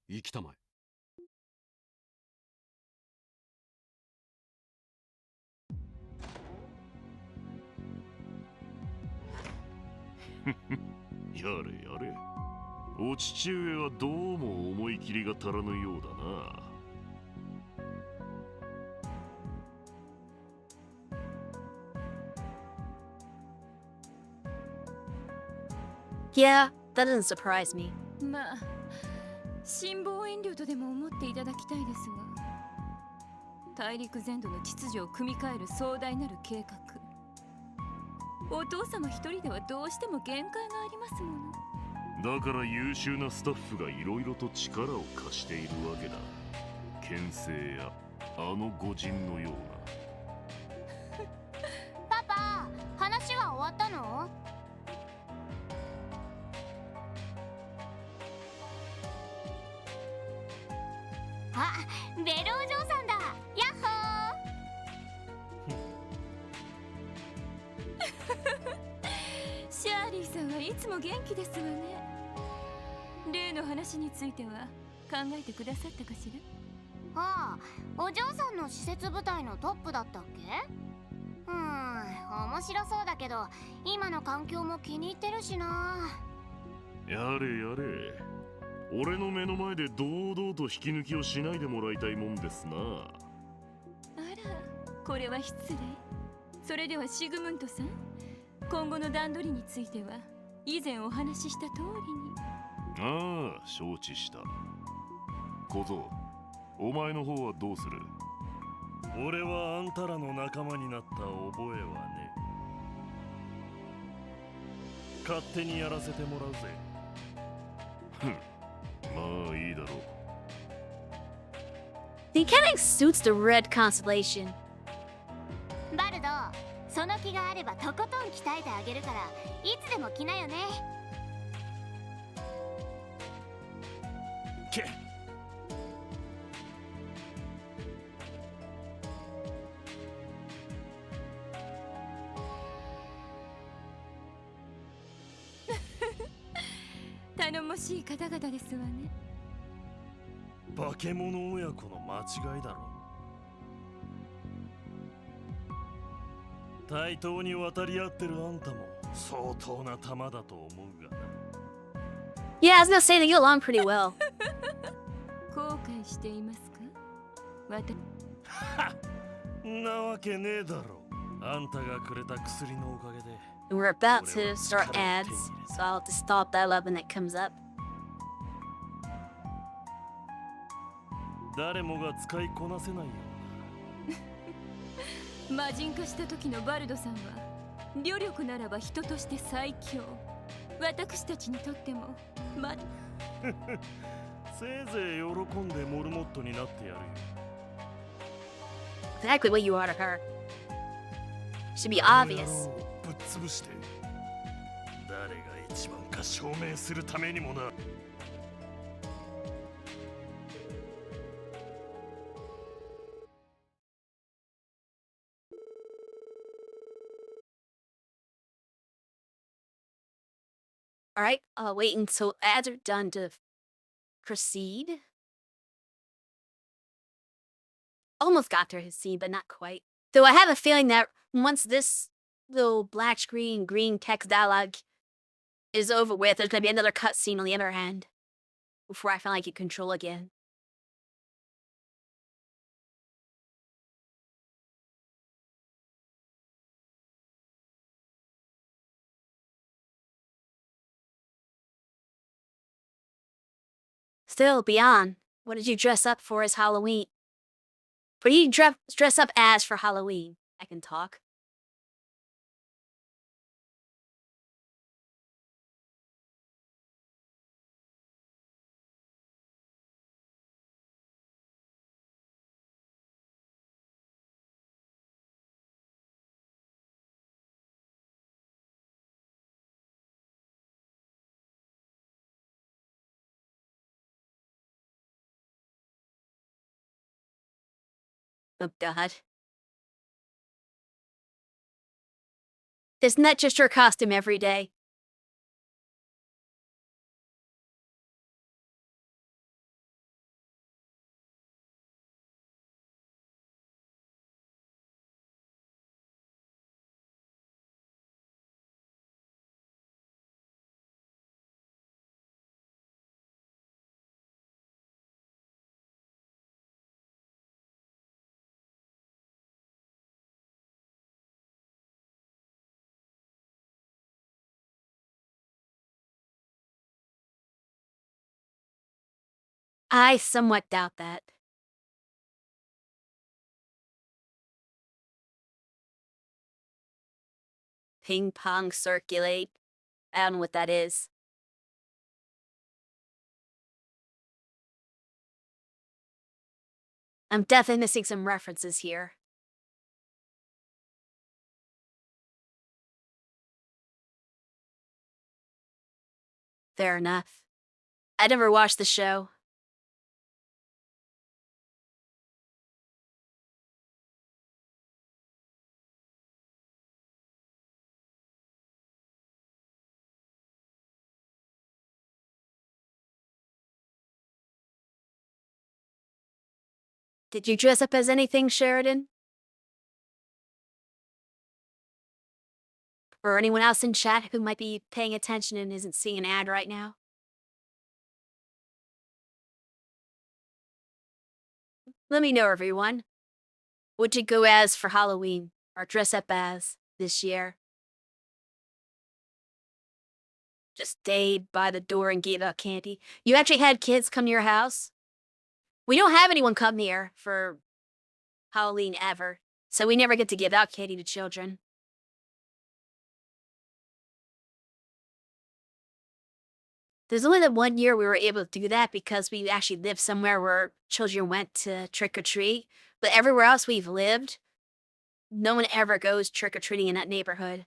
生きたまえ。やれやれ。お父上はどうも思い切りが足らぬようだな。Yeah, that doesn't surprise me. まあ、辛抱遠慮とでも思っていただきたいですが、大陸全土の秩序を組み替える壮大なる計画。お父様一人ではどうしても限界がありますもの。だから優秀なスタッフがいろいろと力を貸しているわけだ。牽制やあの御人のような。パパ、話は終わったの？あ、ベルお嬢さんだ。ヤッホー。シャーリーさんはいつも元気ですわね。例の話については考えてくださったかしら？ああ、お嬢さんの施設部隊のトップだったっけ？面白そうだけど、今の環境も気に入ってるしな。やれやれ。俺の目の前で堂々と引き抜きをしないでもらいたいもんですな。あら、これは失礼。それではシグムントさん、今後の段取りについては以前お話しした通りに。ああ、承知した。小僧、お前の方はどうする？俺はあんたらの仲間になった覚えはね。勝手にやらせてもらうぜ。ふん、まあいいだろう。The mechanic suits the red constellation. バルド、その気があればとことん鍛えてあげるから、いつでも来なよね。けもしい方々ですわね。化け物親子の間違いだろ。対等に渡り合ってるあんたも相当な玉だと思うがな。Yeah, I was gonna say they get along pretty well. 後悔していますか？なわけねえだろ。あんたがくれた薬のおかげで。And we're about to start ads, so I'll have to stop that up when it comes up. 誰もが使いこなせないよ魔人化した時のバルドさんは旅力ならば人として最強。私たちにとってもせいぜい喜んでモルモットになってやるよ。 Exactly what you are to her. Should be obvious. ぶっ潰して誰が一番か証明するためにもな。Alright, wait until ads are done to proceed. Almost got to his scene, but not quite. Though I have a feeling that once this little black screen, green text dialogue is over with, there's gonna be another cutscene on the other hand before I finally get control again. Still, Beyond, what did you dress up for as Halloween? What do you dress up as for Halloween? I can talk. Oh, God. Isn't that just your costume every day? I somewhat doubt that. Ping pong circulate. I don't know what that is. I'm definitely missing some references here. Fair enough. I never watched the show. Did you dress up as anything, Sheridan? Or anyone else in chat who might be paying attention and isn't seeing an ad right now? Let me know, everyone. What'd you go as for Halloween? Or dress up as this year? Just stayed by the door and gave out candy. You actually had kids come to your house? We don't have anyone come here for Halloween ever, so we never get to give out candy to children. There's only the 1 year we were able to do that because we actually lived somewhere where children went to trick-or-treat. But everywhere else we've lived, no one ever goes trick-or-treating in that neighborhood.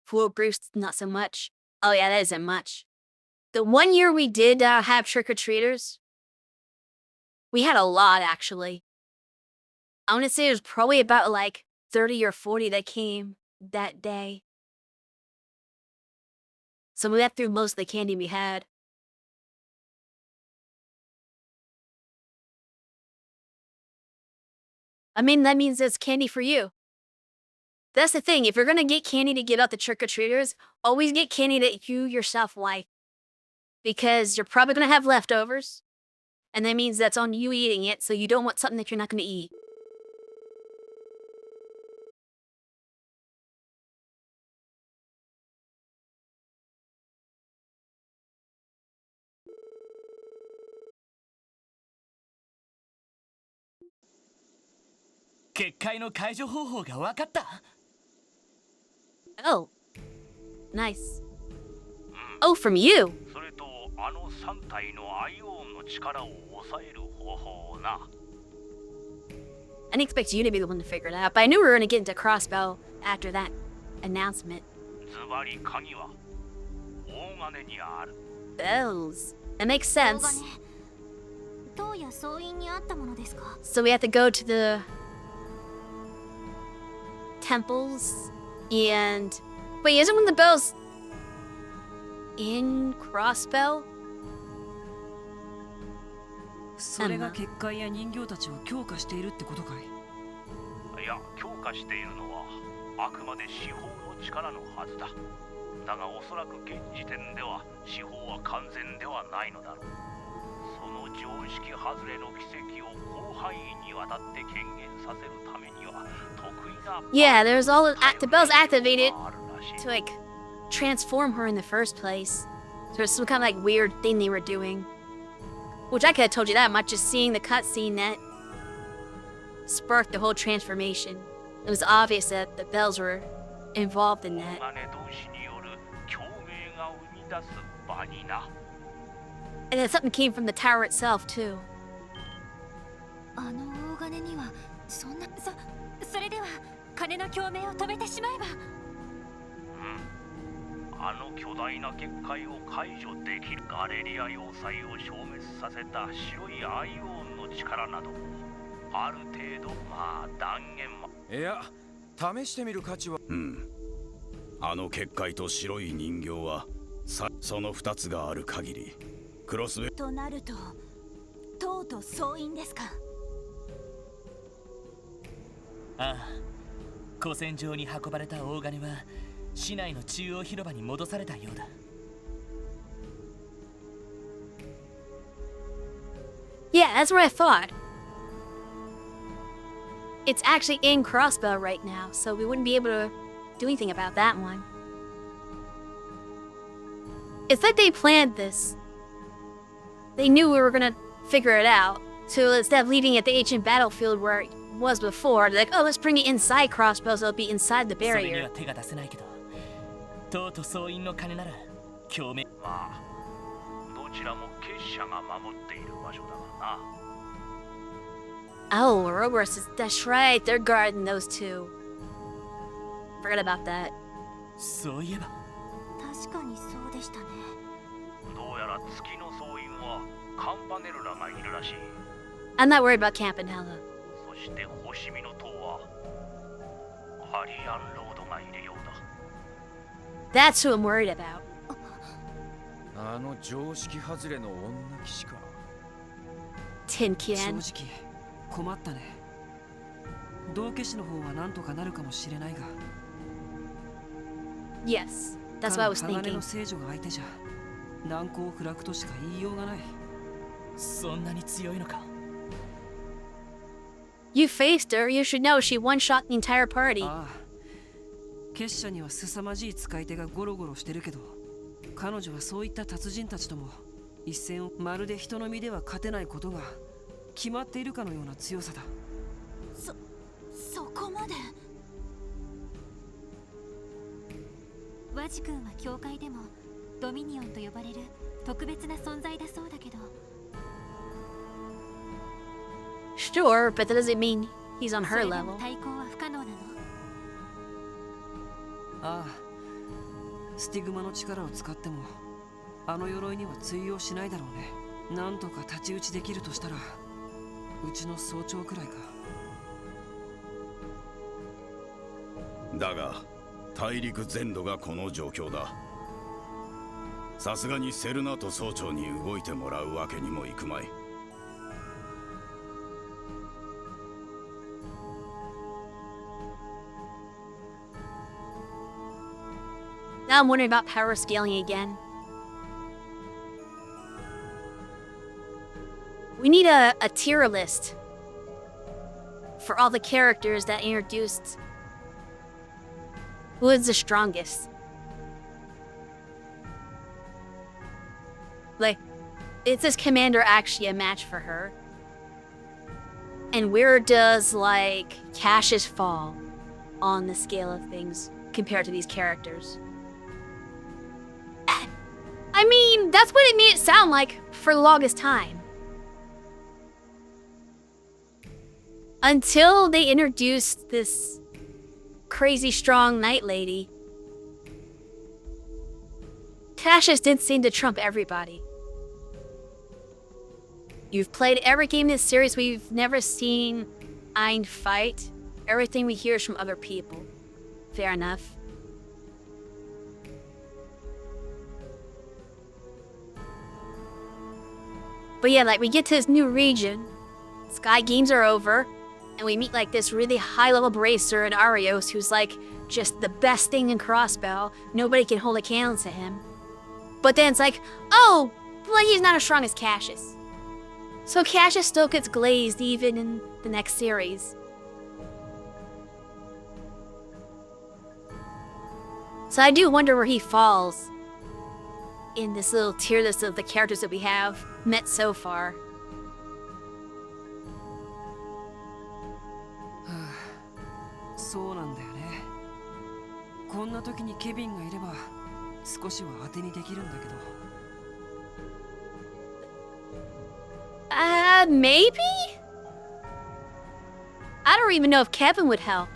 Pool groups, not so much. Oh yeah, that isn't much. The 1 year we did have trick-or-treaters, we had a lot, actually. I want to say it was probably about like 30 or 40 that came that day. So we went through most of the candy we had. I mean, that means it's candy for you. That's the thing. If you're gonna get candy to give out the trick-or-treaters, always get candy that you yourself like. Because you're probably gonna have leftovers. And that means that's on you eating it, so you don't want something that you're not gonna eat. Oh. Nice. Oh, from you! それとあの3体のアイオンの力を抑える方法をな。 I didn't expect you to be the one to figure it out, but I knew we were gonna get into crossbow after that announcement. ズバリ鍵は大金にある。 Bells. That makes sense. 塔や総員にあったものですか？ So we have to go to the temples and wait, isn't one of the bells in crossbow? それが結界や人形たちを強化しているってことかい？いや、強化しているのはあくまで司法の力のはずだ。だがおそらく現時点では司法は完全ではないのだろう。その常識外れの奇跡を広範囲にわたって権限させるためには得意な。 Yeah, there's all the bells activated to like transform her in the first place. So it's some kind of like weird thing they were doing. Which I could have told you that much just seeing the cutscene that sparked the whole transformation. It was obvious that the bells were involved in that. And then something came from the tower itself too. あの大金にはそんなそれでは金の共鳴を止めてしまえば。あの巨大な結界を解除できるガレリア要塞を消滅させた白いアイオンの力などある程度まあ断言も。いや、試してみる価値は。あの結界と白い人形はその2つがある限りクロスベとなると塔と総員ですか？ああ、古戦場に運ばれた大金は市内の中央広場に戻されたようだ。Yeah, that's what I thought. It's actually in crossbow right now, so we wouldn't be able to do anything about that one. It's like they planned this. They knew we were gonna figure it out. So instead of leaving it at the ancient battlefield where it was before, they're like, oh, let's bring it inside crossbow so it'll be inside the それに barrier. は手が出せないけど、塔と総員の金なら共鳴。まあどちらも結社が守っている場所だがな。 Oh, Ouroboros is, that's right, they're guarding those two. Forgot about that. そういえば確かにそうでしたね。どうやら月の総員はカンパネルラがいるらしい。 I'm not worried about Campanella. そして星見の塔はアリアンロードがいるようだ。 That's who I'm worried about. あの常識外れの女騎士か。 Tin 正 Can. 直困ったね。道化師の方は何とかなるかもしれないが。 Yes, that's what I was 彼の鋼 thinking. の聖女が相手じゃ難攻不落としか言いようがない。そんなに強いのか。 You faced her, you should know she one-shot the entire party. ああ、結社には凄まじい使い手がゴロゴロしてるけど、彼女はそういった達人たちとも一戦をまるで人の身では勝てないことが決まっているかのような強さだ。そこまで。ワジ君は教会でもドミニオンと呼ばれる特別な存在だそうだけど。 Sure, but that doesn't mean he's on そ her れで level. も対抗は不可能なの？ああ、スティグマの力を使ってもあの鎧には通用しないだろうね。なんとか太刀打ちできるとしたらうちの総長くらいか。だが大陸全土がこの状況だ。さすがにセルナと総長に動いてもらうわけにもいくまい。Now I'm wondering about power scaling again. We need a tier list for all the characters that introduced. Who is the strongest? Like, is this commander actually a match for her? And where does, like, Cassius fall on the scale of things compared to these characters? I mean, that's what it made it sound like for the longest time. Until they introduced this crazy strong knight lady, Cassius didn't seem to trump everybody. You've played every game in this series, we've never seen Ein fight. Everything we hear is from other people. Fair enough. But yeah, like, we get to this new region, Sky Games are over, and we meet, like, this really high-level bracer in Arios who's, like, just the best thing in Crossbow. Nobody can hold a candle to him. But then it's like, oh, well, he's not as strong as Cassius. So Cassius still gets glazed even in the next series. So I do wonder where he falls in this little tier list of the characters that we have met so far. So なんだよね。こんな時にケビンがいれば少しは当てにできるんだけど。Maybe? I don't even know if Kevin would help.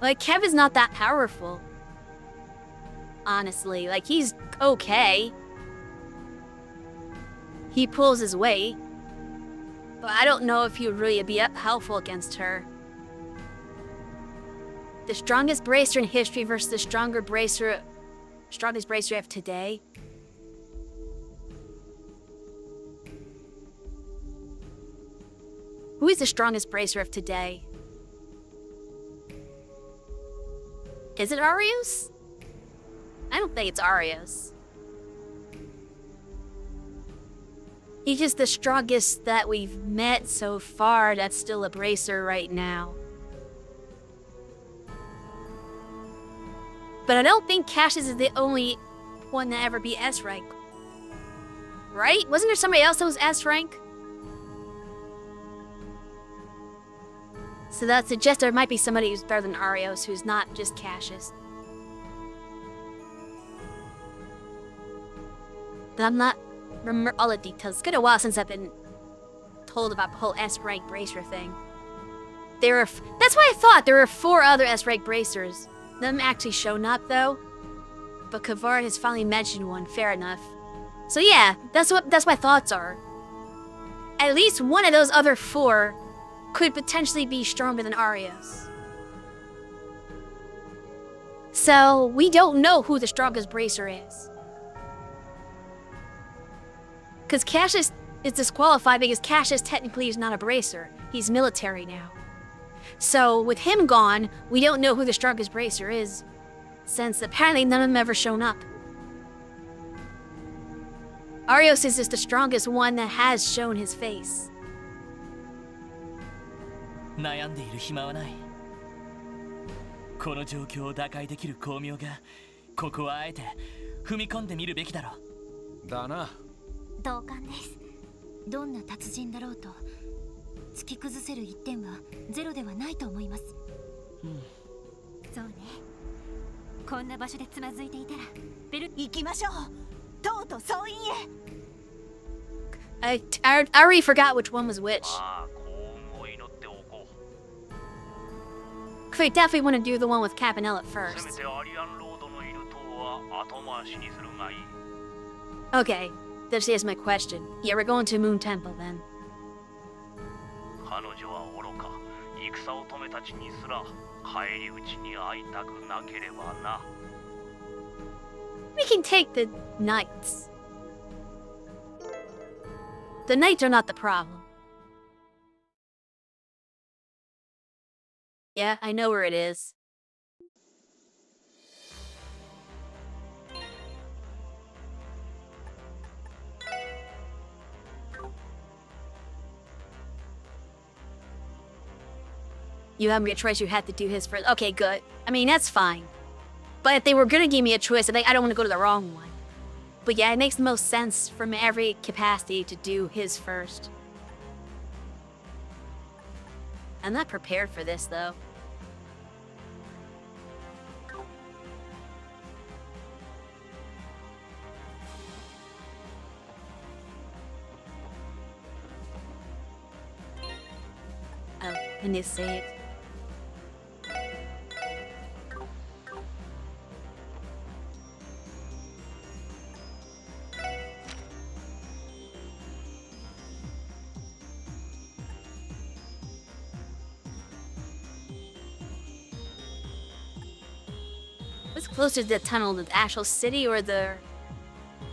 Like, Kevin's not that powerful. Honestly, like, he's okay. He pulls his weight. But I don't know if he would really be helpful against her. The strongest bracer in history versus the strongest bracer we have today. Who is the strongest bracer of today? Is it Arios? I don't think it's Arios. He's just the strongest that we've met so far that's still a bracer right now. But I don't think Cassius is the only one to ever be S rank. Right? Wasn't there somebody else that was S rank? So that suggests there might be somebody who's better than Arios, who's not just Cassius. But I'm not remember all the details. It's been a while since I've been told about the whole S rank bracer thing. That's what I thought. There were 4 other S rank bracers. None of them actually shown up though. But Kavar has finally mentioned one. Fair enough. So yeah, that's what my thoughts are. At least one of those other 4 could potentially be stronger than Arios. So we don't know who the strongest bracer is. Because Cassius is disqualified because Cassius technically is not a bracer. He's military now. So with him gone, we don't know who the strongest bracer is, since apparently none of them ever shown up. Arios is just the strongest one that has shown his face. 悩んでいる暇はない。この状況を打開できる巧妙が、ここはあえて踏み込んでみるべきだろう。だな。同感です。どんな達人だろうと突き崩せる一点はゼロではないと思います。そうね。こんな場所でつまずいていたら行きましょう。とうとう総員へ。I already forgot which one was which. We definitely want to do the one with Cabanel at first. Okay, this is my question. Yeah, we're going to Moon Temple then. 彼女は愚か、戦を止めたちにすら返り討ちに会いたくなければな。 We can take the knights. The knights are not the problem. Yeah, I know where it is. You have me a choice, you had to do his first. Okay, good. I mean, that's fine. But if they were gonna give me a choice, I don't want to go to the wrong one. But yeah, it makes the most sense from every capacity to do his first. I'm not prepared for this, though. Oh, I need to say it. What's closer to the tunnel, the actual city or the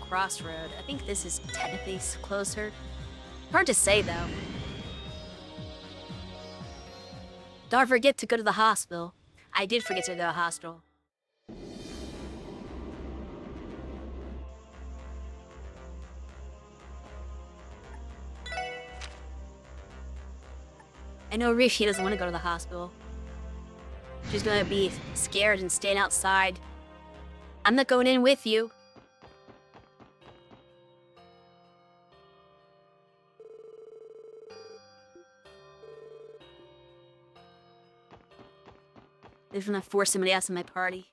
crossroad? I think this is technically closer. Hard to say, though. Don't forget to go to the hospital. I did forget to go to the hospital. I know Rishi doesn't want to go to the hospital. She's gonna be scared and stand outside. I'm not going in with you. They're gonna force somebody else in my party.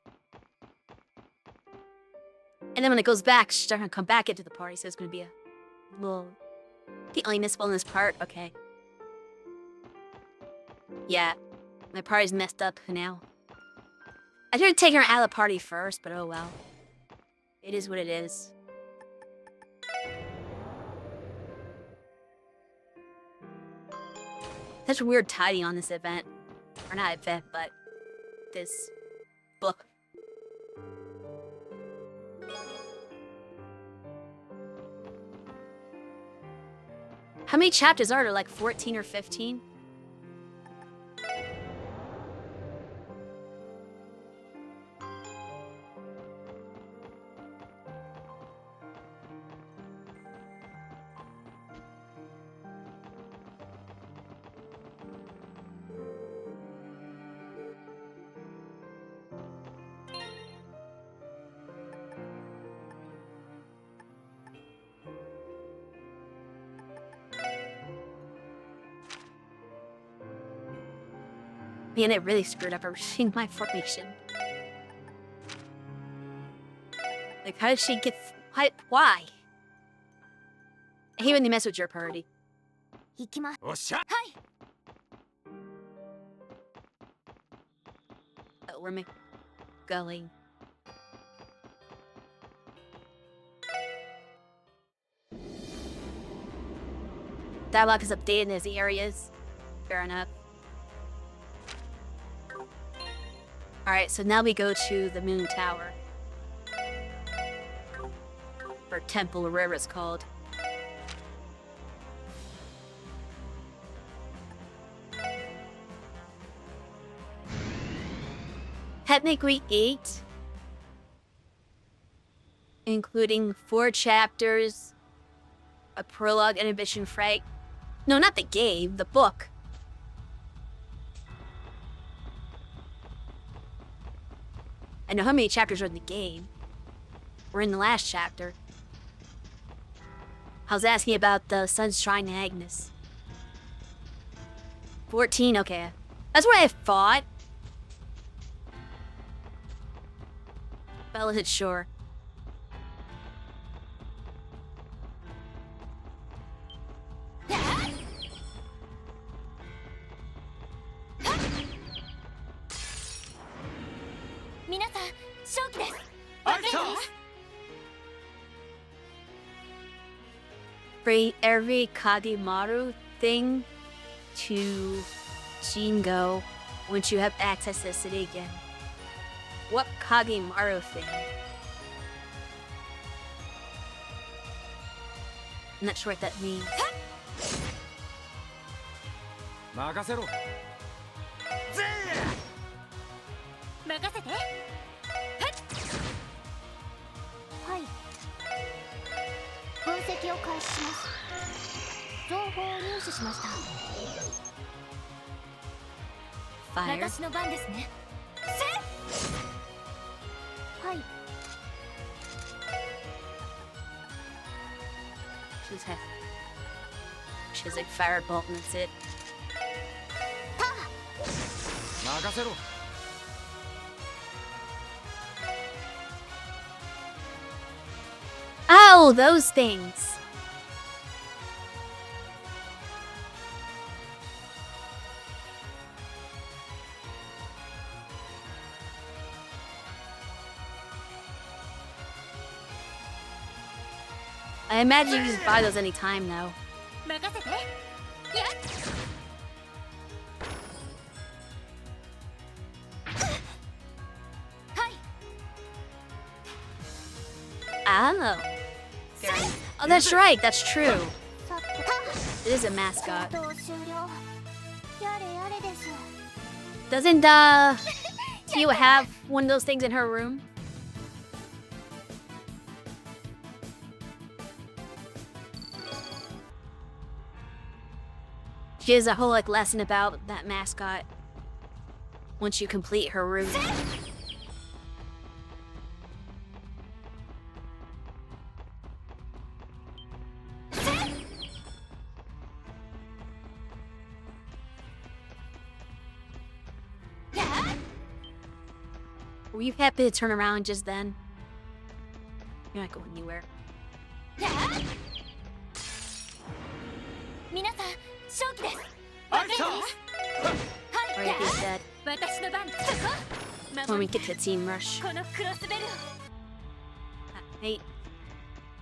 And then when it goes back, she's gonna come back into the party, so it's gonna be a little... The only missable in this part? Okay. Yeah. My party's messed up now. I should have taken her out of the party first, but oh well. It is what it is. Such a weird title on this event. Or not event, but this book. How many chapters are there? Like 14 or 15? Man, it really screwed up everything, my formation. Like, how did she get... Why? I hate when they mess with your party. Oh, where am I going? Dialogue is updated in those areas. Fair enough. Alright, so now we go to the Moon Tower. Or Temple, or wherever it's called. Technically 8. Including 4 chapters, a prologue, and a mission frag. No, not the game, the book. I know how many chapters are in the game. We're in the last chapter. I was asking about the Sun's Shrine and Agnes. 14, okay. That's what I thought. But I wasn't sure. Bring every Kagemaru thing to Jingo once you have access to the city again. What Kagemaru thing? I'm not sure what that means. 任せろ。任せて。はい分析を開始します。情報を入手しました。 Fire. 私の番ですね。はい。 She has like firebolt and that's it. 任せろ。 Oh, those things. I imagine you can just buy those anytime though. 任せて。やっ。 Oh. Oh, that's right. That's true. It is a mascot. Doesn't Tio have one of those things in her room? She has a whole like lesson about that mascot once you complete her room. Were you happy to turn around just then? You're not going anywhere. 皆さん、正気です。 Alright, he's dead. 私の番。そこ。 When we get to Team Rush. このクロスベルを。 Hey,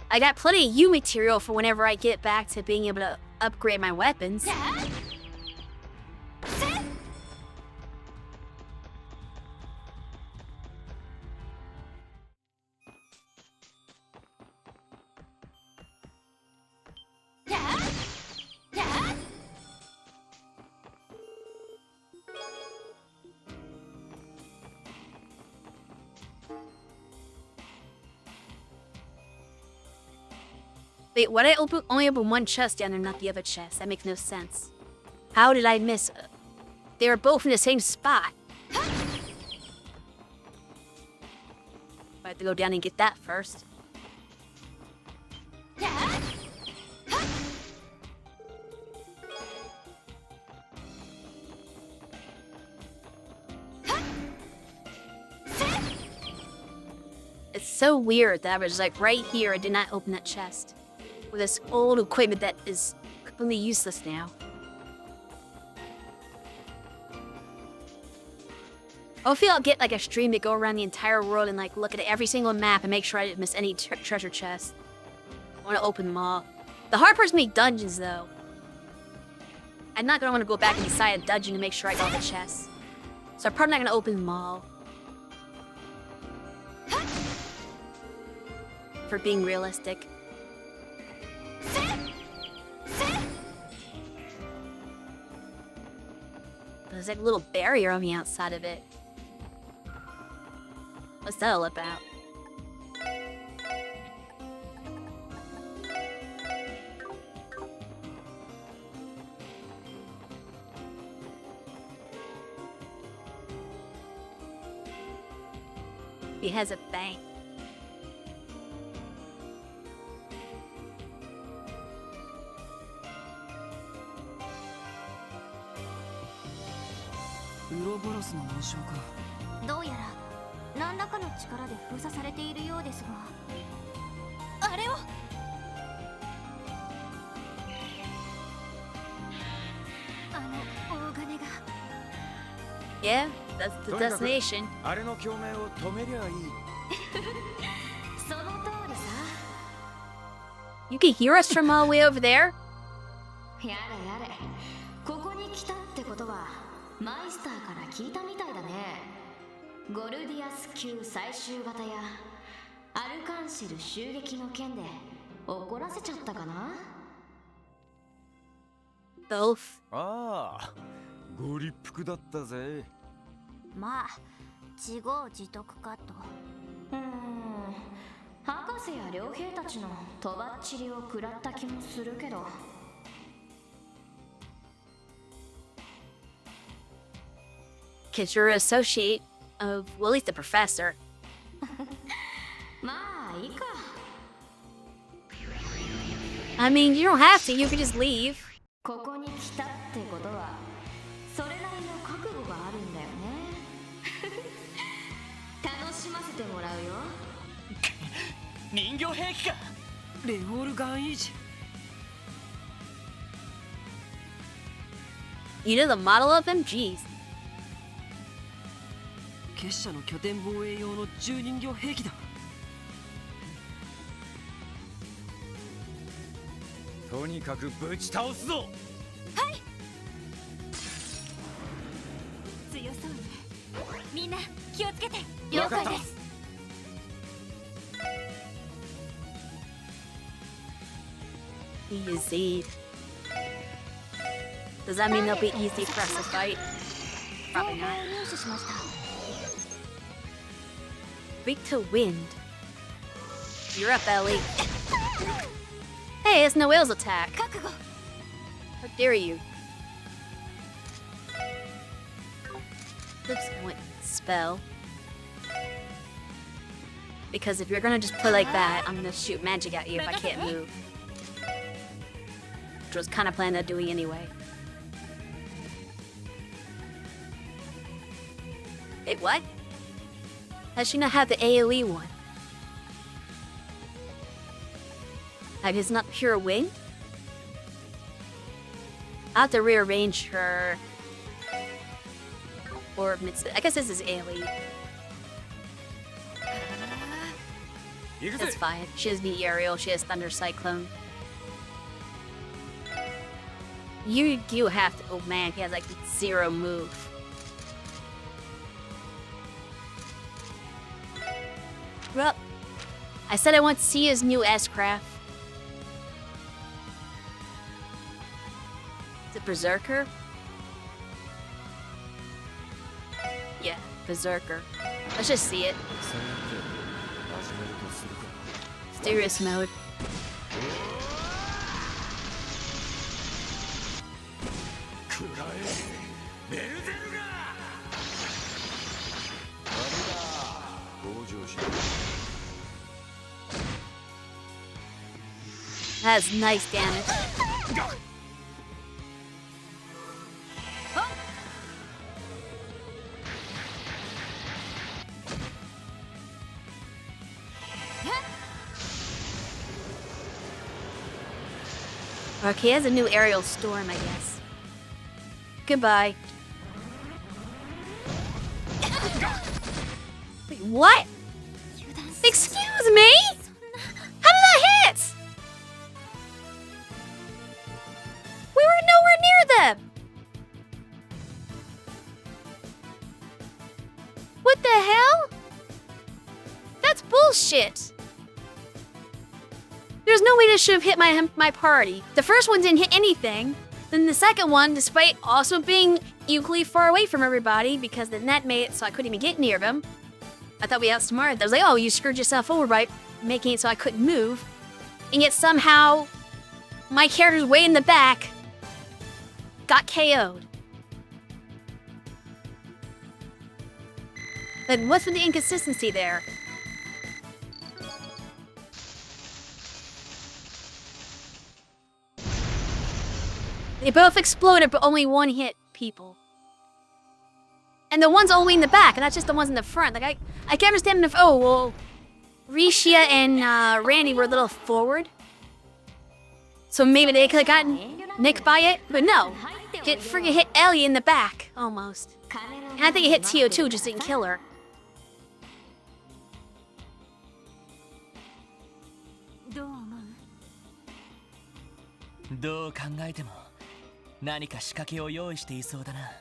I got plenty of U material for whenever I get back to being able to upgrade my weapons. Wait, why did I only open one chest down there, not the other chest? That makes no sense. How did I miss? They were both in the same spot. I have to go down and get that first. It's so weird that I was like right here. I did not open that chest with this old equipment that is completely useless now. Hopefully I'll get like a stream to go around the entire world and like look at every single map and make sure I didn't miss any treasure chests. I want to open them all. The hard part's make dungeons though. I'm not gonna want to go back inside a dungeon to make sure I got all the chests. So I'm probably not gonna open them all. For being realistic. There's like a little barrier on the outside of it. What's that all about? He has a bank. Uroboros どうやら何らかの力で封鎖されているようですが、あれを。あの大金が。Yeah, that's the destination. あれの共鳴を止めりゃいい。その通りさ。You can hear us from all the way over there? やれやれ。ここに来たってことはマイスターから聞いたみたいだね。ゴルディアス級最終型やアルカンシル襲撃の件で怒らせちゃったかな。 Both. ああ、ご立腹だったぜ。まあ自業自得かと。博士や両兵たちのとばっちりを食らった気もするけど。Because you're an associate of, well, at least the professor. まあいいか。 I mean, you don't have to. You could just leave. ここに来たってことはそれなりの覚悟があるんだよね。楽しませてもらうよ。人形兵器か。レオールガンイージ。 You know the model of him? Jeez. 結社の拠点防衛用の重人形兵器だ。とにかくぶち倒すぞ。強そうね。みんな気をつけて。了解です。Easy. Does that mean they'll be easy for us to fight? Probably not. 入手しました。 Weak to wind. You're up, Ellie. Hey, it's Noel's attack. 覚悟。 How dare you? Oops, what spell? Because if you're gonna just play like that, I'm gonna shoot magic at you if I can't move. Which I was kind of planning on doing anyway. Wait, what? Does she not have the AoE one? Like, it's not pure wing? I'll have to rearrange her. Or I guess this is AoE. That's fine. She has the aerial, she has Thunder Cyclone. You do have to. Oh man, he has like 0 move. Well, I said I want to see his new S-Craft. Is it Berserker? Yeah, Berserker. Let's just see it. Mysterious mode. That's nice damage. Okay, he has a new aerial storm, I guess. Goodbye. Wait, what? Excuse me? How did that hit? We were nowhere near them. What the hell? That's bullshit. There's no way this should have hit my party. The first one didn't hit anything. Then the second one, despite also being equally far away from everybody because the net made it so I couldn't even get near them. I thought we outsmarted. I was like, oh, you screwed yourself over by making it so I couldn't move. And yet somehow, my character's way in the back got KO'd. Then what's with the inconsistency there? They both exploded, but only one hit people. And the one's only in the back, and that's just the ones in the front. Like, I can understand if, oh, well, Risha and Randy were a little forward. So maybe they could have gotten nicked by it, but no. It freaking hit Ellie in the back, almost. And I think it hit Tio too, just didn't kill her. どう考えても何か仕掛けを用意していそうだな。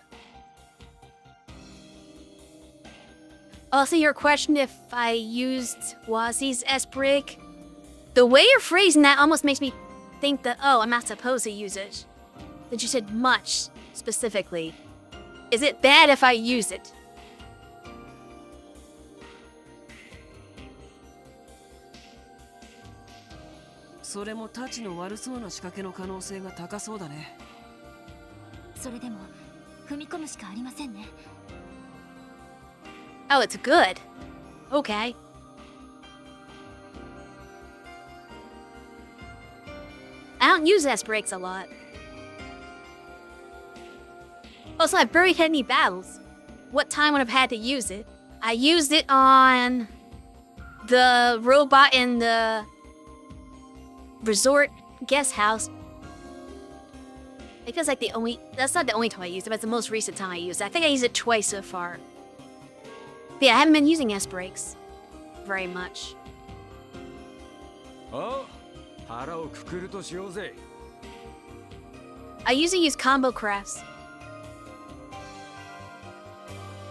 Also, your question if I used Wazi's S-Brick. The way you're phrasing that almost makes me think that, oh, I'm not supposed to use it. That you said much, specifically. Is it bad if I use it?それもタチの悪そうな仕掛けの可能性が高そうだね。それでも踏み込むしかありませんね。Oh, it's good. Okay. I don't use S-Breaks a lot. Also, I've barely had any battles. What time would I've had to use it? I used it on the robot in the resort guest house. Because like that's not the only time I used it, but it's the most recent time I used it. I think I used it twice so far. But yeah, I haven't been using S-Breaks very much. Oh, 腹をくくるとしようぜ。I usually use combo crafts.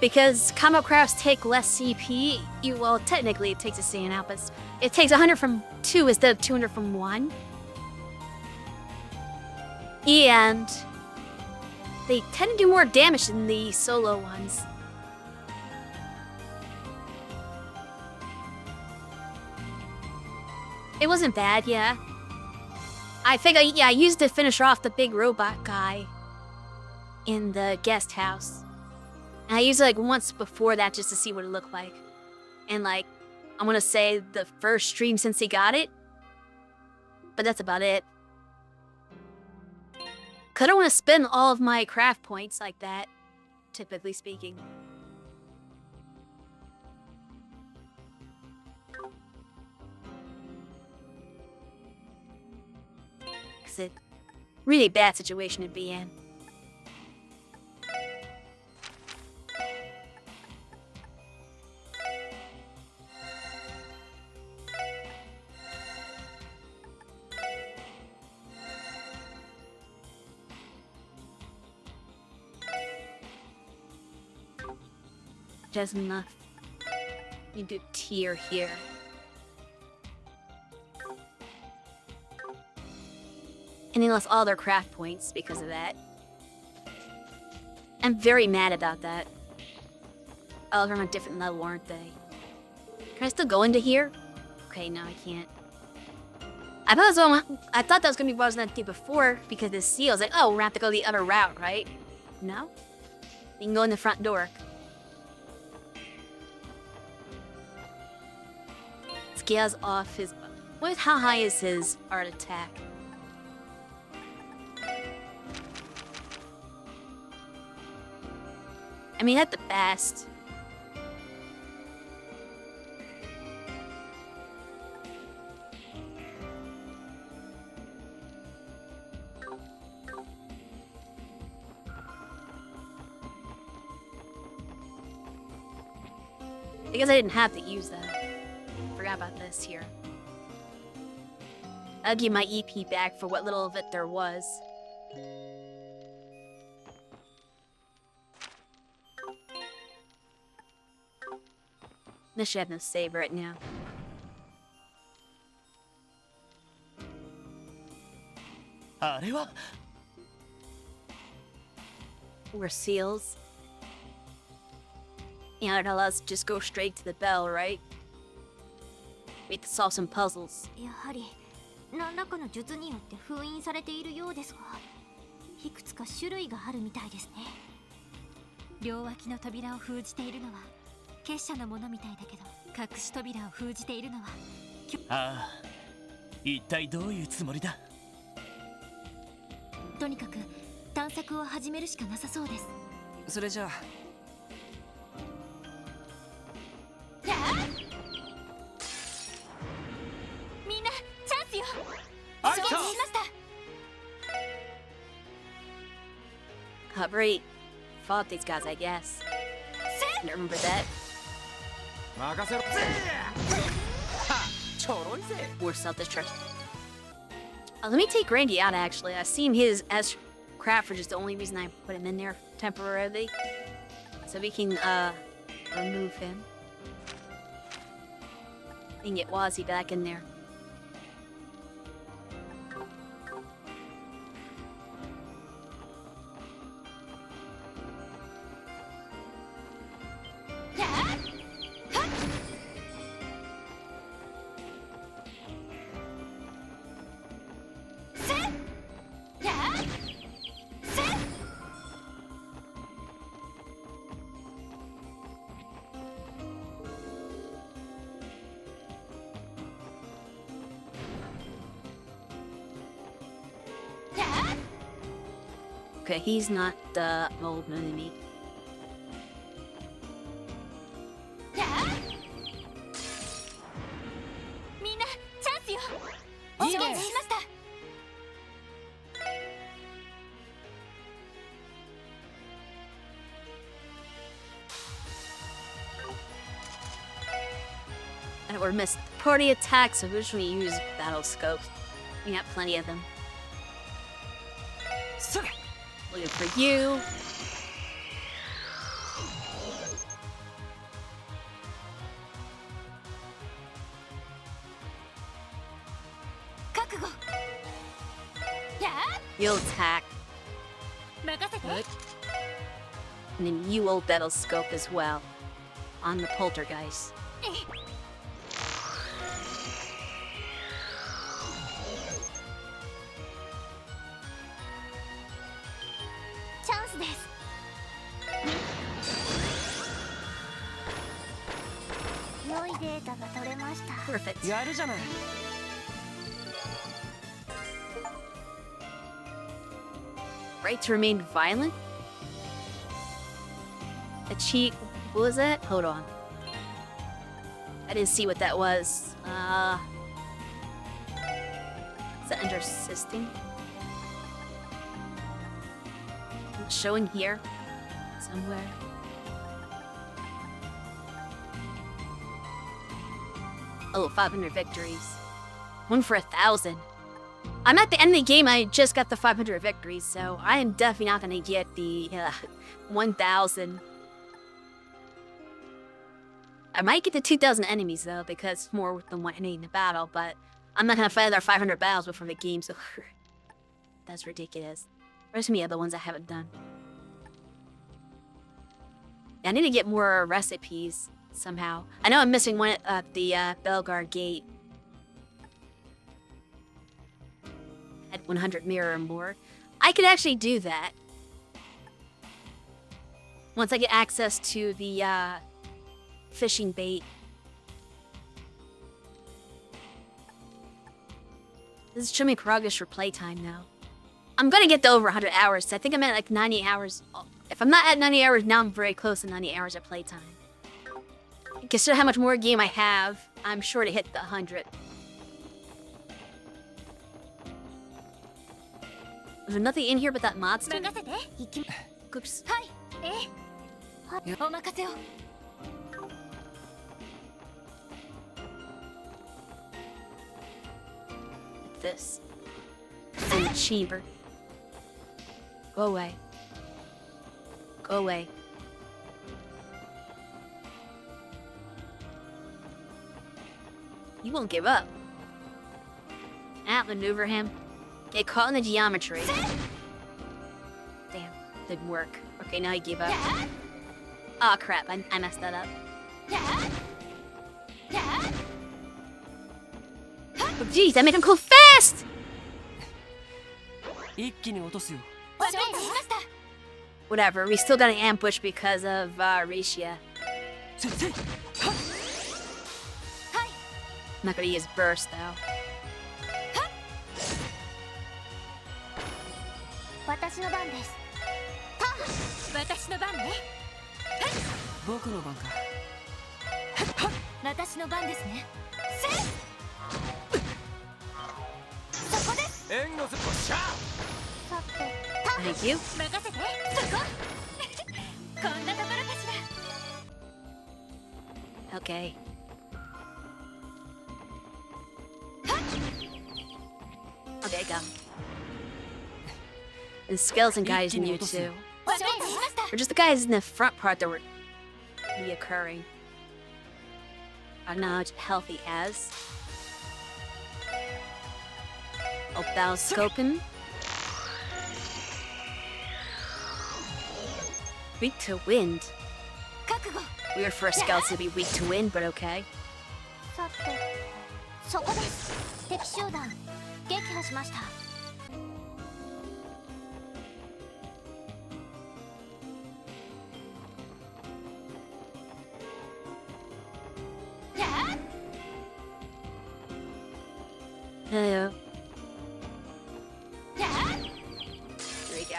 Because combo crafts take less CP. Well, technically it takes the same out, but it takes 100 from 2 instead of 200 from 1. And they tend to do more damage than the solo ones. It wasn't bad, yeah. I think I used it to finish off the big robot guy in the guest house. And I used it like once before that just to see what it looked like. And like, I want to say the first stream since he got it. But that's about it. 'Cause I don't want to spend all of my craft points like that, typically speaking. It's a really bad situation to be in. Just enough. You do tier here. And they lost all their craft points because of that. I'm very mad about that. Oh, they're on a different level, aren't they? Can I still go into here? Okay, no, I can't. I thought that was gonna be what I was gonna do before because the seal is like, oh, we're gonna have to go the other route, right? No? You can go in the front door. Scales off his... How high is his art attack? I mean, at the best. I guess I didn't have to use that. Forgot about this here. I'll give my EP back for what little of it there was. This should have no save right now. We're seals. Yeah, it allows us to just go straight to the bell, right? We have to solve some puzzles. やはり何らかの術によって封印されているようですが、いくつか種類があるみたいですね。両脇の扉を封じているのは結社のものみたいだけど、隠し扉を封じているのはああ、一体どういうつもりだ。とにかく探索を始めるしかなさそうです。それじゃあ。みんなチャンスよ。あいた。承知しました。Hubbard fought these guys, I guess. I don't remember that. More self-destruction. Let me take Randy out, actually. I seen his as craft, which is the only reason I put him in there temporarily. So we can remove him. Dang it, Wazzy back in there. Okay, he's not the old enemy. And we're missed party attacks, so usually use battle scopes. We got plenty of them. Looking for you. You'll attack. And then you will battle scope as well on the poltergeist. Perfect. Right to remain violent? A cheat. What was that? Hold on. I didn't see what that was. Is that under assisting? It's showing here somewhere. Oh, 500 victories. One for 1,000. I'm at the end of the game. I just got the 500 victories, so I am definitely not going to get the 1,000. I might get the 2,000 enemies, though, because more than one enemy in the battle, but I'm not going to fight another 500 battles before the game's over. That's ridiculous. Where's some of the other ones I haven't done? I need to get more recipes somehow. I know I'm missing one at the Belgar Gate. At 100 mirror or more. I could actually do that. Once I get access to the fishing bait. This is showing me progress for playtime now. I'm gonna get to over 100 hours. I think I'm at like 90 hours. If I'm not at 90 hours now, I'm very close to 90 hours of playtime. Consider how much more game I have. I'm sure to hit the 100. Is there nothing in here but that monster? Oops. This. In the chamber. Go away. Go away. You won't give up. Outmaneuver him. Get caught in the geometry. Damn, didn't work. Okay, now he gave up. Aw, crap, I messed that up. Oh, jeez, I made him go fast! Whatever, we still got an ambush because of Risha. I'm not gonna use burst though. Thank you. Okay. Okay, go. The skeleton guys new too. Or just the guys in the front part that were reoccurring. I don't know how healthy as. Oh, Bow's scoping. Weak to wind. 覚悟 Weird for a skeleton to be weak to wind, but okay. さてそこです。敵集団撃破しました。Hello. There we go.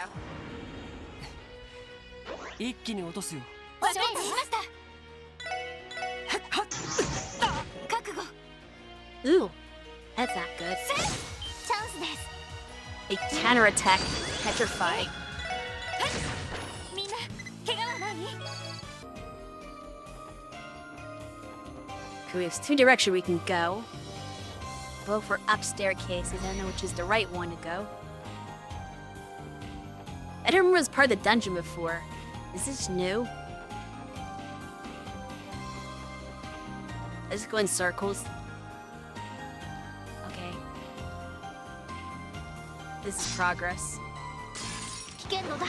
一気に落とすよ。承知しました。覚悟 Ooh, that's not good. チャンスです。 A counterattack, petrify. みんな怪我はない？ Okay, we have two directions we can go. Both for up staircases. I don't know which is the right one to go. I don't remember it was part of the dungeon before. Is this new? Let's go in circles. Okay. This is progress. 危険度大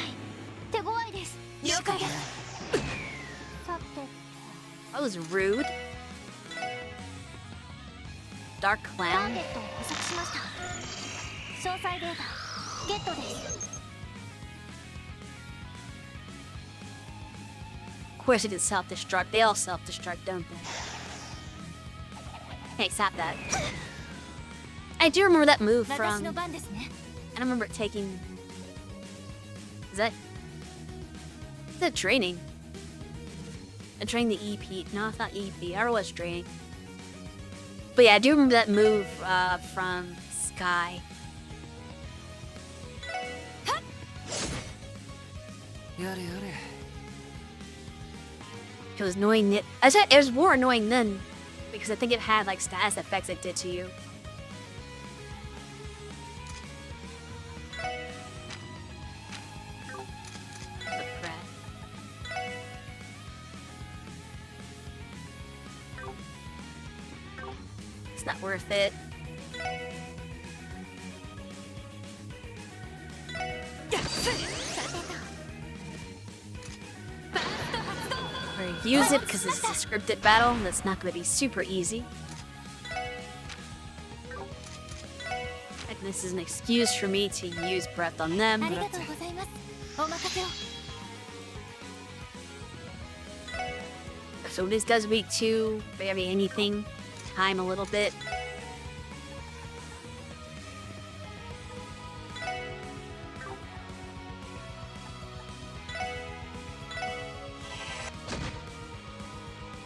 手強いです。了解です。さて That was rude. Dark ター Clown. ゲットを捕捉しました。詳細データゲットです。 Of course it is self-destruct. They all self-destruct, don't they? Hey, stop that. I do remember that move 私 from... の番ですね。 I don't remember it taking... Is that training? I trained the EP. No, it's not EP. I was training. But yeah, I do remember that move from Sky. やれやれ。 It was annoying. It was more annoying then, because I think it had like status effects it did to you. The threat. It's not worth it. Or use it because this is a scripted battle and that's not going to be super easy. And this is an excuse for me to use breath on them. ありがとうございます。お任せを。 So this does week 2, maybe anything. Time a little bit.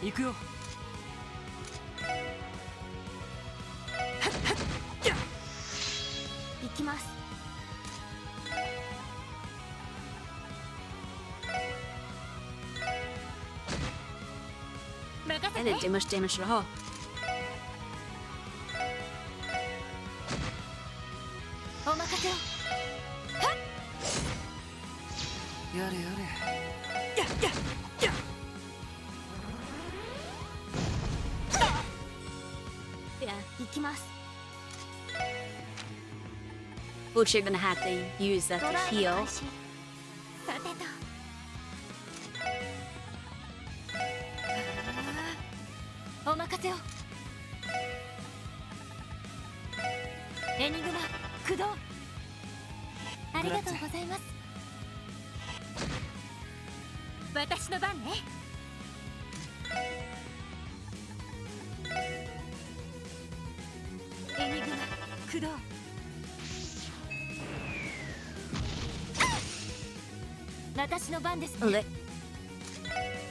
行くよ。行きます。 任 I せ didn't て。 do much damage at all. お任せを。やれやれ。 Yeah. 行きます。 Which you're gonna have to use that ド to ライブ heal. 開始。さてと。お任せを。エニグマ駆動。ありがとうございます。私の番ね。エニグマ駆動。私の番ですね。 Oh, that...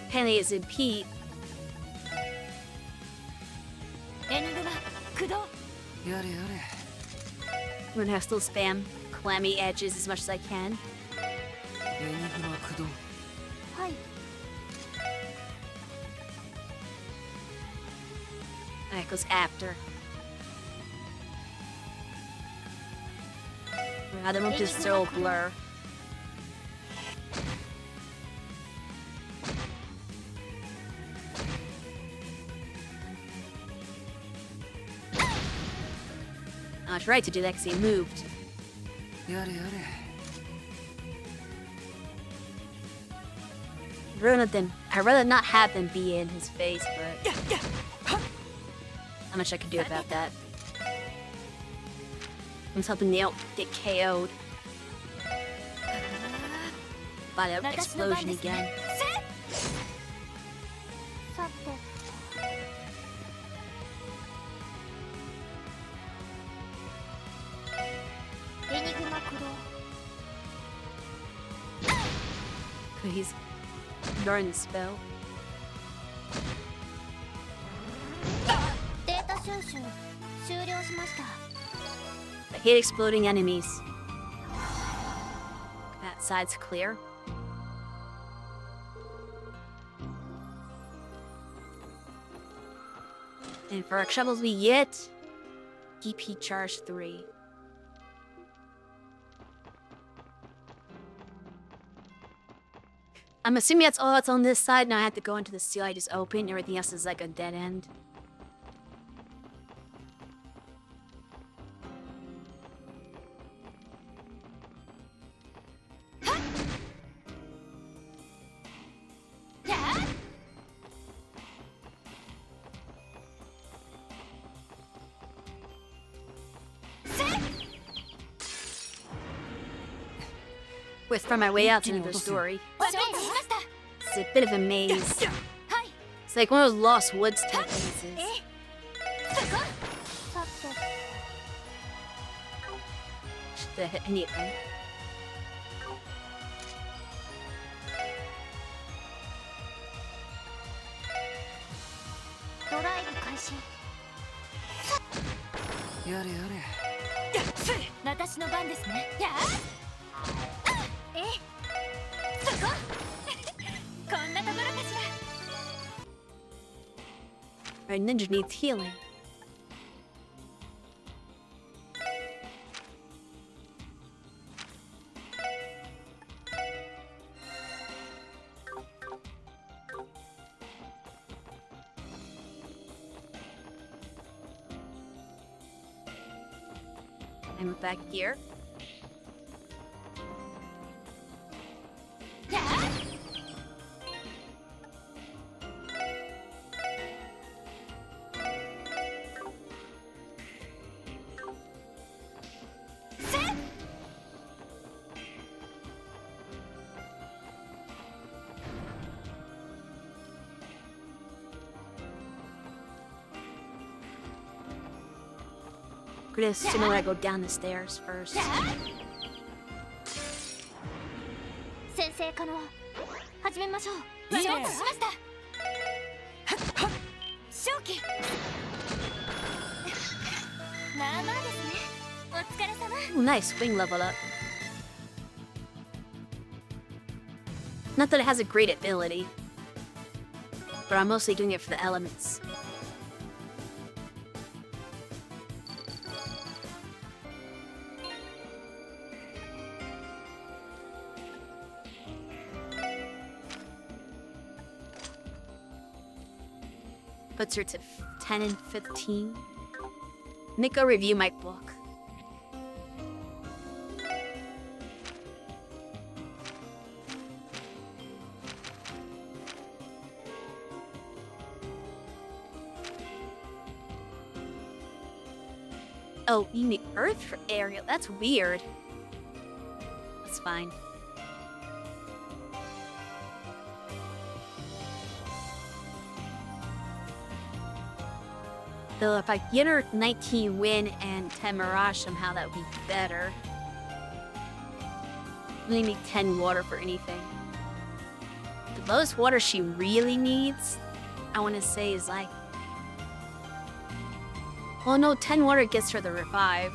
Apparently it's in Pete. エニグマ駆動。やれやれ。 I'm gonna have to still spam clammy edges as much as I can. エニグマ駆動。はい。 Alright, goes after. Rather than just throw a blur. I was right to do that because he moved. やれやれ。 Ruin them. I'd rather not have them be in his face, but not much I could do about that. I'm just hoping they don't get KO'd by the explosion again. さてエニグマクロ He's ignoring the spell. データ収集終了しました。 I hate exploding enemies. That side's clear. And for our shovels we get DP charge 3. I'm assuming that's all that's on this side. Now I have to go into the seal I just opened. Everything else is like a dead end. With from my way out to the story. It's a bit of a maze. It's like one of those Lost Woods type mazes. さて Should I hit anything? ドライブ開始。やれやれ。私の番ですね。えそここんなところかしら。 My ninja needs healing. I'm back here. Gonna assume I go down the stairs first. 先生可能始めましょう。承知しました。正気。まあまあですね。お疲れ様。 Ooh, nice wing level up. Not that it has a great ability, but I'm mostly doing it for the elements. Puts her to 10 and 15. Nico review my book. Oh, you need Earth for aerial. That's weird. That's fine. Though if I get her 19 win and 10 mirage somehow, that would be better. I only need 10 water for anything. The lowest water she really needs, I want to say, is like... Well, no, 10 water gets her the revive.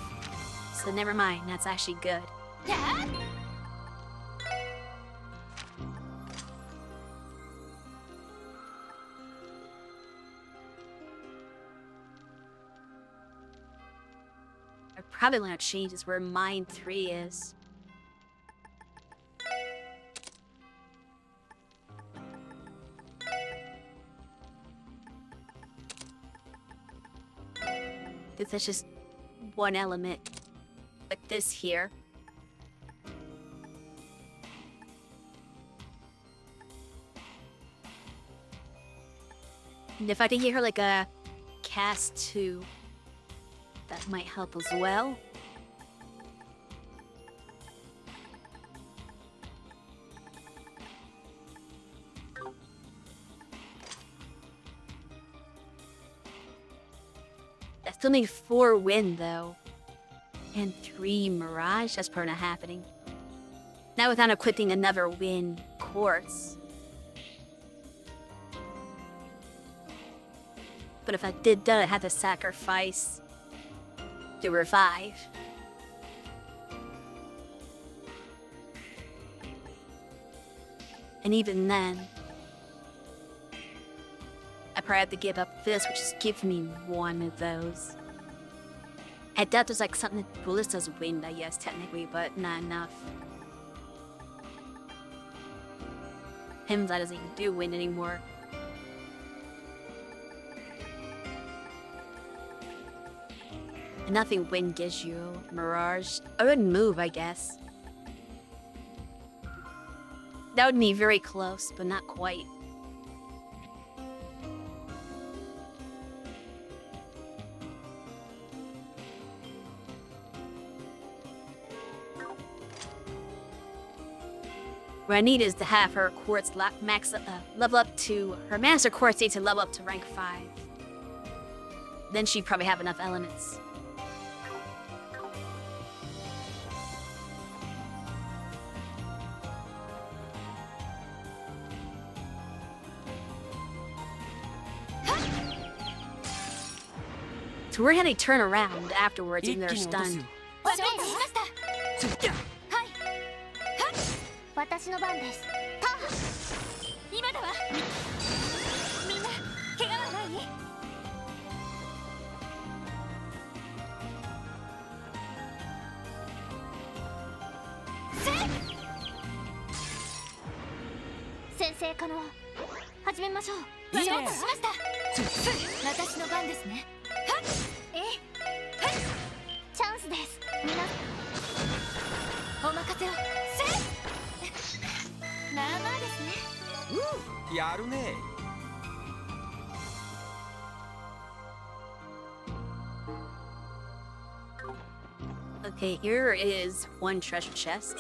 So never mind, that's actually good. I probably want to change this where mine 3 is. That's just one element like this here. And if I can get her like a cast 2, that might help as well. That's only 4 wind though. And 3 mirage, that's probably not happening. Now without equipping another wind quartz. But if I did that, I had to sacrifice to revive. And even then, I probably have to give up this, which just gives me 1 of those. I doubt there's like something that ballistas wind, I guess, technically, but not enough. Him's doesn't even do wind anymore. And nothing wind gives you. Mirage. I would move, I guess. That would be very close, but not quite. What I need is to have her quartz level up to her master quartz needs to level up to rank 5. Then she'd probably have enough elements. So we're gonna turn around afterwards and they're stunned. 私の番です。ター今だわ。みんな怪我はない？先生可能始めましょう。承知しました。私の番ですね。ええ、チャンスです。みんなお任せを。まあまあですね。やるね。Okay, here is 1 treasure chest.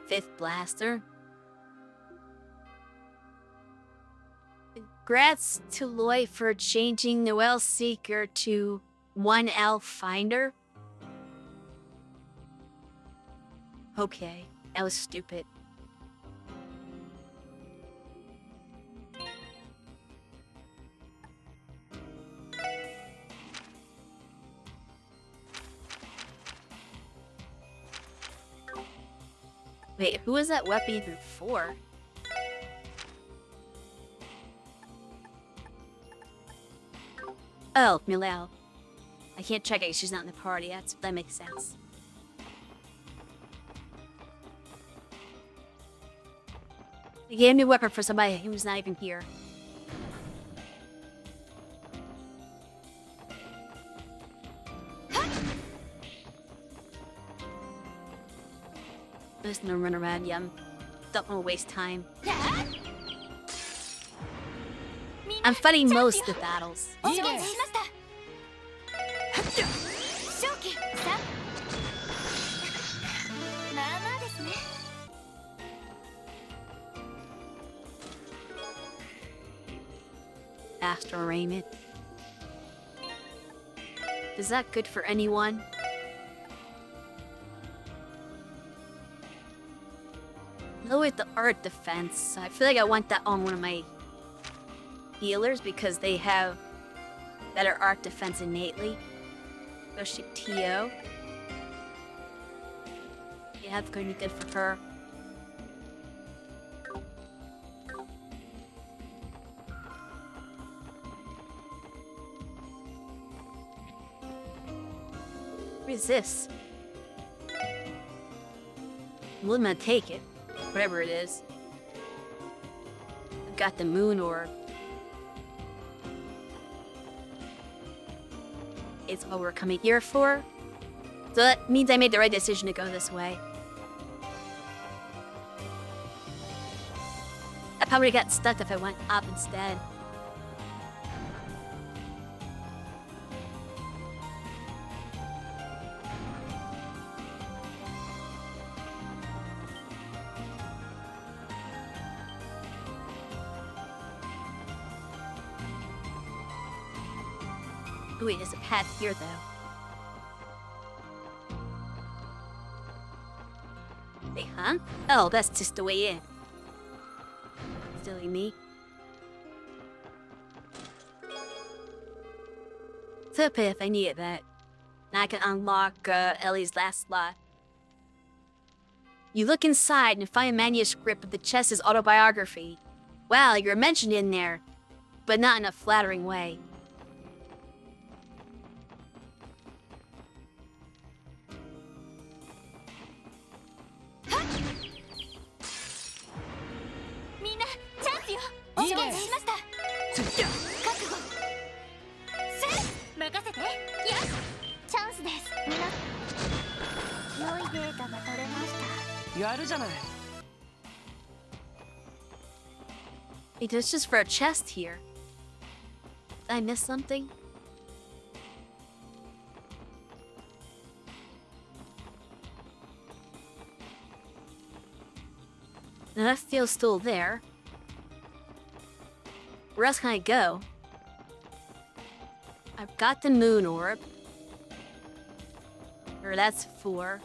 5th blaster. Congrats to Loy for changing Noelle Seeker to 1L Finder. Okay, that was stupid. Wait, who was that weapon even for? Oh, Milao. I can't check it, she's not in the party. That makes sense. They gave me a weapon for somebody who's not even here. I'm just gonna run around, yeah. Don't wanna waste time. I'm fighting most of the battles. Astral Raiment. Is that good for anyone? Lower the art defense. I feel like I want that on one of my healers because they have better art defense innately. Especially Tio. Yeah, that's going to be good for her. What is this? Well, I'm gonna take it. Whatever it is. I've got the moon orb. is what we're coming here for. So that means I made the right decision to go this way. I probably got stuck if I went up instead. Wait, there's a path here, though. Wait, huh? Oh, that's just the way in. Silly me. It's a path, I needed that. Now I can unlock Ellie's last slot. You look inside and find a manuscript of the chest's autobiography. Wow, you're mentioned in there, but not in a flattering way. Wait, there's just for a chest here. Did I miss something? Now that feels still there. Where else can I go? I've got the moon orb. Or that's 4.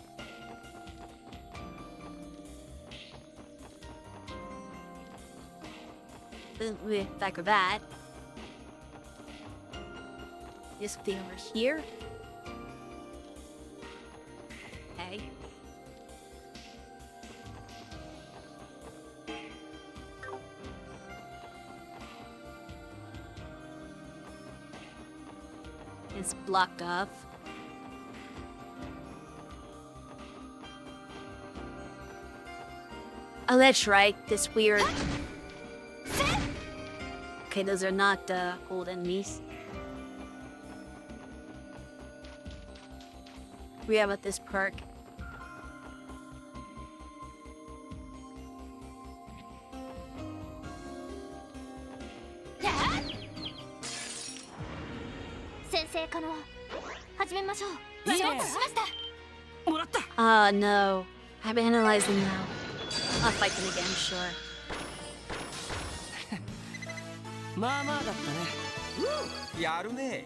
Back with that. Just be over here. Okay. It's blocked off. Oh, that's right. This weird. Okay, those are not old enemies. We have at this park. Ah, no. I'm analyzing now. I'll fight them again, sure. まあまあだったね。やるね。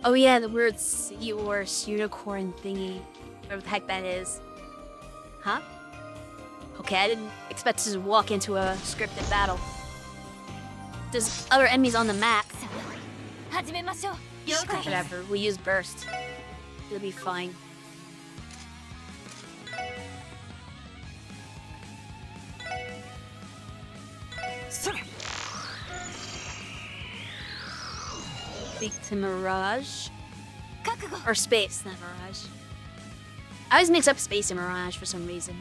Oh yeah, the weird seahorse unicorn thingy. Whatever the heck that is. Huh? Okay, I didn't expect to just walk into a scripted battle. There's other enemies on the map. Whatever, we use burst. It'll be fine. Speak to Mirage. Or Space, not Mirage. I always mix up Space and Mirage for some reason.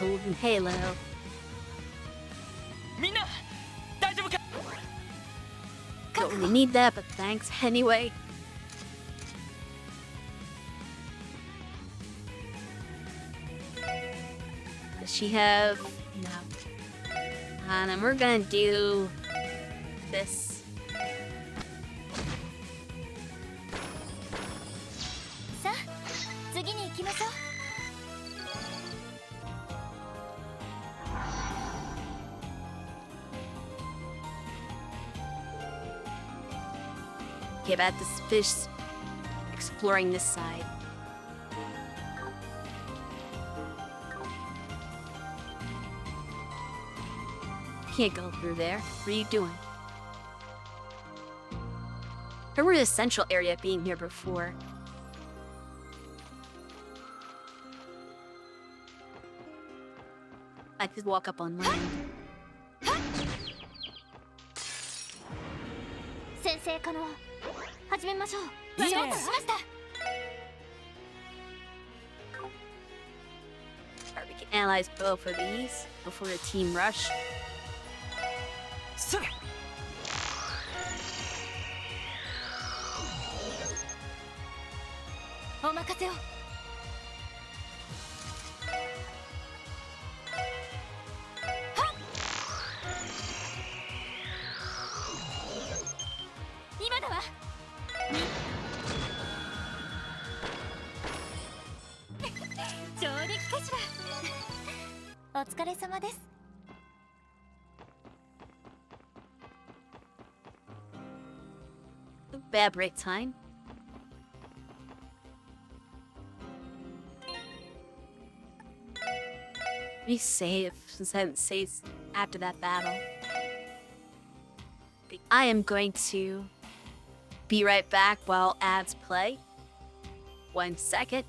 Golden Halo. Don't really need that, but thanks anyway. Does she have... No. And then we're gonna do... this. Okay, about this fish exploring this side. Can't go through there. What are you doing? I remember the central area being here before. I could walk up on land. 先生可能始めましょう。いいね。承知しました。 Alright, we can analyze both of these before the team rush. それ。お任せを。今だわ。上陸かしら。お疲れ様です。 Bad break time. Let me save since I haven't saved after that battle. I am going to be right back while ads play. 1 second.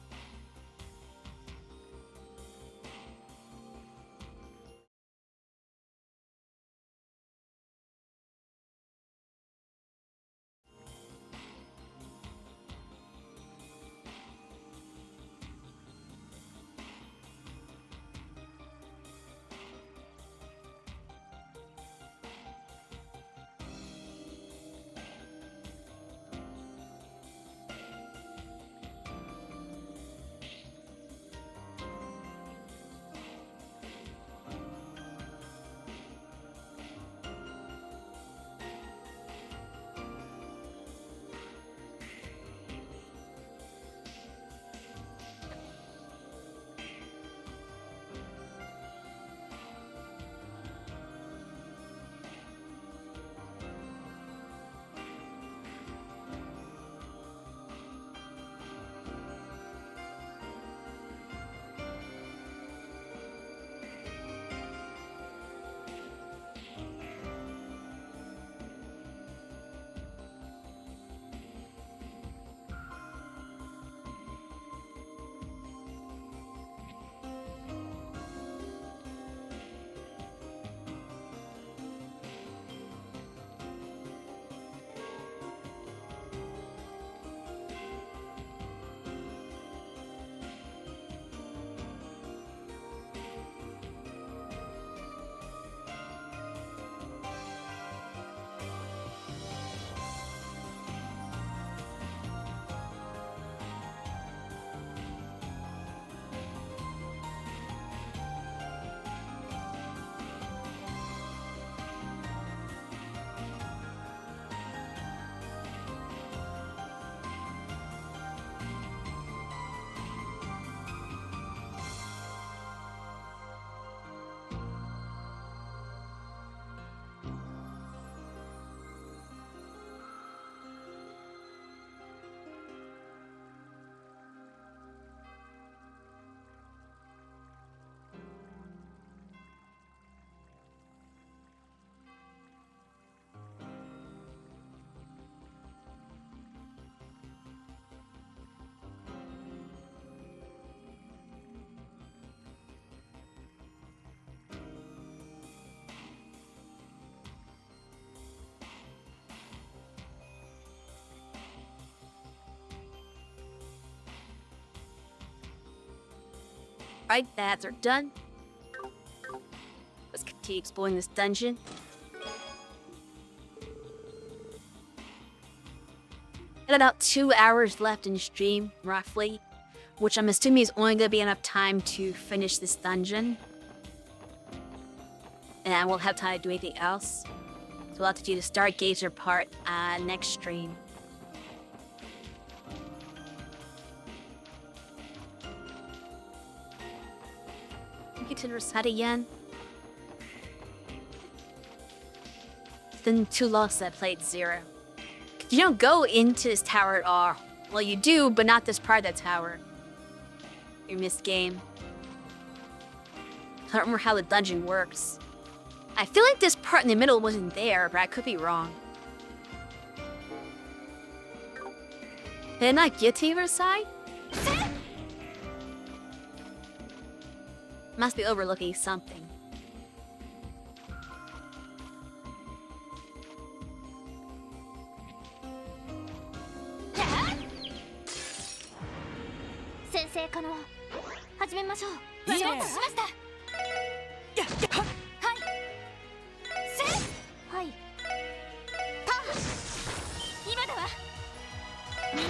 Right, the ads are done. Let's continue exploring this dungeon. Got about 2 hours left in stream, roughly, which I'm assuming is only gonna be enough time to finish this dungeon. And I won't have time to do anything else. So we'll have to do the Stargazer part next stream. Get to the side again. Then 2 lost that played 0. You don't go into this tower at all. Well, you do, but not this part of the tower. You missed game. I don't remember how the dungeon works. I feel like this part in the middle wasn't there, but I could be wrong. Did I not get to your side? Must be overlooking something. Sensei 可能始めましょう。いいね承知しました。はいせはい。た今だわ。はい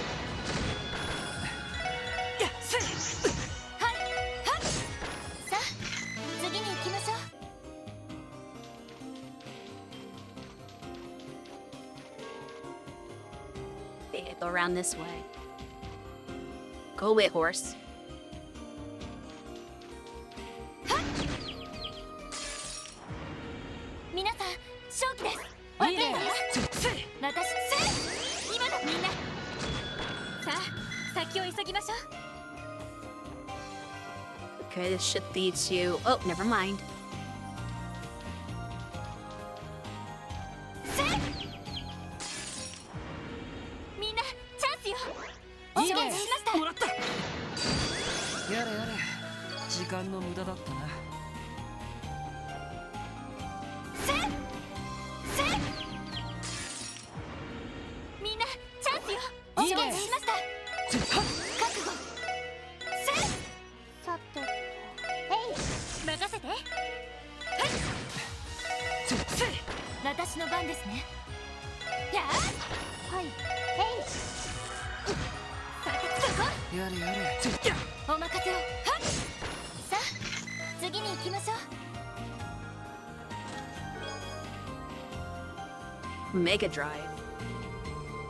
はっさあ次に行きましょう。Okay, go around this way. Go away, horse. 皆さん正気です。いいね私今だみんな。さあ先を急ぎましょう。 Okay, this shit leads you. Oh, never mind. みんなチャンスよ。いいね承知しました。もらったやれやれ時間の無駄だったなみんなチャンスよ。いいね承知しました。覚悟さてと任せて。私の番ですね。やあはいさてそこやれやれお任せを。さあ次に行きましょう。 Mega Drive.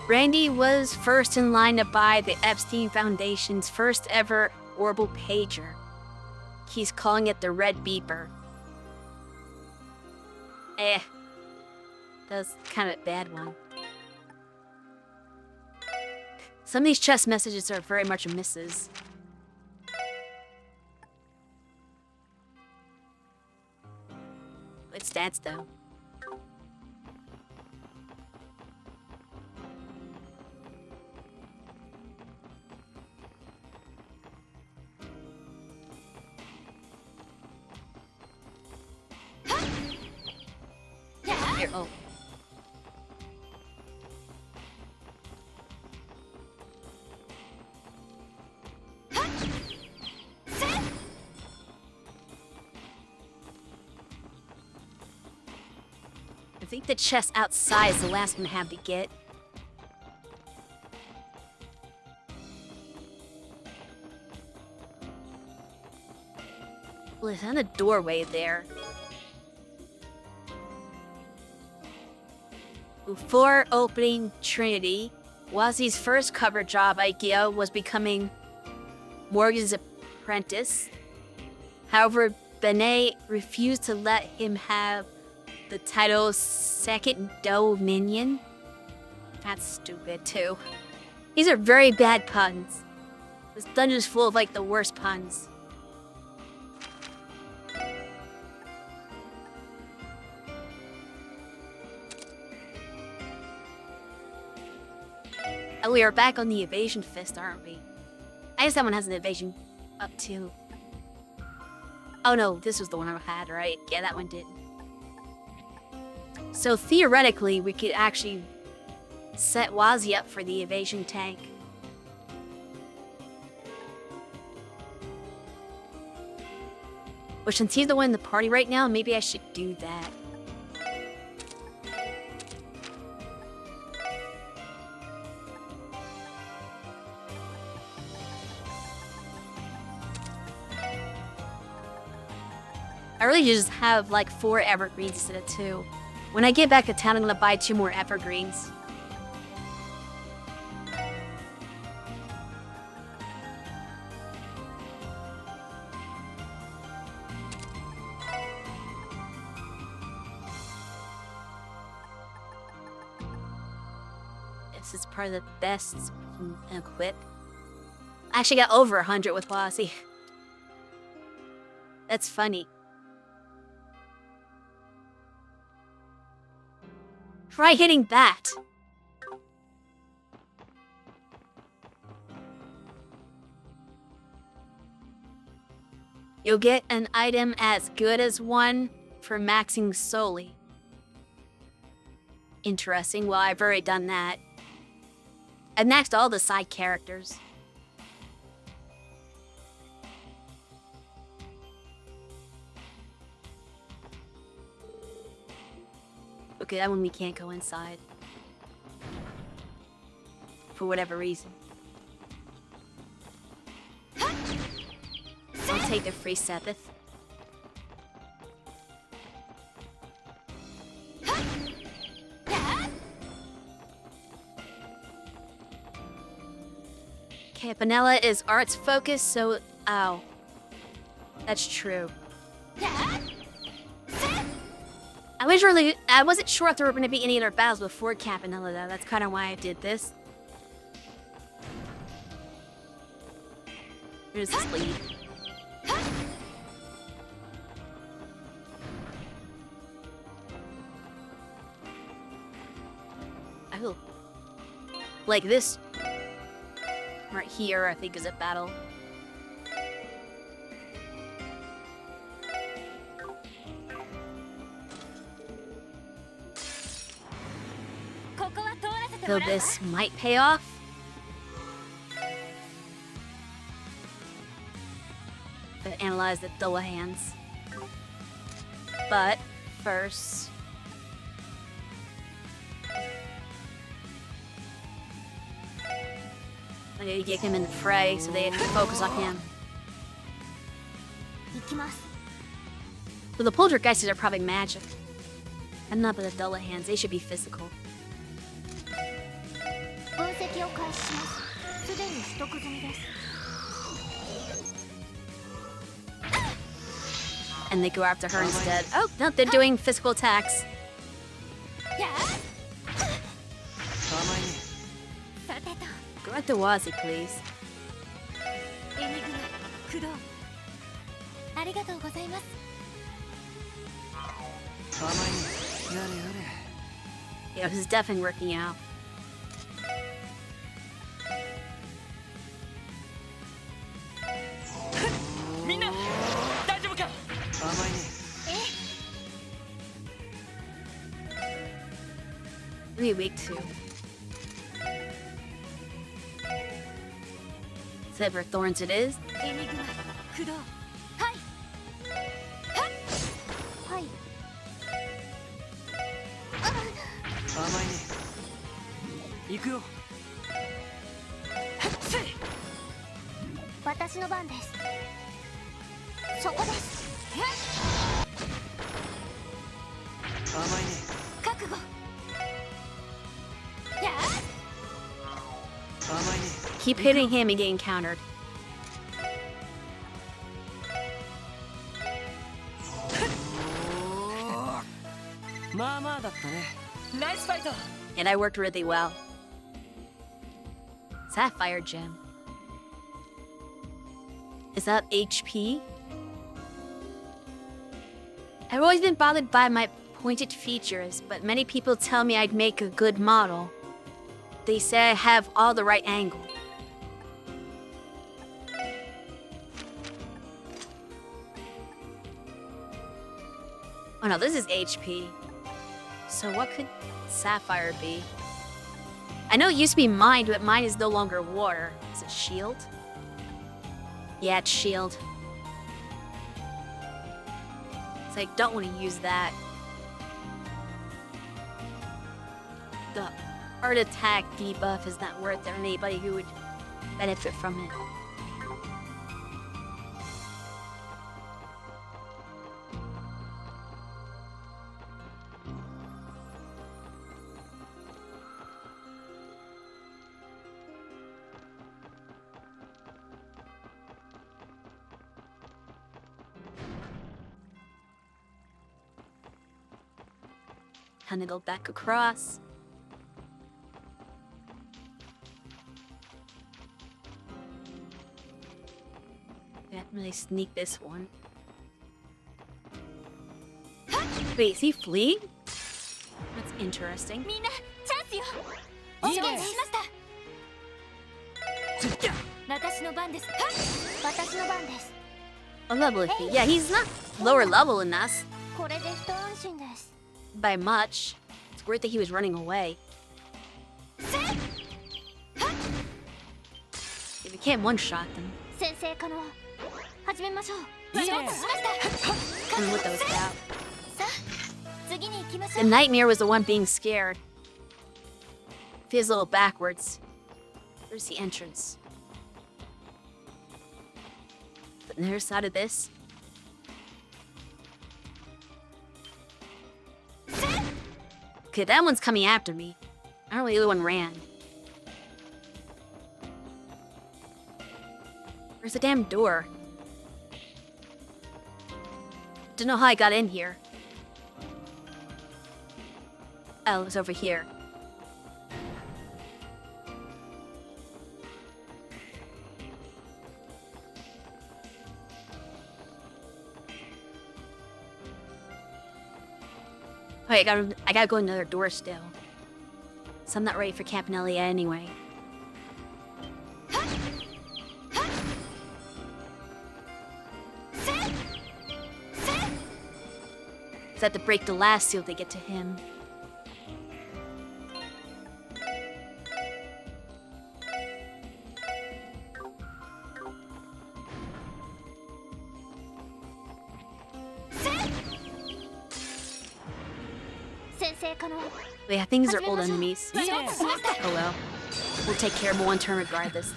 Randy was first in line to buy the Epstein Foundation's first ever orbital pager. He's calling it the Red Beeper. That's kind of a bad one. Some of these chess messages are very much misses. Good stats though. Here, oh. I think the chest outside is the last one I have to get. Well, it's on a doorway there. Before opening Trinity, Wazi's first cover job idea was becoming Morgan's apprentice. However, Benet refused to let him have the title second dominion. That's stupid too. These are very bad puns. This dungeon is full of like the worst puns. Oh, we are back on the evasion fist, aren't we? I guess that one has an evasion up too. Oh no, this was the one I had, right? Yeah, that one did. So theoretically, we could actually set Wazi up for the evasion tank. Which, since he's the one in the party right now, maybe I should do that. I really just have like 4 evergreens instead of 2. When I get back to town, I'm gonna buy 2 more evergreens. This is part of the best equip. I actually got over 100 with Wazi. That's funny. Try hitting that. You'll get an item as good as one for maxing solely. Interesting. Well, I've already done that. I maxed all the side characters. Okay, that one we can't go inside. For whatever reason. I'll take the free Sabbath. Okay, Vanilla is arts focused, so... Ow. That's true. I wasn't sure if there were going to be any other battles before Campanella, though. That's kind of why I did this. Here's this lead. Oh. Like this. Right here, I think, is a battle. Though this might pay off. To analyze the double hands. But first, I need to get him in the fray so they have to focus on him. So the poltergeists are probably magic. And not the double hands, they should be physical. And they go after her instead. Oh, no, they're doing physical attacks. Go after Wazi, please. Yeah, this is definitely working out. Really weak too. Silver thorns it is. Keep hitting him and getting countered. And I worked really well. Sapphire gem. Is that HP? I've always been bothered by my pointed features, but many people tell me I'd make a good model. They say I have all the right angle. Oh no, this is HP. So what could Sapphire be? I know it used to be mine, but mine is no longer water. Is it shield? Yeah, it's shield. So I don't want to use that. The art attack debuff is not worth it for anybody who would benefit from it. Handle back across. Can't really sneak this one. Wait, is he fleeing? What's interesting. みんなチャンスよ。お仕事しました。私の番です。私の番です。 A level fee. Yeah, he's not lower level than us これで一安心です。 by much. It's great that he was running away. If you can't one-shot them. 先生可能。始めましょう。いいね。承知しました。 I don't know what that was about. さあ、次に行きまし The ょう。 nightmare was the one being scared. Feels a little backwards. Where's the entrance? The other side of this. Okay, that one's coming after me. Apparently the other one ran. Where's the damn door? Don't know how I got in here. Oh, it's over here. Wait, I gotta go another door still. So I'm not ready for Campanelli yet anyway. Just have to break the last seal to get to him. Wait, I think these are old enemies. Oh well. We'll take care of one turn regardless.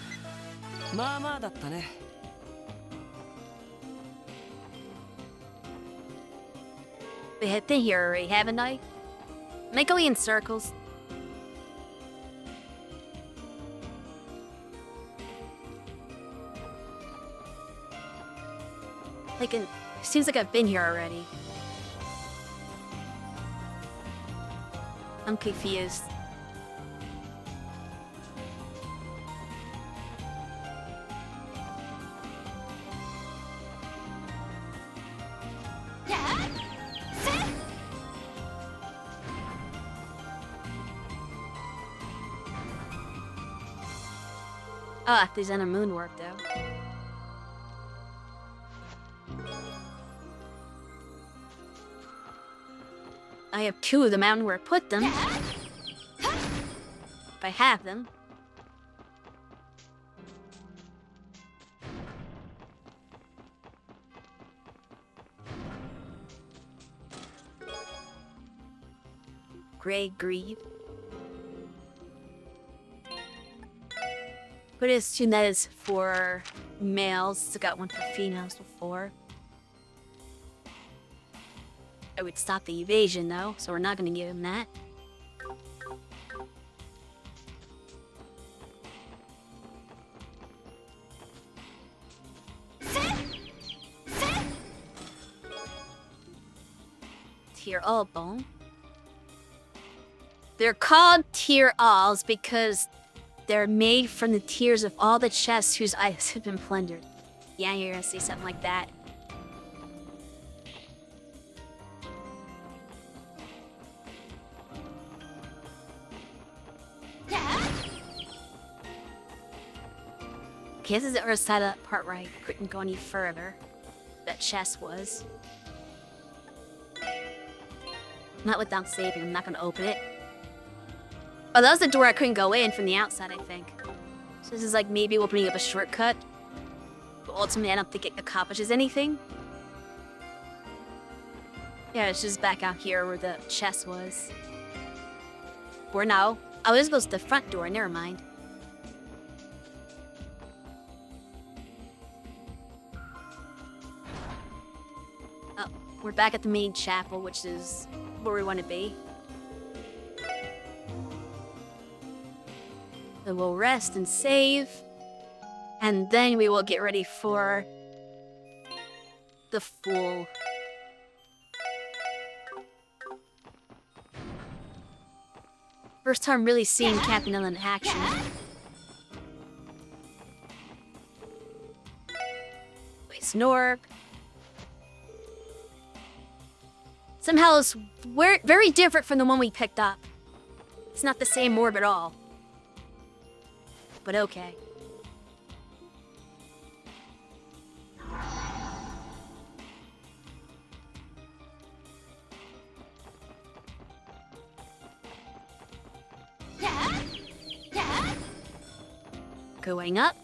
まあまあだったね。 Wait, I've been here already, haven't I? Am I going in circles? Like, it seems like I've been here already. I'm confused. Ah, there's on a moon warp though. I have two of the mountain where I put them. If I have them. Gray Greave. But I assume that is for males. I got one for females before. I would stop the evasion though, so we're not gonna give him that. Tear all bone. They're called tear alls because they're made from the tears of all the chests whose eyes have been plundered. Yeah, you're gonna say something like that. Okay, this is the other side of that part where I couldn't go any further. That chest was. Not without saving, I'm not gonna open it. Oh, that was the door I couldn't go in from the outside, I think. So this is like maybe opening up a shortcut. But ultimately, I don't think it accomplishes anything. Yeah, it's just back out here where the chest was. Where now? Oh, this goes to the front door, never mind. Oh, we're back at the main chapel, which is where we want to be. So we'll rest and save. And then we will get ready for the Fool. First time really seeing Campanella in action. Wait, Snork. Somehow it's very different from the one we picked up. It's not the same orb at all. But okay. Going up.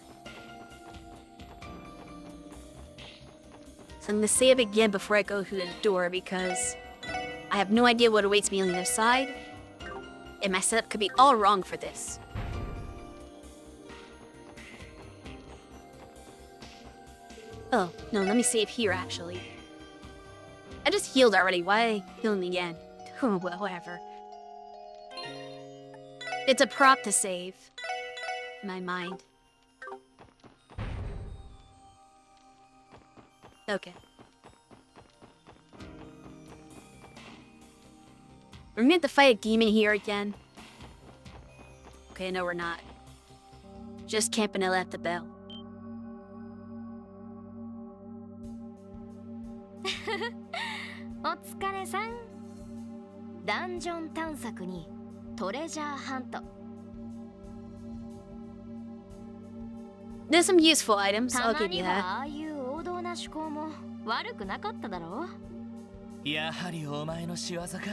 So I'm gonna save again before I go through the door because I have no idea what awaits me on the other side. And my setup could be all wrong for this. Oh, no, let me save here actually. I just healed already. Why healing again? Oh, well, whatever. It's a prop to save. In my mind. Okay. We're meant to fight a demon here again. Okay, no, we're not. Just Campanella at the bell. お疲れさん。ダンジョン探索にトレジャーハント。 There's some useful items, た I'll ま give に you は that. ああいう王道な思考も悪くなかっただろう。やはりお前の仕業か。ずいぶん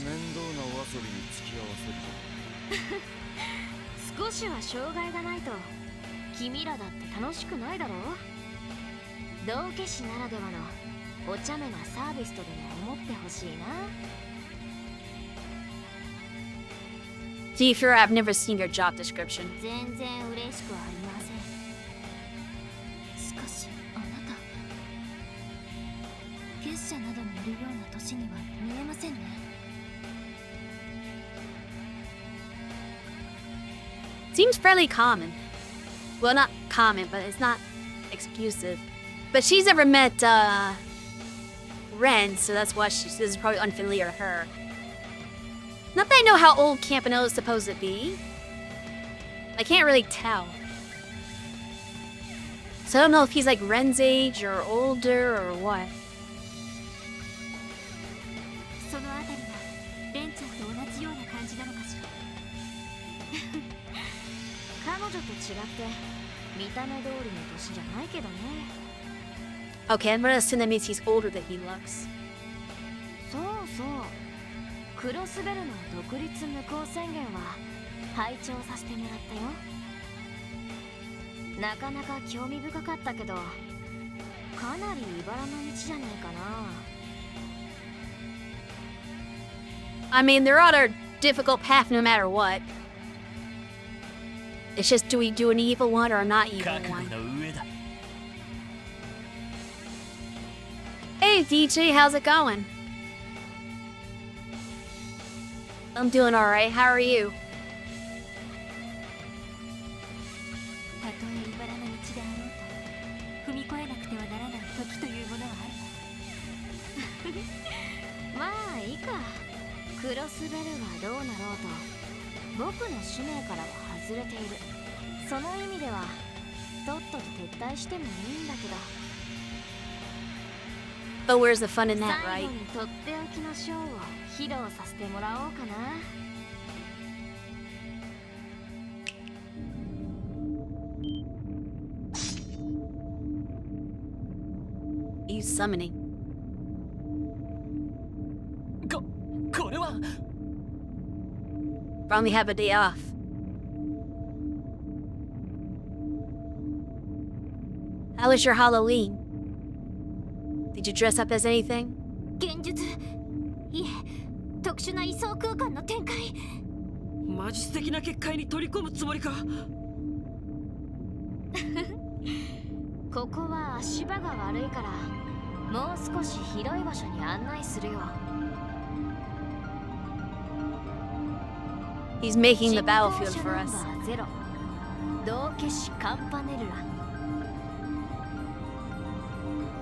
面倒なお遊びに付き合わせる。少しは障害がないと君らだって楽しくないだろう。道化師ならではのお茶目なサービスとでも思ってほしいな。 To be fair, I've never seen your job description. 全然嬉しくはありません。しかしあなた結社などにいるような年には見えませんね。 Seems fairly common. Well, not common, but it's not exclusive. But she's never met, Ren, so that's why this is probably unfamiliar to her. Not that I know how old Campanella is supposed to be. I can't really tell. So I don't know if he's like Ren's age or older or what. そのあたりはレンちゃんと同じような感じなのかしら。彼女と違って見た目通りの年じゃないけどね。 Okay, I'm gonna assume that means he's older than he looks. そうそう。クロスベルの独立無効宣言は拝聴させてもらったよ。なかなか興味深かったけど、かなり茨の道じゃないかな。 I mean, they're on a difficult path no matter what. It's just, do we do an evil one or a not evil 覚 one? 悟の上だ。 Hey DJ, how's it going? I'm doing alright, how are you? たとえ茨の道であろうと踏み越えなくてはならない時というものはあるわ。まあいいか。クロスベルはどうなろうと僕の使命からは外れている。その意味ではとっとと撤退してもいいんだけど。 But where's the fun in that, 最 right? 後にとっておきのショーを披露させてもらおうかな。 He's summoning. これは Probably have a day off. How was your Halloween? Did you dress up as anything? 現実いえ特殊な位相空間の展開。マジ素敵な結界に取り込むつもりか。ここは足場が悪いからもう少し広い場所に案内するよ。 He's making the battlefield for us. 0道化師カンパネルラ。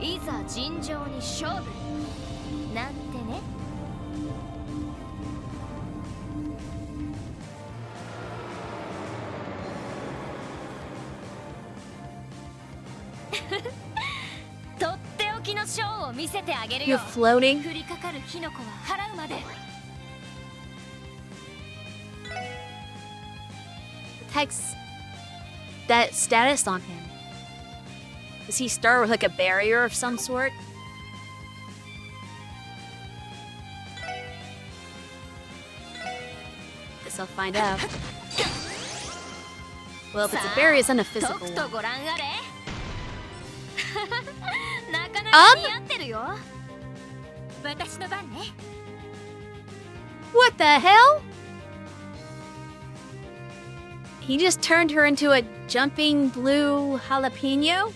いざ尋常に勝負なんてね。とっておききのショーを見せてあげる You're よ floating? 降りかかる火の粉は払うまで Text that status on him. Does he start with like a barrier of some sort? Guess I'll find out. Well, if it's a barrier, it's not a physical とくと one. ご覧あれなかなか似合ってるよ私の番ね What the hell? He just turned her into a jumping blue jalapeno?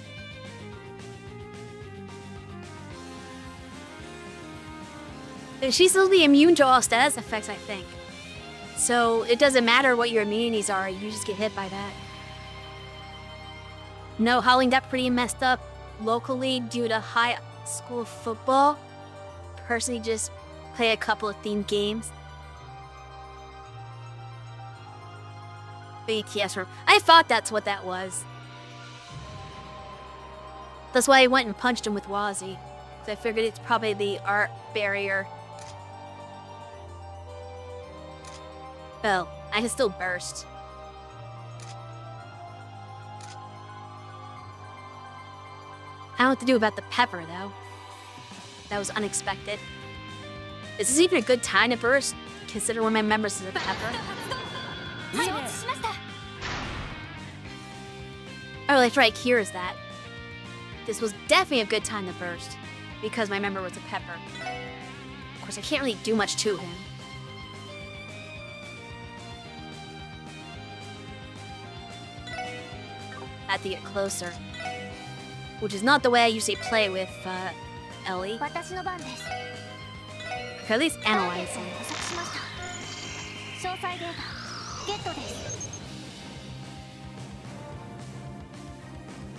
She's supposed to be immune to all status effects, I think. So it doesn't matter what your immunities are, you just get hit by that. No, Howling got pretty messed up locally due to high school football. Personally, just play a couple of themed games. BTS room. I thought that's what that was. That's why I went and punched him with Wazzy. Because I figured it's probably the art barrier. Well, I can still burst. I don't know what to do about the pepper, though. That was unexpected. Is this even a good time to burst? Consider one of my members is a pepper. Oh, that's right, Kira's that. This was definitely a good time to burst. Because my member was a pepper. Of course, I can't really do much to him. I have to get closer. Which is not the way I usually play with, Ellie. 私の番です I could at least ターゲ analyze ットを him. 捕捉しました詳細データゲットです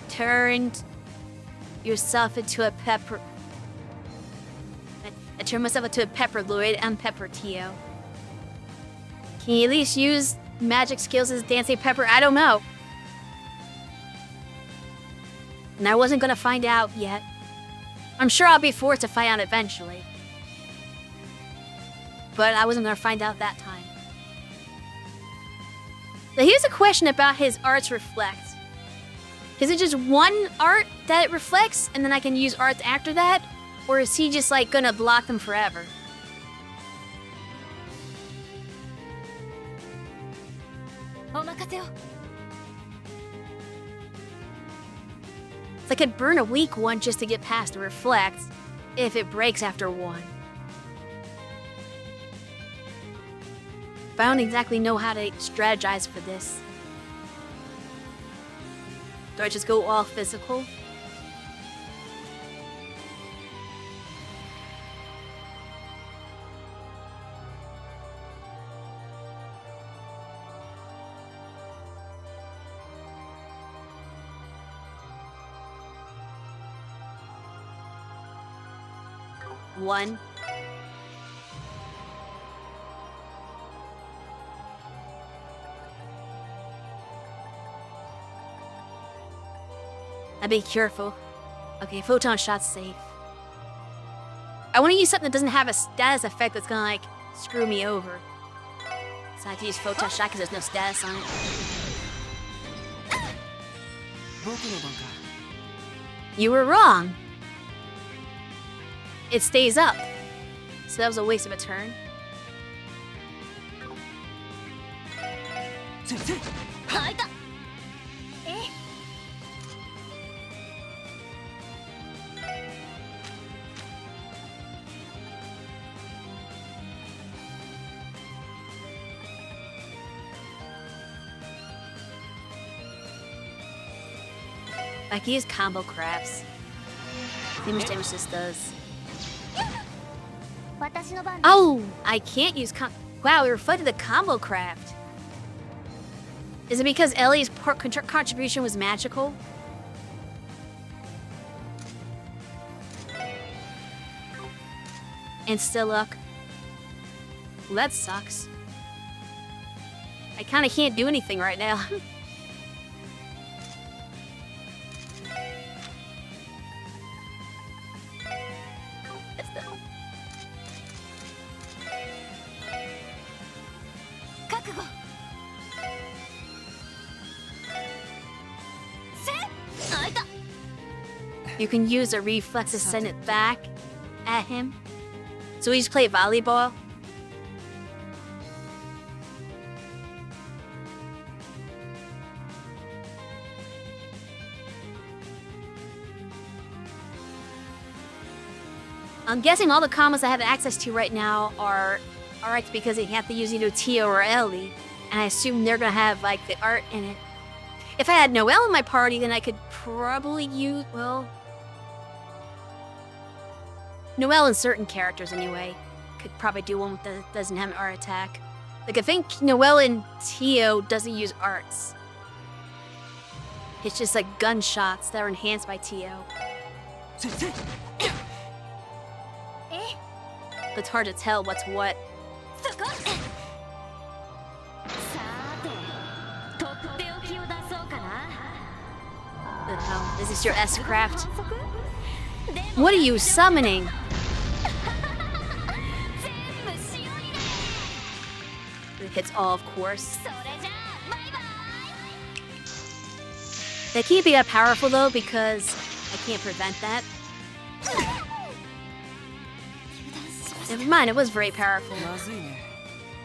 Turned yourself into a pepper. I turned myself into a pepper Lloyd and Pepper Tio. Can you at least use magic skills as Dancing Pepper? I don't know. And I wasn't gonna find out yet. I'm sure I'll be forced to find out eventually. But I wasn't gonna find out that time. Now here's a question about his arts reflect. Is it just one art that it reflects and then I can use arts after that? Or is he just like gonna block them forever? It's like I'd burn a weak one just to get past the reflect if it breaks after one. But I don't exactly know how to strategize for this. Do I just go all physical? One. I'd be careful. Okay, photon shot's safe. I want to use something that doesn't have a status effect that's gonna like screw me over. So I have to use photon shot because there's no status on it. 僕の番か You were wrong. It stays up. So that was a waste of a turn. 先生開いたえ I can use combo crafts. See how much damage this does. 私の番です Oh, I can't use Wow, we reflected the combo craft. Is it because Ellie's contribution was magical? And still luck. Well, that sucks. I kind of can't do anything right now. You can use a reflex to send it back at him. So we just play volleyball. I'm guessing all the combos I have access to right now are arts because they have to use either Tio or Ellie. And I assume they're gonna have like the art in it. If I had Noelle in my party, then I could probably use, well, Noelle and certain characters anyway. Could probably do one that doesn't have an art attack. Like I think Noelle and Tio doesn't use arts. It's just like gunshots that are enhanced by Tio. But it's hard to tell what's what. Oh, this is your S-craft. What are you summoning? It hits all, of course. They can't be that powerful though because I can't prevent that. Never mind, it was very powerful.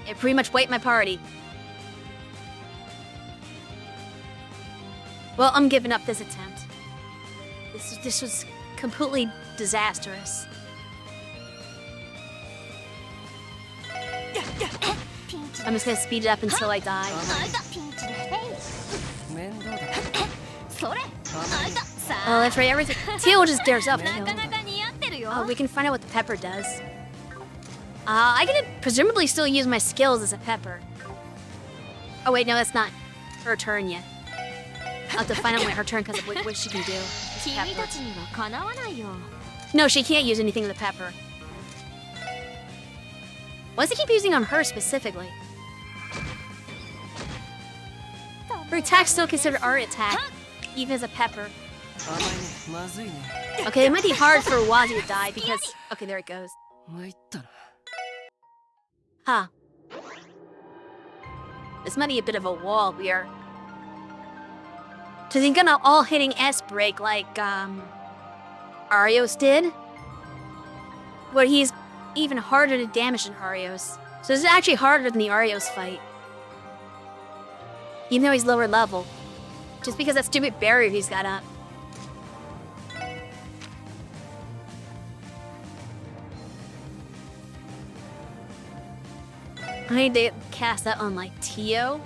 It pretty much wiped my party. Well, I'm giving up this attempt. This was completely disastrous. I'm just gonna speed it up until I die. Oh, that's right, everything. Teal just dares up. Oh, we can find out what the pepper does. I can presumably still use my skills as a pepper. Oh wait, no, that's not her turn yet. I'll have to find out when her turn because of what she can do. No, she can't use anything with a pepper. Why does it keep using on her specifically? Her attack's still considered art attack, even as a pepper. Okay, it might be hard for Wazi to die because... Okay, there it goes. Huh. This might be a bit of a wall here. Cause he's gonna all hitting S break like Arios did. But he's even harder to damage than Arios. So this is actually harder than the Arios fight. Even though he's lower level. Just because that stupid barrier he's got up. I need to cast that on like Tio.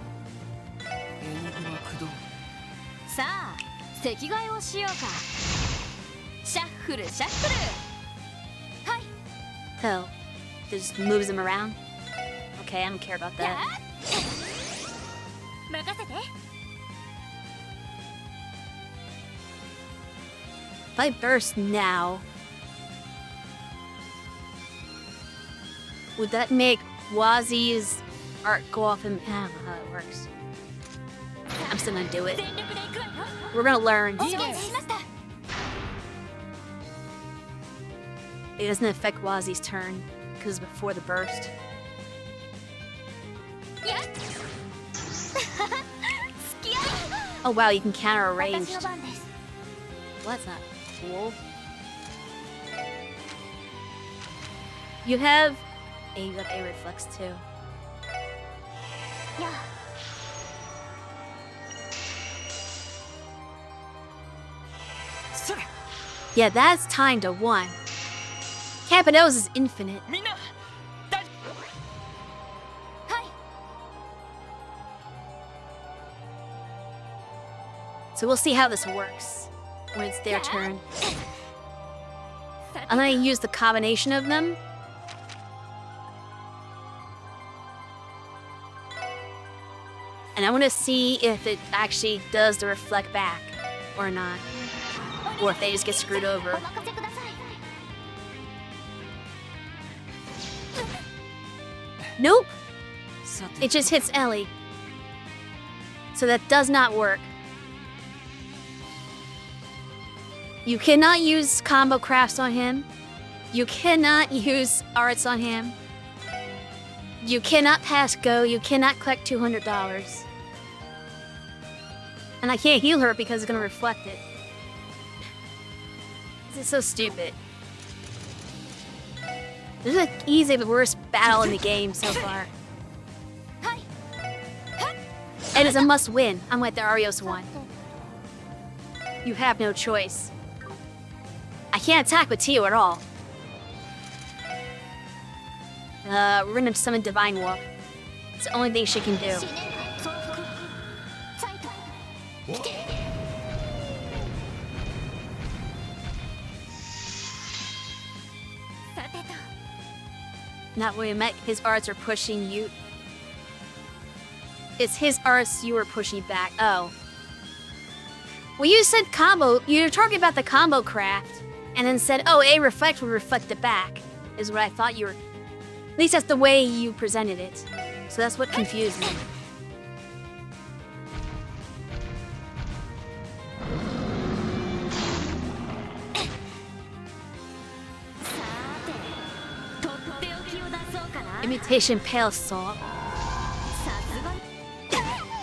Oh, just moves him around. Okay, I don't care about that. If I burst now, would that make Wazi's art go off him? I don't know how it works. I'm still gonna do it. We're gonna learn. It doesn't affect Wazi's turn, because it's before the burst. Oh wow, you can counter a ranged. What's that? Cool. You have a reflex too. Yeah, that's time to 1. Cappado's is infinite. So we'll see how this works when it's their turn. I'm gonna use the combination of them. And I want to see if it actually does the reflect back or not. Or if they just get screwed over. Nope! It just hits Ellie. So that does not work. You cannot use combo crafts on him. You cannot use arts on him. You cannot pass go. You cannot collect $200. And I can't heal her because it's going to reflect it. This is so stupid. This is easily the worst battle in the game so far. And it's a must win, unlike the Arios one. You have no choice. I can't attack with Tio at all. We're gonna summon Divine Wolf. It's the only thing she can do. Not where you met, his arts are pushing you. It's his arts you were pushing back. Oh. Well, you said combo. You were talking about the combo craft, and then said, oh, a reflect will reflect it back, is what I thought you were. At least that's the way you presented it. So that's what confused me. Imitation Pale Salt.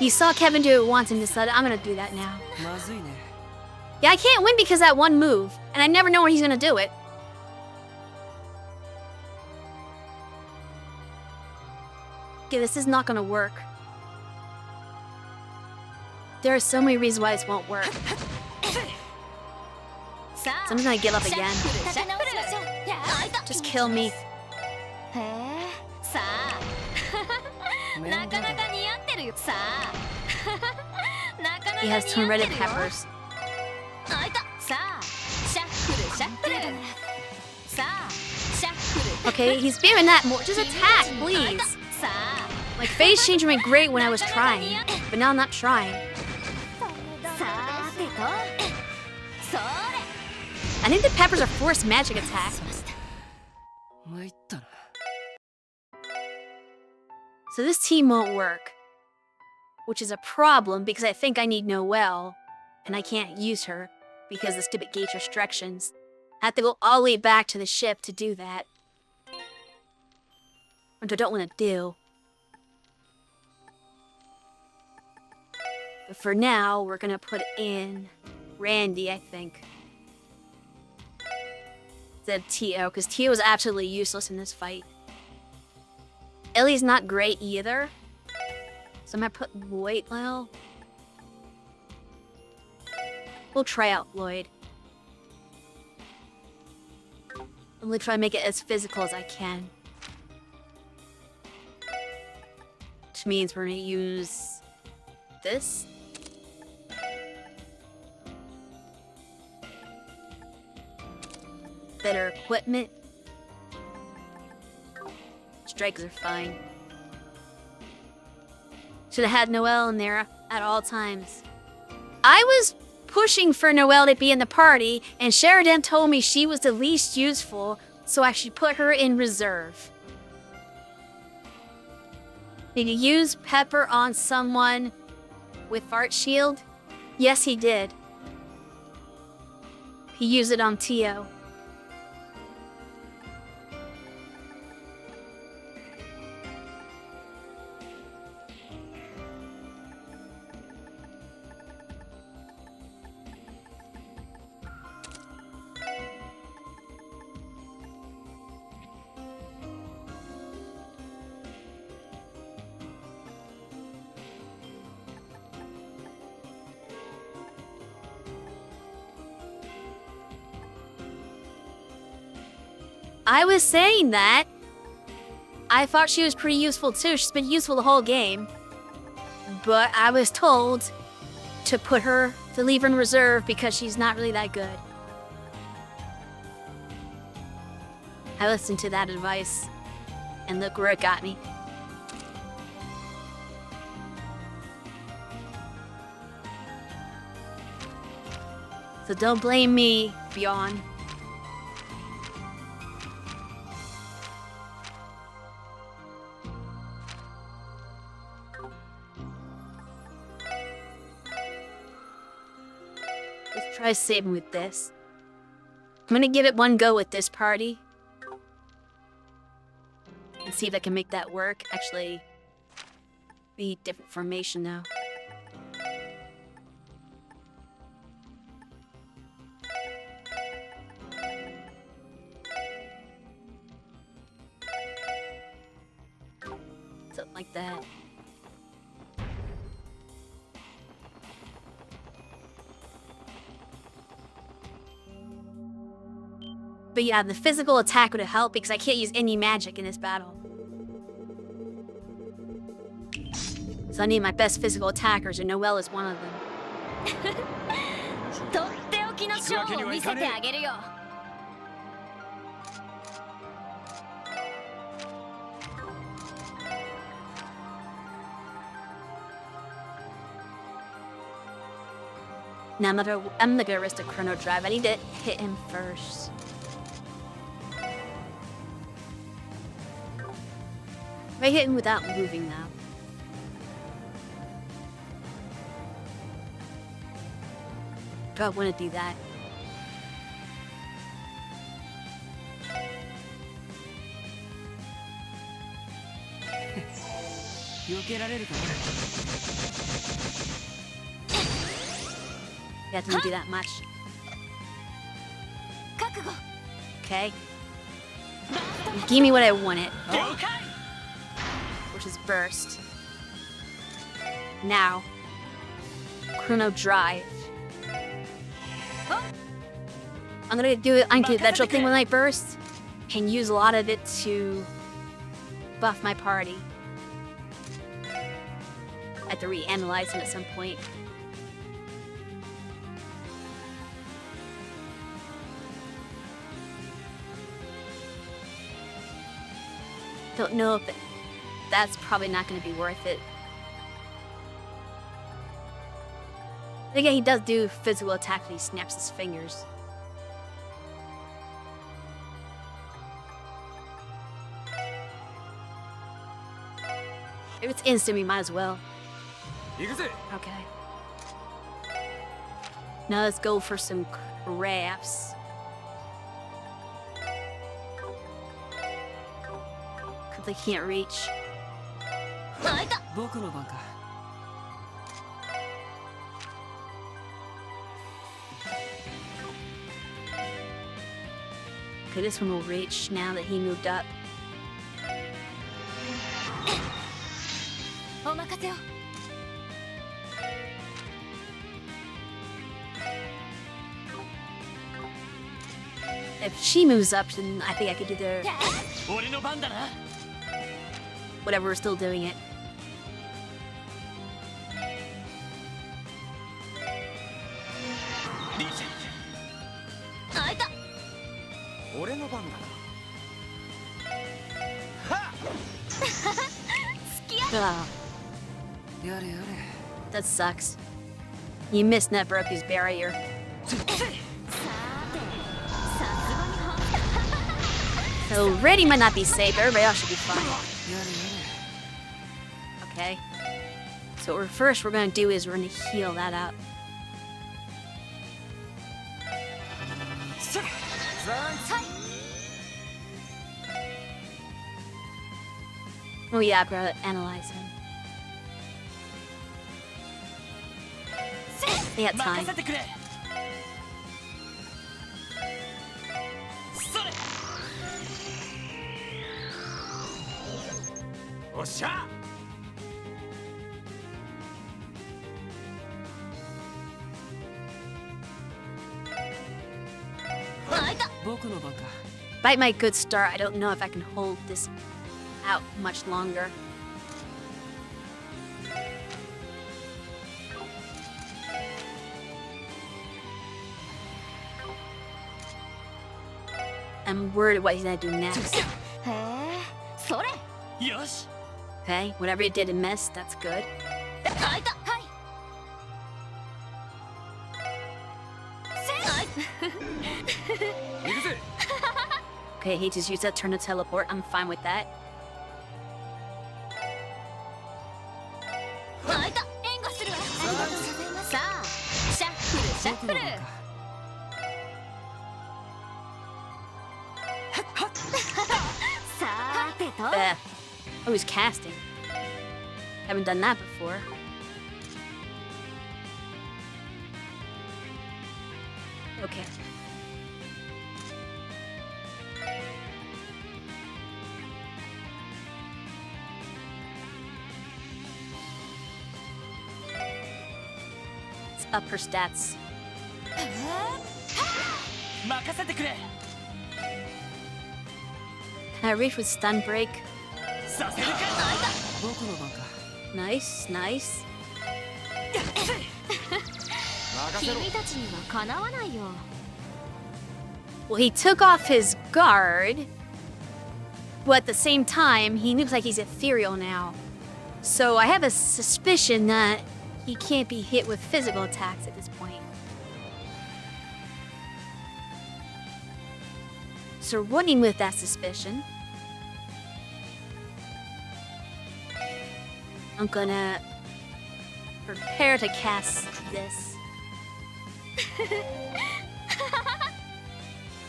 You saw Kevin do it once and decided, I'm gonna do that now. Yeah, I can't win because of that one move, and I never know when he's gonna do it. Okay, this is not gonna work. There are so many reasons why this won't work. So I'm just gonna give up again. Just kill me. He has some red peppers. Okay, he's spamming that more. Just attack, please. Like, phase change went great when I was trying, but now I'm not trying. I think the peppers are forced magic attack. So this team won't work, which is a problem because I think I need Noelle, and I can't use her because of the stupid gate restrictions. I have to go all the way back to the ship to do that, which I don't want to do. But for now, we're gonna put in Randy, I think. Instead of Tio, because Tio is absolutely useless in this fight. Ellie's not great either. So I'm gonna put Lloyd now. We'll try out Lloyd. I'm gonna try to make it as physical as I can. Which means we're gonna use this. Better equipment. Strikes are fine. Should have had Noelle in there at all times. I was pushing for Noelle to be in the party, and Sheridan told me she was the least useful, so I should put her in reserve. Did he use Pepper on someone with Fart Shield? Yes, he did. He used it on Tio. I was saying that. I thought she was pretty useful too. She's been useful the whole game. But I was told to put her, to leave her in reserve because she's not really that good. I listened to that advice, and look where it got me. So don't blame me, Bjorn. Let's try saving with this. I'm gonna give it one go with this party. And see if I can make that work. Actually, be different formation though. like that. But yeah, the physical attack would help because I can't use any magic in this battle. So I need my best physical attackers, and Noelle is one of them. とっておきのショーを見せてあげるよ。Now I'm gonna risk a chrono drive. I need to hit him first. If I hit him without moving now. Do I want to do that? 避けられるかな。 That doesn't do that much. 覚悟。 Okay. Give me what I wanted. Which is burst. Now. Chrono drive. I'm gonna do it on that thing when I burst. And use a lot of it to buff my party. I have to reanalyze him at some point. Don't know if that's probably not going to be worth it. But again, he does do physical attack when he snaps his fingers. If it's instant, we might as well. Okay. Now let's go for some crafts. Because they can't reach. 僕の番か。 Okay, this one will reach now that he moved up. お任せを。 If she moves up, then I think I could do the 俺の番だな。 whatever we're still doing it. リーチあいた。俺の番だ。 Ugh, やれやれ。 that sucks. You missed and that broke his barrier. さて、さすがには。 So Reddy might not be safe, everybody else should be fine. やれやれ。 Okay. So what first we're gonna do is we're gonna heal that up. Oh yeah, bro, analyze him. They got time. 任せてくれ。それ。おっしゃ。 僕の番か。 Despite my good start, I don't know if I can hold this out much longer. I'm worried what he's gonna do next. へえ、それ。よし。 Okay, whatever he did and missed, that's good. あいた。はい。 Okay, he just used that turn to teleport. I'm fine with that. あいた。援護するわ。ありがとうございます。さあ、シャッフルシャッフル。さーてと。 Oh, he's casting. Haven't done that before. Okay. up her stats. 任せてくれ Can I reach with stun break? させるか僕の番か Nice, nice. 君たちにはかなわないよ。 Well, he took off his guard, but at the same time, he looks like he's ethereal now. So I have a suspicion that he can't be hit with physical attacks at this point. So running with that suspicion, I'm gonna prepare to cast this.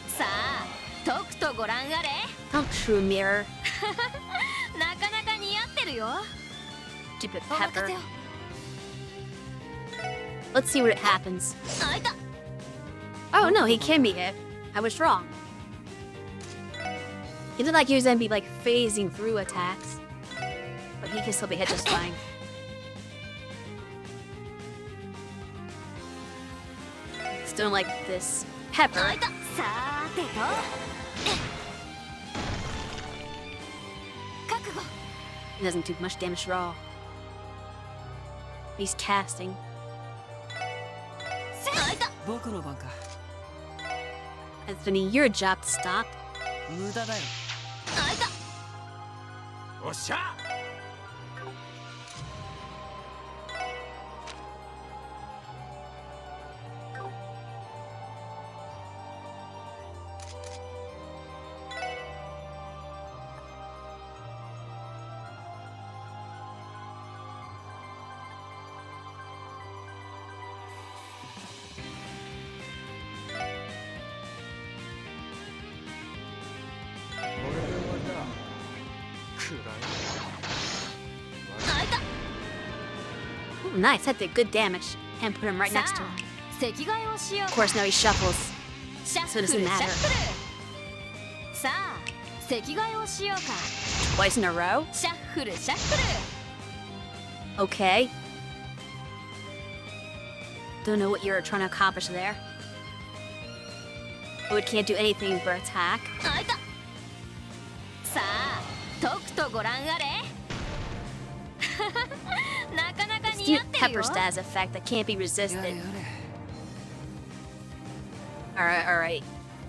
さあ、とくとご覧あれ。 Don't true mirror. なかなか似合ってるよ。 Stupid お任 pepper. せを。 Let's see what it happens. あいた。 Oh no, he can be hit. I was wrong. He looked like he was gonna be like phasing through attacks, but he can still be hit just fine. Still like this pepper. あいた。さーてと。覚悟。 He doesn't do much damage at all. He's casting. あいた。僕の番か Anthony, your job to stop. 無駄だよあいた。おっしゃ Ooh, nice, that did good damage. And put him right next to him. 席替えをしよう Of。course, now he shuffles. シャッ So フ it ル、シ doesn't ャッ matter. フル。さあ、席替えをしようか。 Twice in a row? シャッフル、シャッフル。 Okay. Don't know what you're trying to accomplish there. Oh, it can't do anything for attack. あいた。さあ、とくとご覧あれ。なかなか Let's 似 do 合ってる Pepper よ。 Stas effect that can't be やれ resisted. やれ Alright, alright.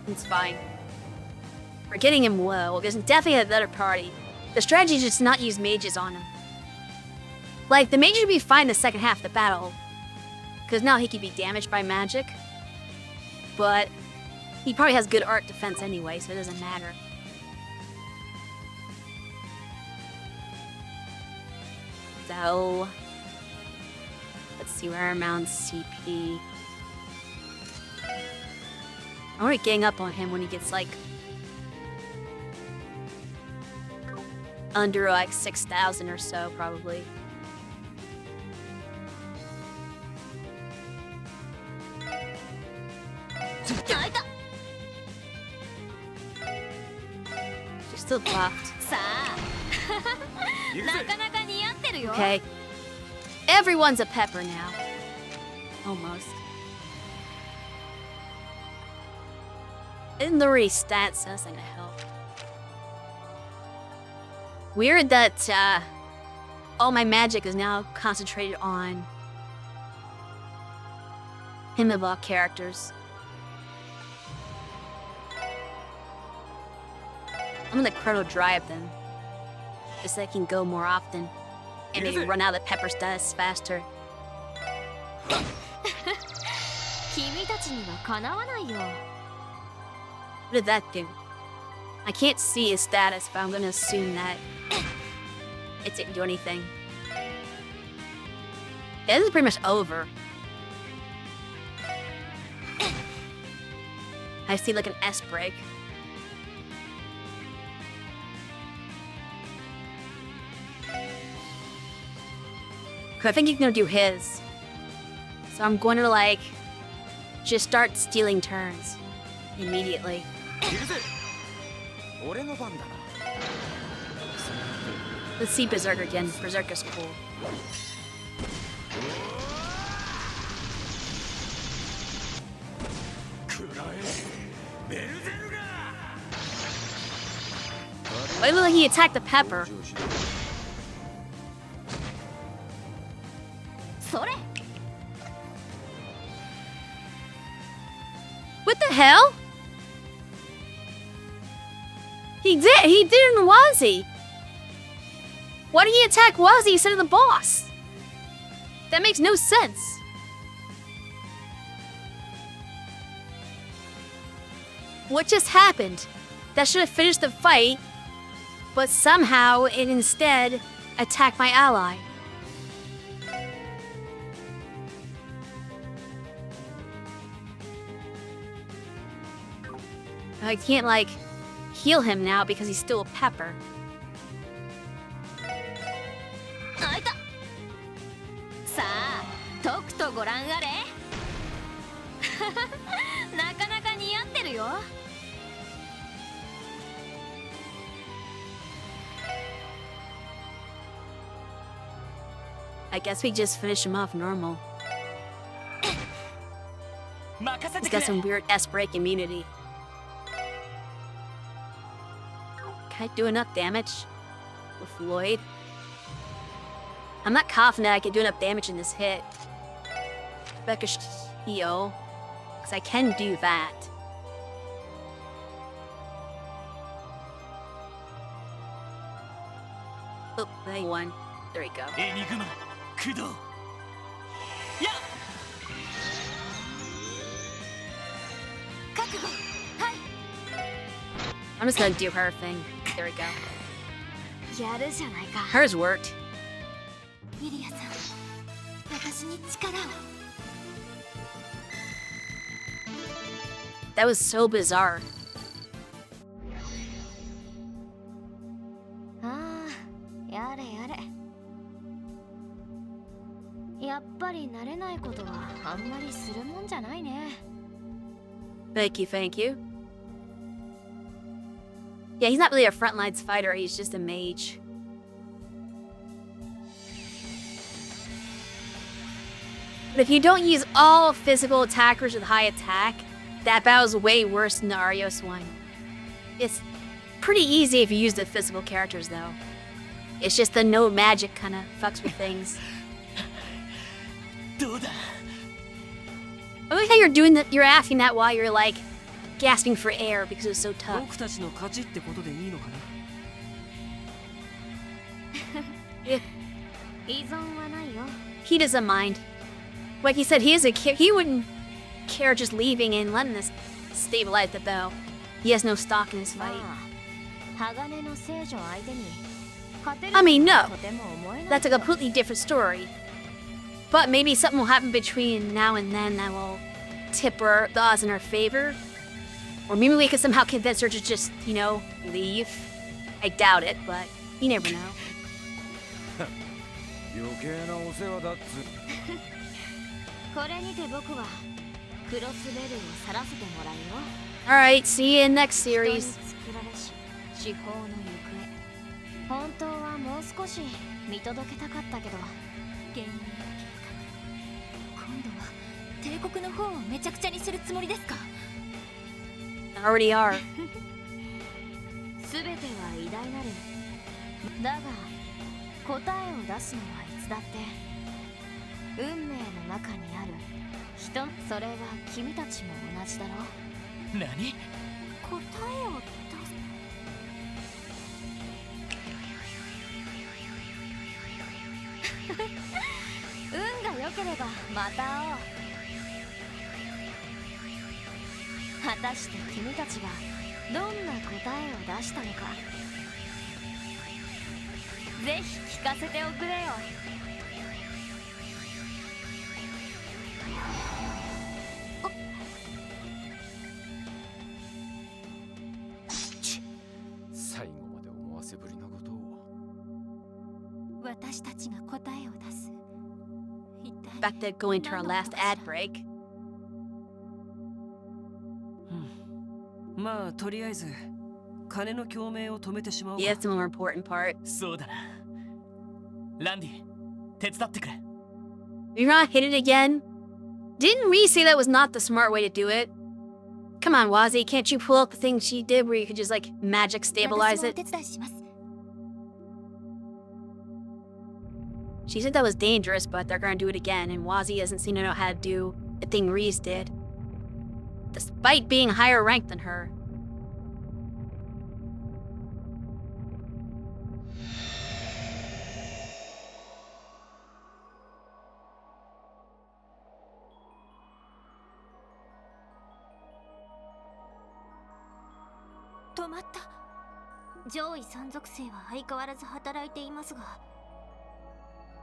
It's fine. We're getting him low. There's definitely another party. The strategy is just not use mages on him. Like, the mage would be fine the second half of the battle. Because now he could be damaged by magic. But he probably has good art defense anyway, so it doesn't matter. So, let's see where our mounts CP. I'm already getting up on him when he gets like under like 6,000 or so, probably. She's still buffed. さあ、なかなか似合ってるよ。 Okay. Everyone's a pepper now. Almost. In the restats, so that's not gonna help. Weird that all my magic is now concentrated on Himmelbach characters. I'm gonna Chrono Drive them. Just so I can go more often. And maybe run out of pepper stats faster. 君たちにはかなわないよ。 What did that do? I can't see his status, but I'm gonna assume that it didn't do anything. Yeah, this is pretty much over. I see like an S break. I think he's gonna do his. So I'm going to like just start stealing turns immediately. 俺の番だな Let's see Berserker again. Berserker's cool. Why look like he attacked the pepper? それ What the hell? He didn't Wazzy. Why did he attack Wazzy instead of the boss? That makes no sense. What just happened? That should have finished the fight, but somehow it instead attacked my ally. I can't, like, heal him now because he's still a pepper. あいたさあとくとご覧あれなかなか似合ってるよ I guess we just finish him off normal. He's got some weird S-break immunity. Can I do enough damage with Lloyd? I'm not confident I can do enough damage in this hit. Becca heal, because I can do that. Oh, they won. There we go. Enigma, Kudo. Yeah. 覚悟はい I'm just gonna do her thing. There we go. やるじゃないか Hers worked. ミリアさん私に力を That was so bizarre. ああやれやれやっぱり慣れないことはあんまりするもんじゃないね Thank you, thank you. Yeah, he's not really a frontlines fighter, he's just a mage. But if you don't use all physical attackers with high attack, that battle's way worse than the Arios one. It's pretty easy if you use the physical characters, though. It's just the no magic kind of fucks with things. どうだ I like how you're doing that. You're asking that while you're like gasping for air because it was so tough. 僕たちの勝ちってことでいいのかな 依存はないよ He doesn't mind. Like he said, he wouldn't care just leaving and letting this stabilize the bow. He has no stock in his fight. 鋼の聖女相手に勝てる I mean, と no. とても思えない That's a completely different story. But maybe something will happen between now and then that will tip the odds in our favor. Or maybe we can somehow convince her to just, you know, leave. I doubt it, but you never know. 余計なお世話だっつこれにて僕はクロスベルを去らせてもらうよ Alright, see you in next 人に series. 作られし司法の行方本当はもう少し見届けたかったけど幻影計画今度は帝国の方をめちゃくちゃにするつもりですか Already are. 全ては偉大なるだが答えを出すのはいつだって運命の中にある人それは君たちも同じだろ何答えを出す運が良ければまた会おう果たして君たちがどんな答えを出したのかぜひ聞かせておくれよ最後まで思わせぶりなことを私たちが答えを出す一体 Back to going to our last ad break. まあとりあえず金の共鳴を止めてしまおう Yeah, that's the more important part. そうだなランディ手伝ってくれ You're not hit it again? Didn't we say that was not the smart way to do it? Come on, Wazzy, can't you pull out the thing she did where you could just, like, magic stabilize 私もお it? 手伝いします。 She said that was dangerous, but they're gonna do it again, and Wazzy doesn't seem to know how to do the thing Reese did. Despite being higher ranked than her. Sure 3属性は相変わらず働いていますが、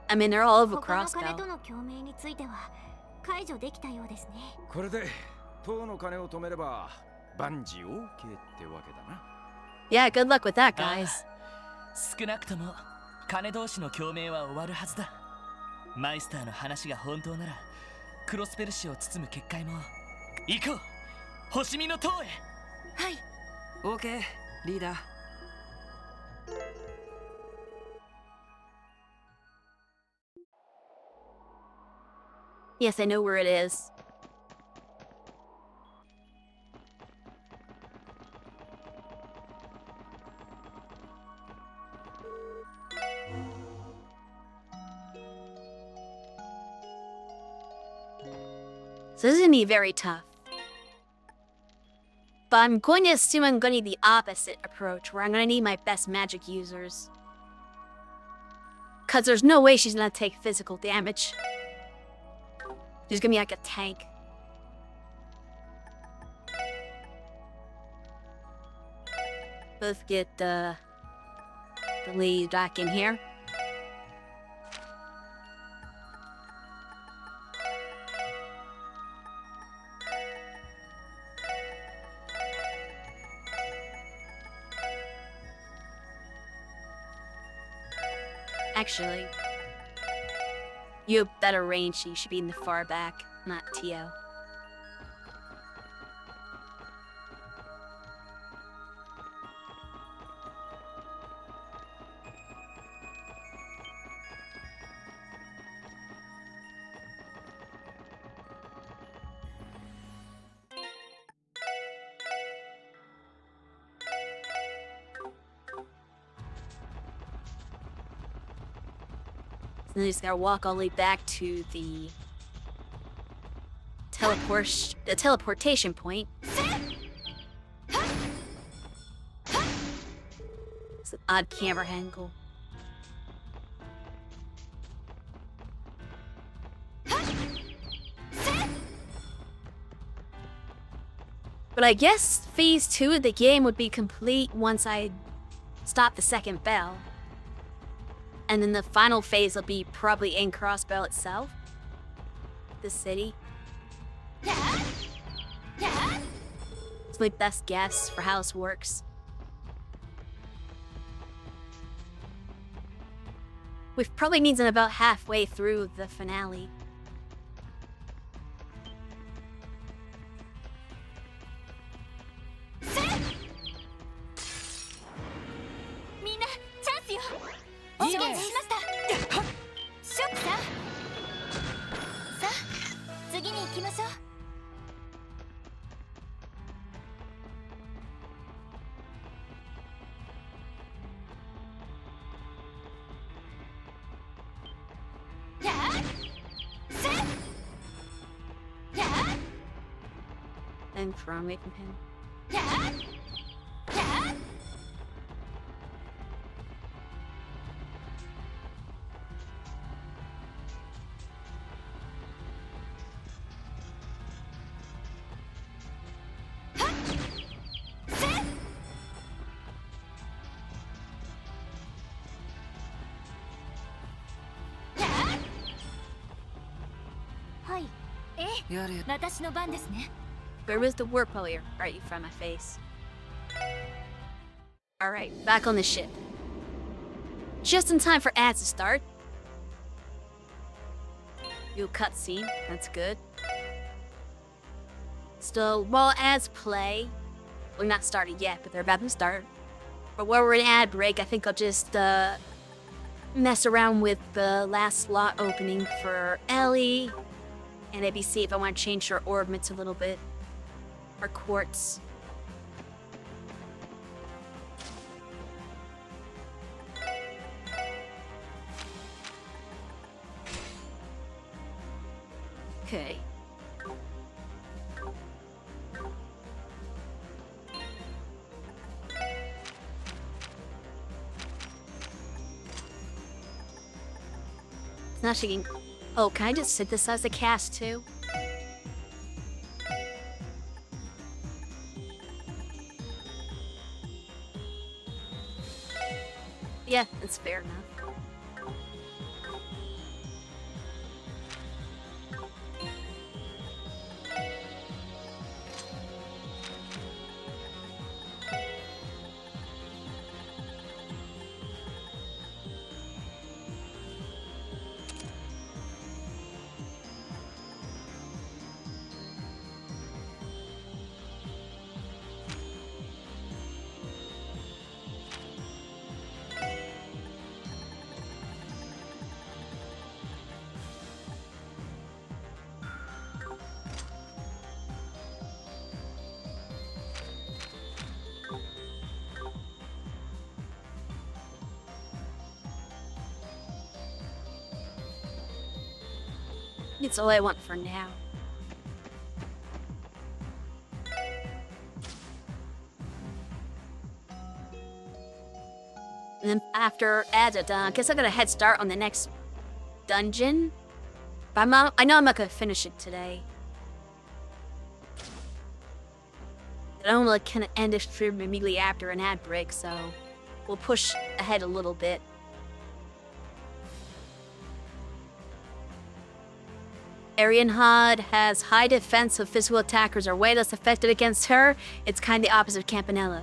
I mean, they're all over 他の金 Crossbow. との共鳴については解除できたようですね。これで塔の鐘を止めれば万事 OK ってわけだな。 Yeah, good luck with that, guys. 少なくとも金同士の共鳴は終わるはずだ。マイスターの話が本当ならクロスペル氏を包む結界も。行こう、星見の塔へ。はい。 OK リーダー。 Yes, I know where it is. So this is gonna be very tough. But I'm going to assume I'm going to need the opposite approach, where I'm going to need my best magic users. Because there's no way she's going to take physical damage. She's going to be like a tank. Let's get the lady back in here. Actually, you have better range. You should be in the far back, not Tio. Then you just gotta walk all the way back to the teleportation point. It's an odd camera angle. But I guess phase 2 of the game would be complete once I stop the second bell. And then the final phase will be probably in Crossbell itself. The city. It's my best guess for how this works. We've probably needs it about halfway through the finale. And thrown away from him. Where was the warp earlier? Right in front of my face. Alright, back on the ship. Just in time for ads to start. New cutscene, that's good. Still, while ads play, we're not started yet, but they're about to start. But while we're in ad break, I think I'll just mess around with the last slot opening for Ellie. And maybe see if I want to change her orbits a little bit. Or quartz. Okay. It's not shaking. Oh, can I just synthesize the cast too? Yeah, that's fair enough. It's all I want for now. And then after Azure done, I guess I got a head start on the next dungeon. But I know I'm not gonna finish it today. I don't like kind of end this stream immediately after an ad break, so we'll push ahead a little bit. Arianhad has high defense, so physical attackers are way less effective against her. It's kind of the opposite of Campanella.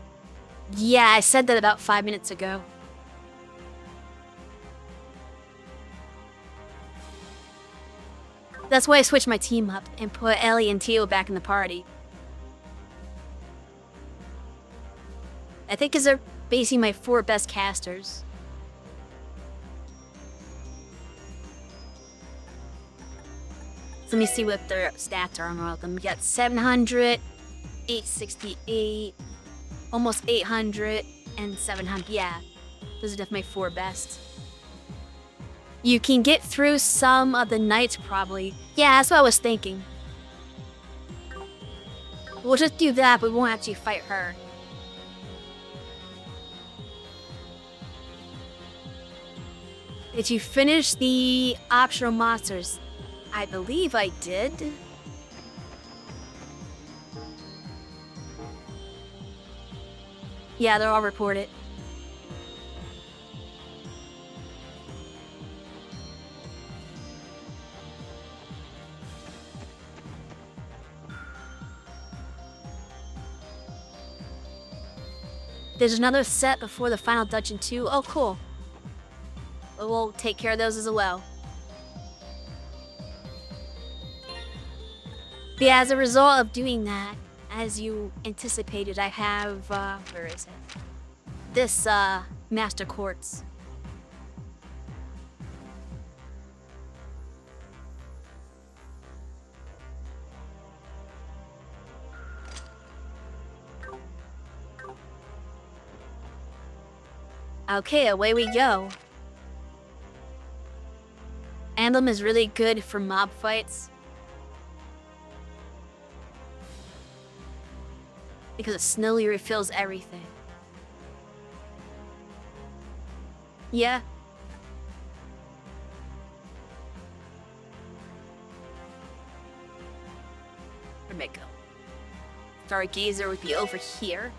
Yeah, I said that about 5 minutes ago. That's why I switched my team up and put Ellie and Tio back in the party. I think because they're basically my 4 best casters. So let me see what their stats are on all of them. We got 700, 868, almost 800, and 700. Yeah, those are definitely my 4 best. You can get through some of the knights, probably. Yeah, that's what I was thinking. We'll just do that, but we won't actually fight her. Did you finish the optional monsters? I believe I did. Yeah, they're all reported. There's another set before the final dungeon too. Oh, cool. We'll take care of those as well. But yeah, as a result of doing that, as you anticipated, I have, where is it? This, Master Quartz. Okay, away we go. Emblem is really good for mob fights. Because it snowly refills everything. Yeah. Where'd it go? Stargazer would be over here.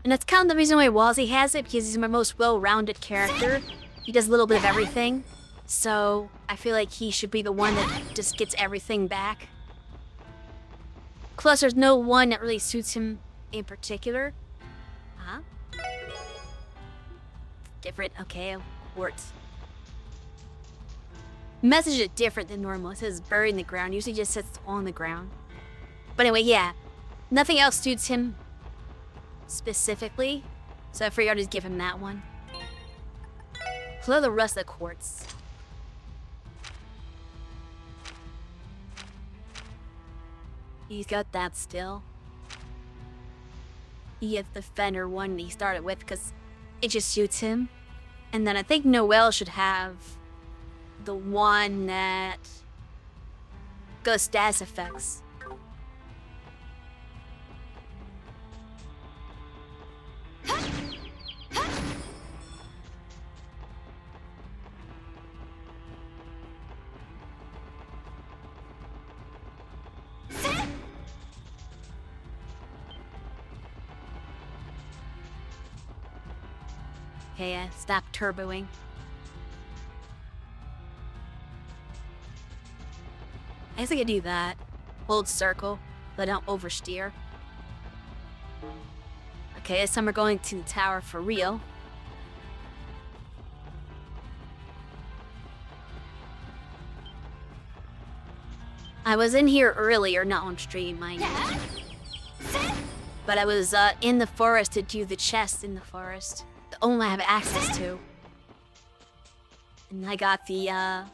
And that's kind of the reason why Wazzy has it, because he's my most well-rounded character. He does a little bit of everything. So, I feel like he should be the one that just gets everything back. Plus, there's no one that really suits him in particular. Huh? Different, okay, quartz. message it different than normal. It says buried in the ground. Usually just says on the ground. But anyway, yeah. Nothing else suits him specifically. So I figured I'll just give him that one. Flow the rest of the quartz. He's got that still. He gets the Fender one he started with because it just suits him. And then I think Noel should have the one that goes status effects. Okay, stop turboing. I guess I could do that. Hold circle, but don't oversteer. Okay, this time we're going to the tower for real. I was in here earlier, not on stream, mind you. But I was in the forest to do the chest in the forest. The only one I have access to. And I got the, I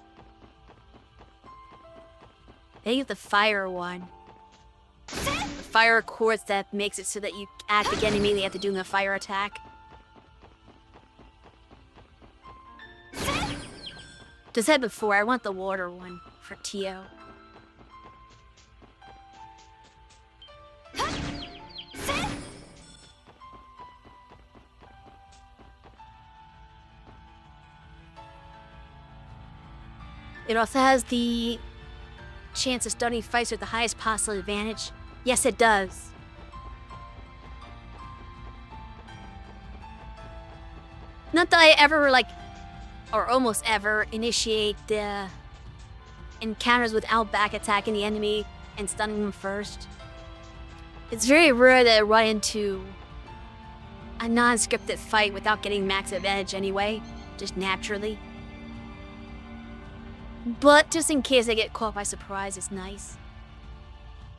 think the fire one. The fire quartz that makes it so that you act again immediately after doing a fire attack. Just said before, I want the water one for Tio. It also has the chance of starting fights with the highest possible advantage. Yes, it does. Not that I ever, or almost ever, initiate the encounters without back attacking the enemy and stunning them first. It's very rare that I run into a non-scripted fight without getting max advantage anyway, just naturally. But just in case I get caught by surprise, it's nice.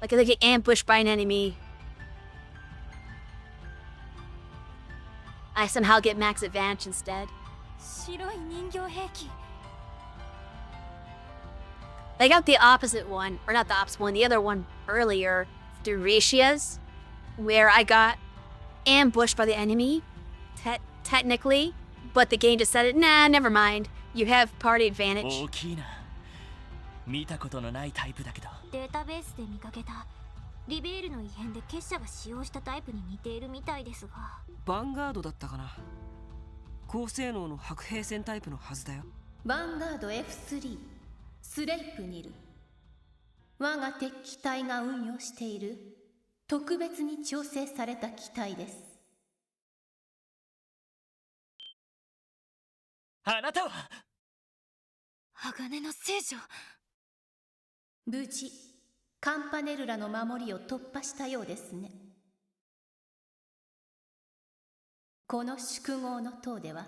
Like if I get ambushed by an enemy, I somehow get max advantage instead. I got the opposite one, or not the opposite one, the other one earlier, the Ratias, where I got ambushed by the enemy, technically, but the game just said, nah, never mind. You have party advantage. 大きいな。見たことのないタイプだけど。データベースで見かけたリベールの異変で結社が使用したタイプに似ているみたいですが。ヴァンガードだったかな。高性能の白兵戦タイプのはずだよ。ヴァンガード F3 スレイプにいる。我が敵機体が運用している特別に調整された機体です。あなたは鋼の聖女。無事カンパネルラの守りを突破したようですね。この宿業の塔では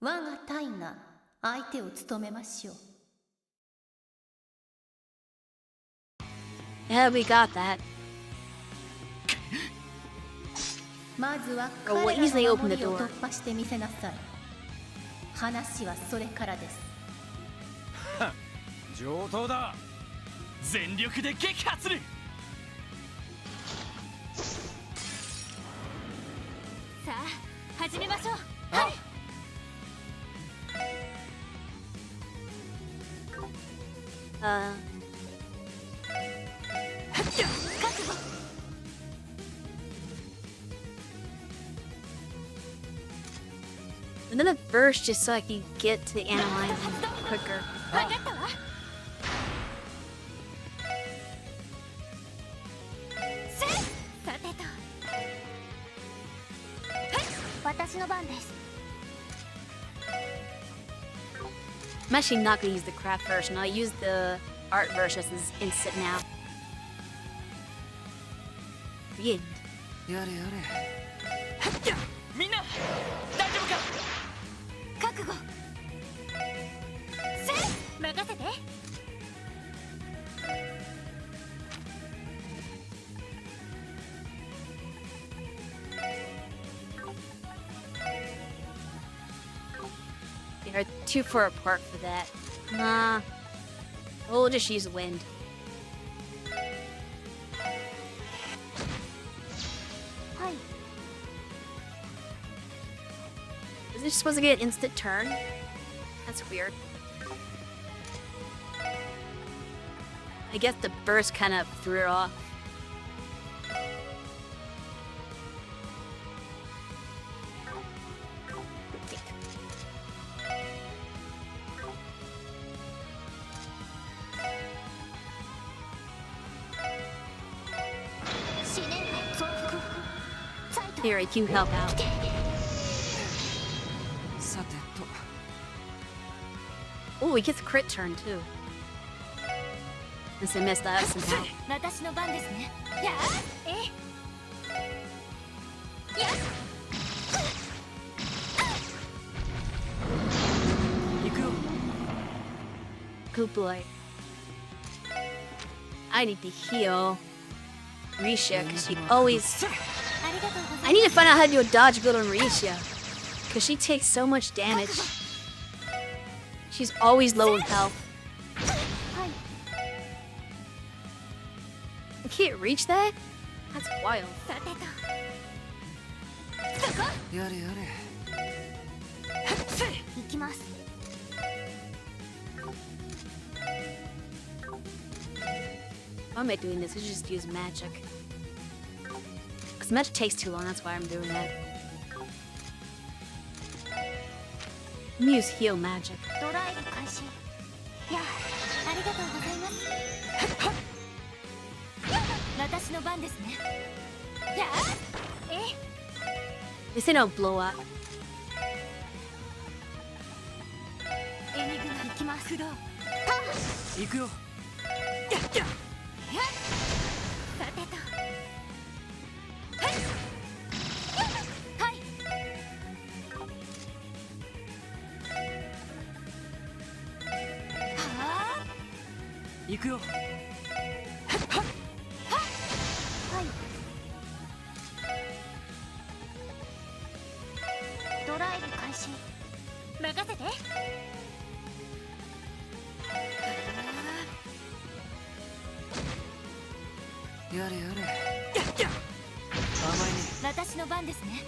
我が隊が相手を務めましょう。Yeah, we got that. まずは Oh, we'll 彼ら easily の open the 守りを door. 突破してみせなさい。話はそれからです。上等だ。全力で撃破する。さあ、始めましょう。はい。Another burst just so I can get to the analyzer quicker. わかったわ。さてと。私の番です。I'm actually not gonna use the craft version. I'll use the art version as is instant now. The end. やれやれ。みんな大丈夫か。覚悟。任せて。You're too far apart for that. Nah. We'll just use wind. Hi. Is this supposed to get an instant turn? That's weird. I guess the burst kind of threw her off. Here, you help out. さてと Oh, he gets a crit turn too. Since I messed that up somehow. 私の番ですね。やあ、や行くよ。 Good boy. I need to heal Risha because she always. I need to find out how to do a dodge build on Risha because she takes so much damage. She's always low in health. I can't reach that? That's wild. やれやれ。行きます。 Why am I doing this? I should just use magic. Because magic takes too long, that's why I'm doing that. Let me use heal magic. ドライブ開始。やあ、ありがとうございます。私の番ですね。やあ、They say don't blow up. エニグマ行きます。駆動。行くよ。やっやっ。さてと。はい。はい。はあ。行くよ。はい。ドライブ開始。任せて。やれやれ。やっやっ。甘いね。私の番ですね。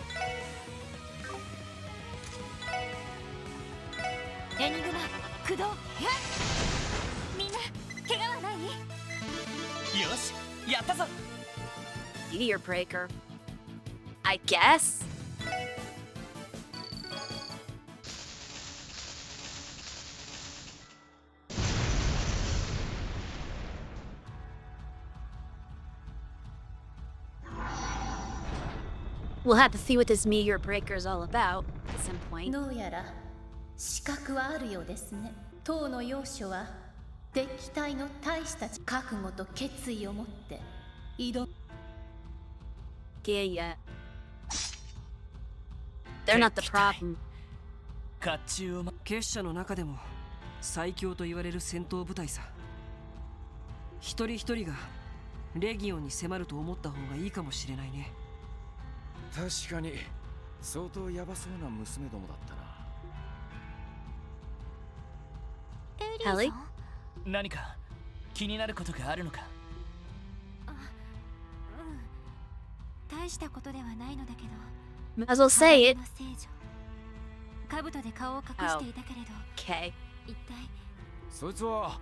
エニグマ駆動。みんな怪我はない？よし、やったぞ。 Meteor breaker. I guess? We'll have to see what this meteor breaker is all about at some point. どうやら資格はあるようですね。当の要所は敵対の大使たち覚悟と決意を持って挑む。Yeah, they're not the problem. 甲冑を結社の中でも最強と言われる戦闘部隊さ。一人一人がレギオンに迫ると思った方がいいかもしれないね。確かに相当ヤバそうな娘どもだったな。Ellie? 何か気になることがあるのか。大したことではないのだけど。 Might as well say it. 兜で顔を隠していたけれど。Okay. 一体そいつは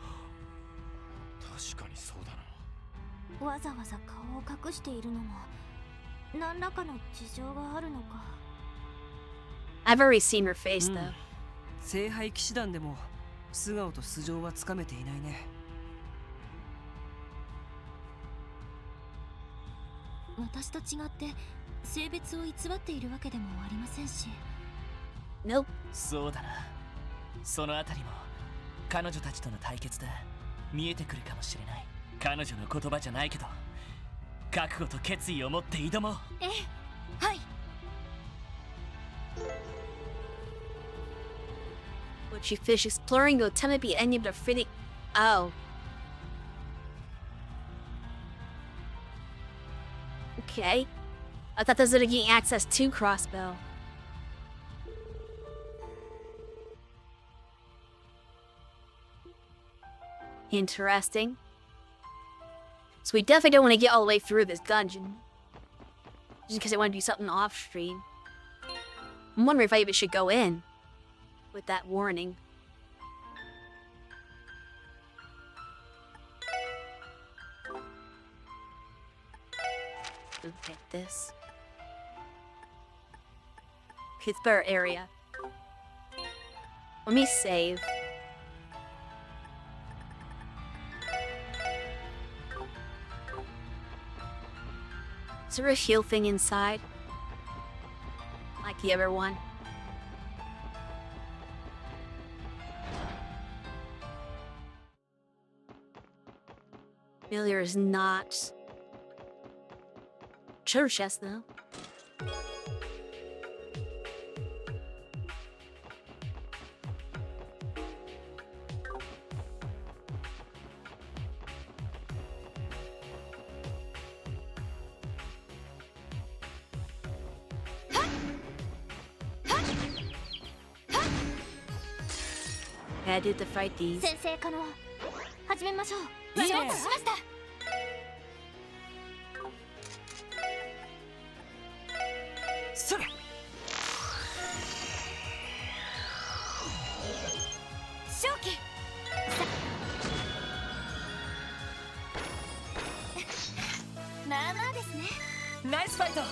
確かにそうだな。わざわざ顔を隠しているのも何らかの事情があるのか。 I've already seen her face though. 聖杯騎士団でも素顔と素性はつかめていないね。私と違って性別を偽っているわけでもありませんし。 Nope. そうだな。そのあたりも彼女たちとの対決で見えてくるかもしれない。彼女の言葉じゃないけど覚悟と決意を持って挑もう。ええ、はい。She finished exploring the attempt to be any of the fitting. Oh. Okay. I thought this was getting access to crossbow. Interesting. So we definitely don't want to get all the way through this dungeon. Just because I want to do something off stream. I'm wondering if I even should go in with that warning. Look at this. Pittsburgh area. Let me save. Is there a heal thing inside? Like the other one? Failure is not. Treasure chest though. I did to fight these. 先生可能始めましょう。承知しました。それ。正気。まあまあですね。ナイスファイト。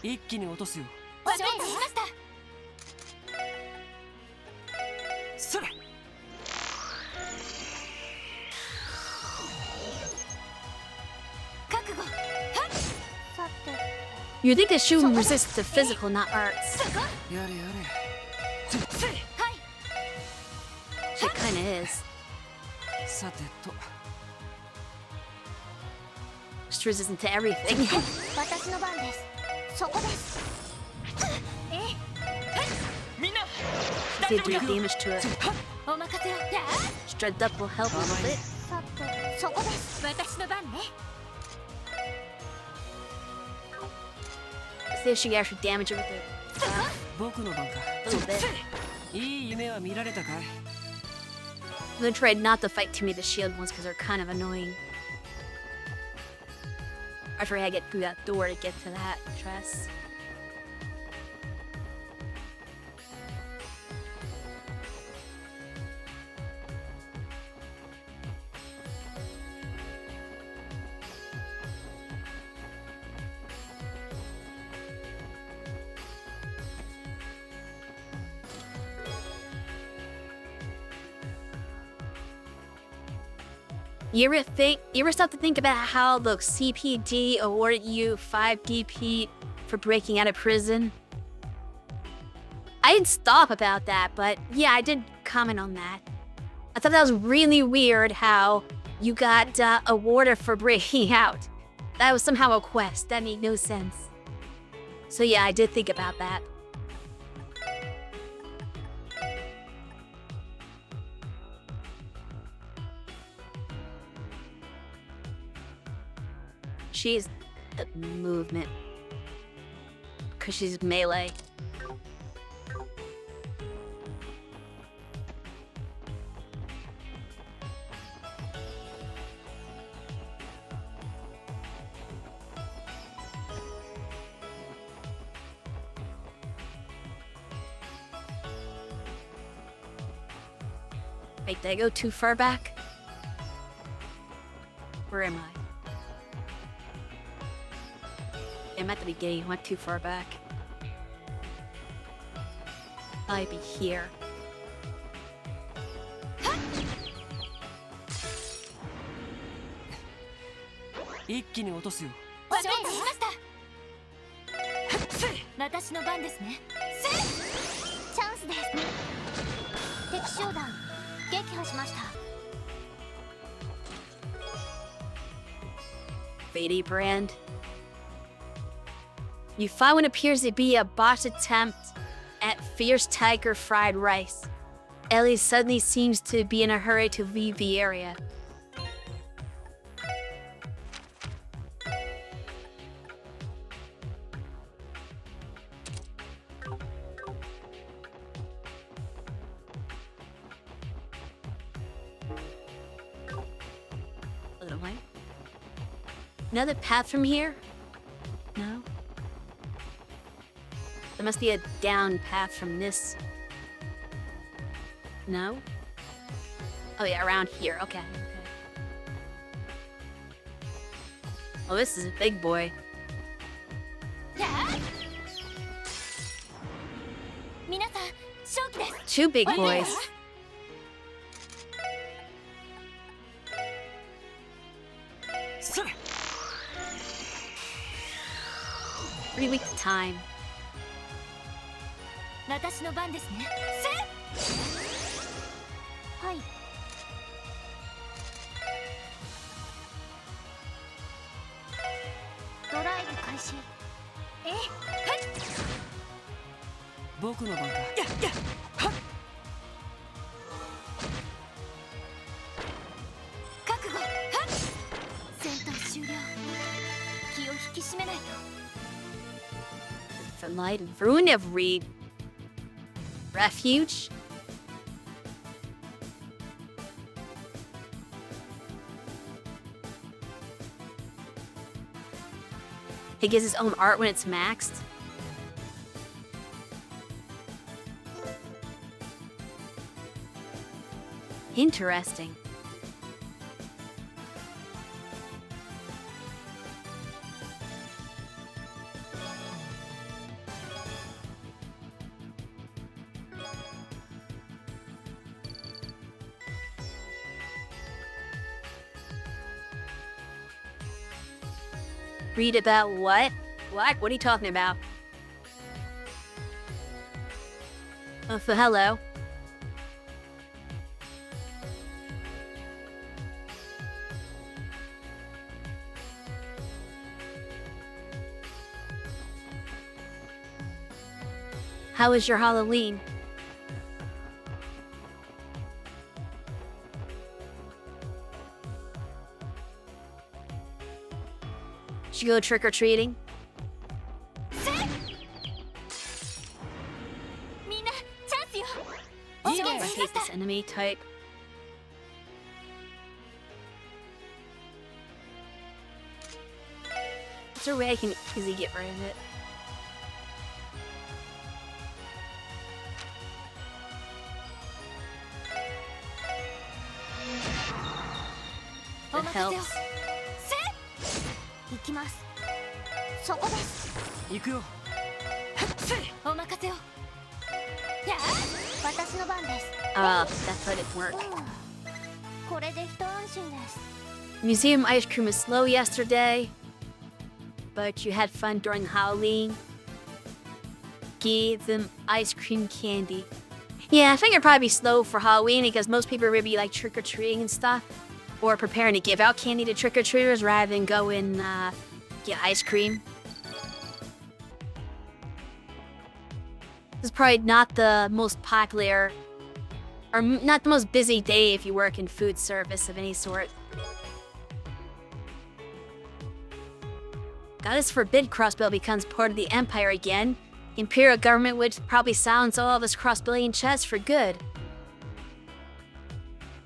一気に落とすよ。承知しました。それ。覚悟。はっ。さて。You think the shoe resists the physical, not arts. やれやれ。はい。It kinda is. さてと。Just resistant to everything. 私の番です。そこです。ええ。みんな。They do damage to her. お任せを。Strength up will help a little bit. さて、そこです。私の番ね。See if she can actually damage her with it. 僕の番か。A little bit. いい夢は見られたかい。I'm gonna try not to fight too many of the shield ones because they're kind of annoying. I forgot how to get through that door to get to that dress. You ever stop to think about how the CPD awarded you 5 DP for breaking out of prison? I didn't stop about that, but yeah, I did comment on that. I thought that was really weird how you got awarded for breaking out. That was somehow a quest. That made no sense. So yeah, I did think about that. She's the movement. Because she's melee. Wait, did I go too far back? Where am I? I'm at the beginning, went too far back. I'd be here. 集団撃破しました。 Fady brand. You find what appears to be a botched attempt at fierce tiger fried rice. Ellie suddenly seems to be in a hurry to leave the area. A little light. Another path from here? No? There must be a down path from this. No? Oh yeah, around here. Okay. Oh, this is a big boy. Two big boys. Pretty weak to time. 私の番ですね。はい。ドライブ開始。僕の番か。覚悟。戦闘終了。気を引き締めないと。 The light and ruin of Reed. Refuge? He gets his own art when it's maxed. Interesting. Read about what? What? What are you talking about? Oh, so hello. How was your Halloween? Did you go trick-or-treating? I hate this enemy type. Is there a way I can easily get rid of it? That helps. 行きます。そこです。行くよ。お任せを。やあ、私の番です。That didn't work. これで一安心です。 Museum ice cream was slow yesterday, but you had fun during Halloween. Give them ice cream candy. Yeah, I think it'd probably be slow for Halloween because most people would be like trick-or-treating and stuff. Or preparing to give out candy to trick-or-treaters rather than go and get ice cream. This is probably not the most popular, or not the most busy day if you work in food service of any sort. Goddess forbid Crossbill becomes part of the Empire again. The Imperial government would probably silence all of this cross-billion chests for good.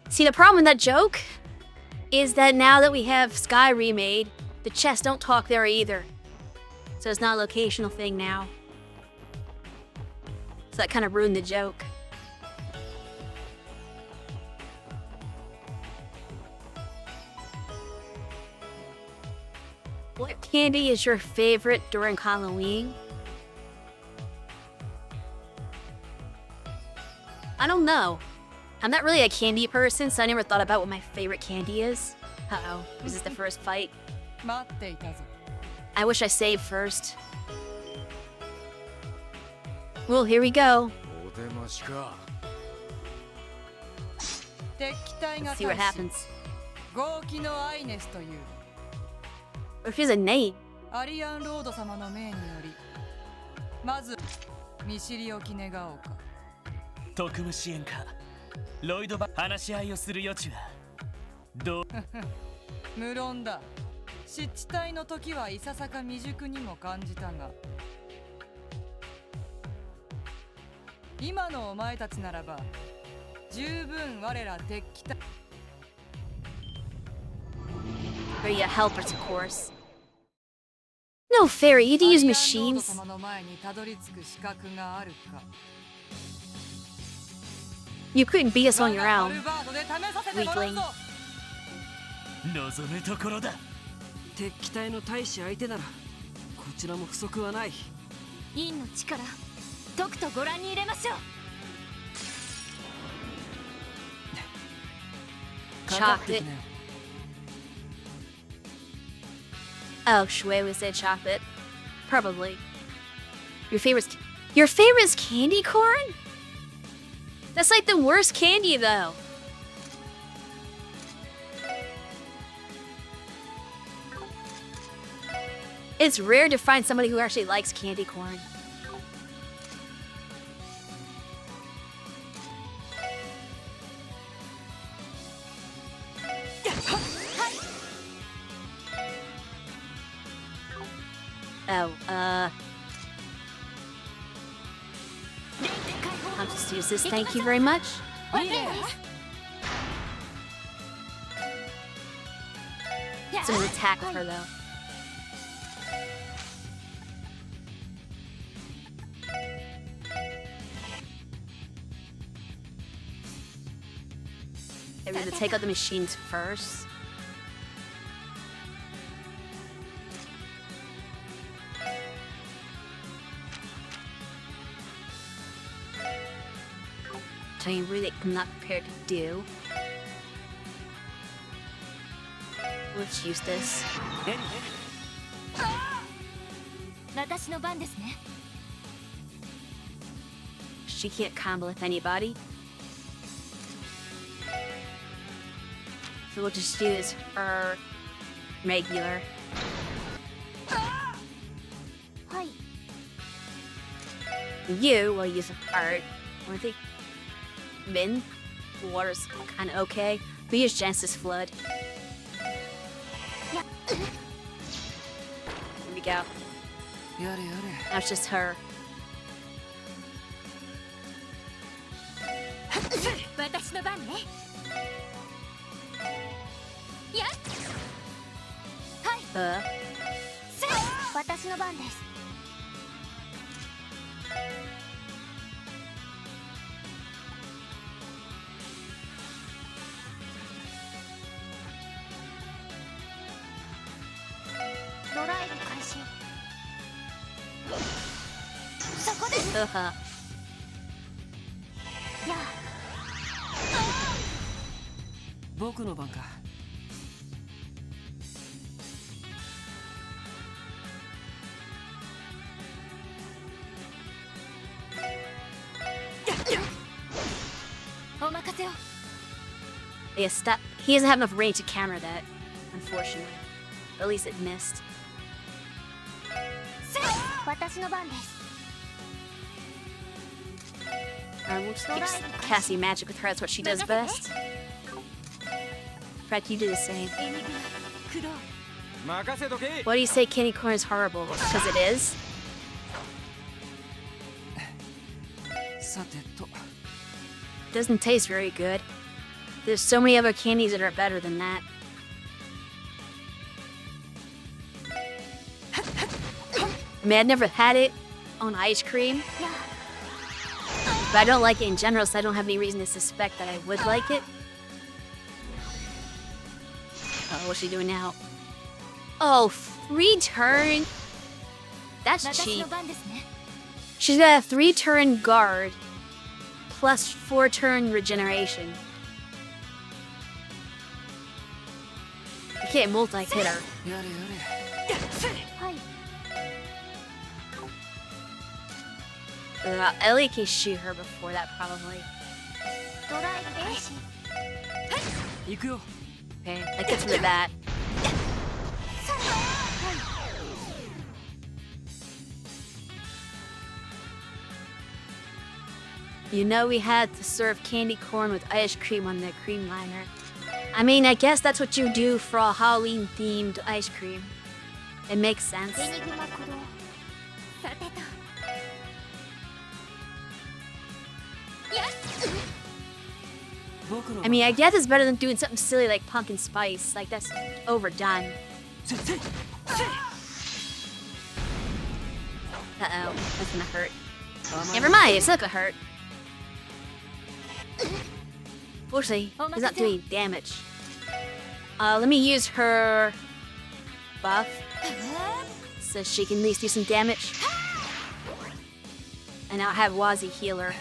See, the problem with that joke is that now that we have Sky remade, the chests don't talk there either. So it's not a locational thing now. So that kind of ruined the joke. What candy is your favorite during Halloween? I don't know. I'm not really a candy person, so I never thought about what my favorite candy is. Uh-oh, is this the first fight? I wish I saved first. Well, here we go. 敵機体が Let's see what 大使 happens. 豪気のアイネスという What if he has a name? アリアンロード様の命によりまず見知りおき願おうか。特務支援課ロイドバ話し合いをする余地はどう無論だ。湿地帯の時はいささか未熟にも感じたが今のお前たちならば十分我ら敵機体 Are you helpers, of course? No, Fairy, you need to use アリアンロード machines. 様の前にたどり着く資格があるか。 You couldn't beat us on your ア own, ルバードで試させてもらう weakling. ぞ。望むところだ。敵機体の大使相手ならこちらも不足はない。陰の力とくとご覧に入れましょう。かかってきなよ。 Oh, Shui would say chocolate. Probably. Your favorite's candy corn? That's like the worst candy, though. It's rare to find somebody who actually likes candy corn. Oh, I'll just use this, thank you very much. It's an attack with her, though. Maybe to take out the machines first. So you really not prepared to do. Let's use this. 私の番ですね。 She can't combo with anybody. So we'll just use her regular. はい You will use art. I think Min water's kind of okay. We use Genesis Flood. Here we go. やれやれ。 Now it's just her. 私の番ね。やっはい。私の番です。ドライブ開始。そこです。や僕の番か。お任せを。 Yeah, stop. He doesn't have enough range to counter that, unfortunately. At least it missed. 私の番です。 Alright, we'll just keep casting magic with her. That's what she does best. Fred, you do the same. Why do you say candy corn is horrible? Because it is? さてと。 It doesn't taste very good. There's so many other candies that are better than that. I mean, I've never had it on ice cream. But I don't like it in general, so I don't have any reason to suspect that I would like it. Oh, what's she doing now? Oh, free turn. That's cheap. She's got a 3-turn guard plus 4-turn regeneration. You can't multi-hit her. やれやれ。 Ellie can shoot her before that, probably. 行くよ。 Okay, that gets rid of that. You know we had to serve candy corn with ice cream on the cream liner. I mean, I guess that's what you do for a Halloween-themed ice cream. It makes sense. I mean, I guess it's better than doing something silly like pumpkin spice. Like, that's overdone. Uh-oh, that's gonna hurt. Never mind, it's not gonna hurt. Fortunately, he's not doing damage. Let me use her buff so she can at least do some damage. And I'll have Wazi heal her.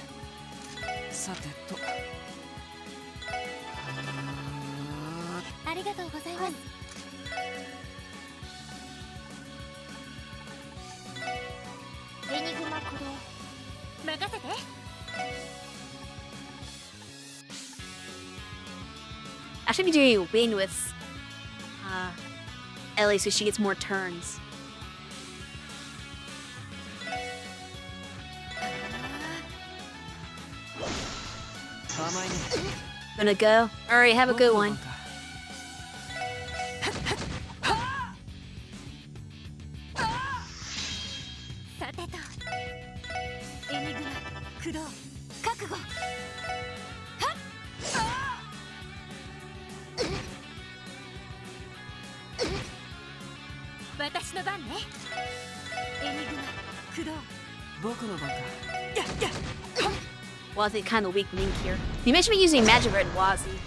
I should be doing Wing with Ellie so she gets more turns. Gonna go? Alright, have a good one. Wazi kind of weak link here. You mentioned me using Magic Red Wazi.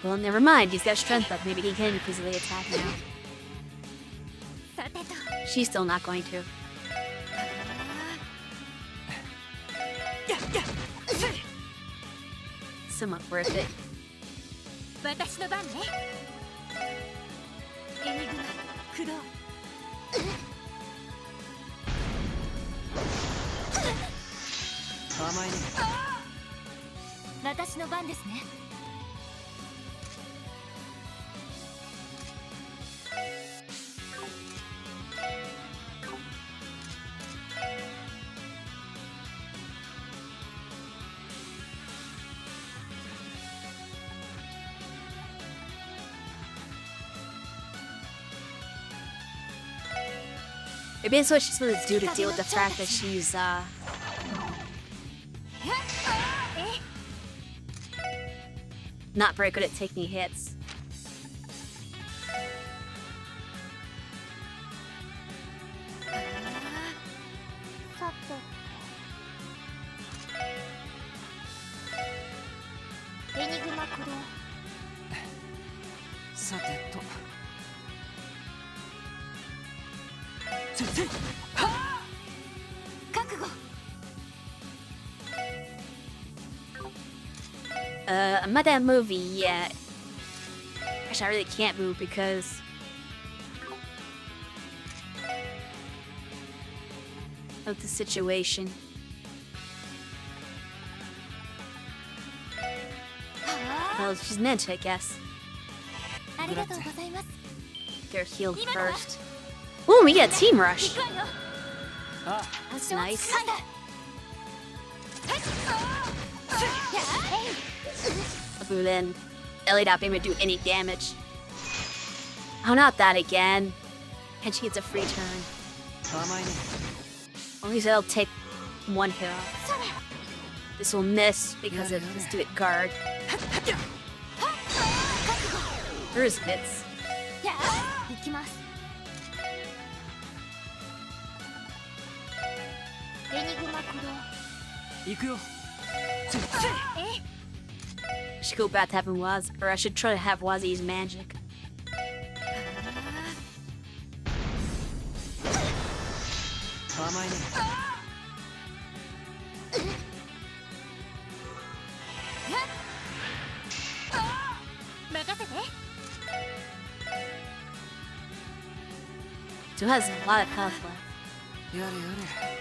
Well, never mind. He's got strength up. Maybe he can physically attack now. She's still not going to. Somewhat worth it. Maybe that's what she's supposed to do to deal with the fact that she's, not very good at taking hits. I'm not that movie yet. Actually, I really can't move because of the situation. Well, she's ninja, I guess. They're healed first. Ooh, we get a team rush. That's nice. Other than Ellie not being able to do any damage. Oh, not that again. And she gets a free turn. At least I'll take one hit off. This will miss because of this do it guard. Hers hits. I should go back to having Waz, or I should try to have Wazi's magic. Still has a lot of health left. やれやれ。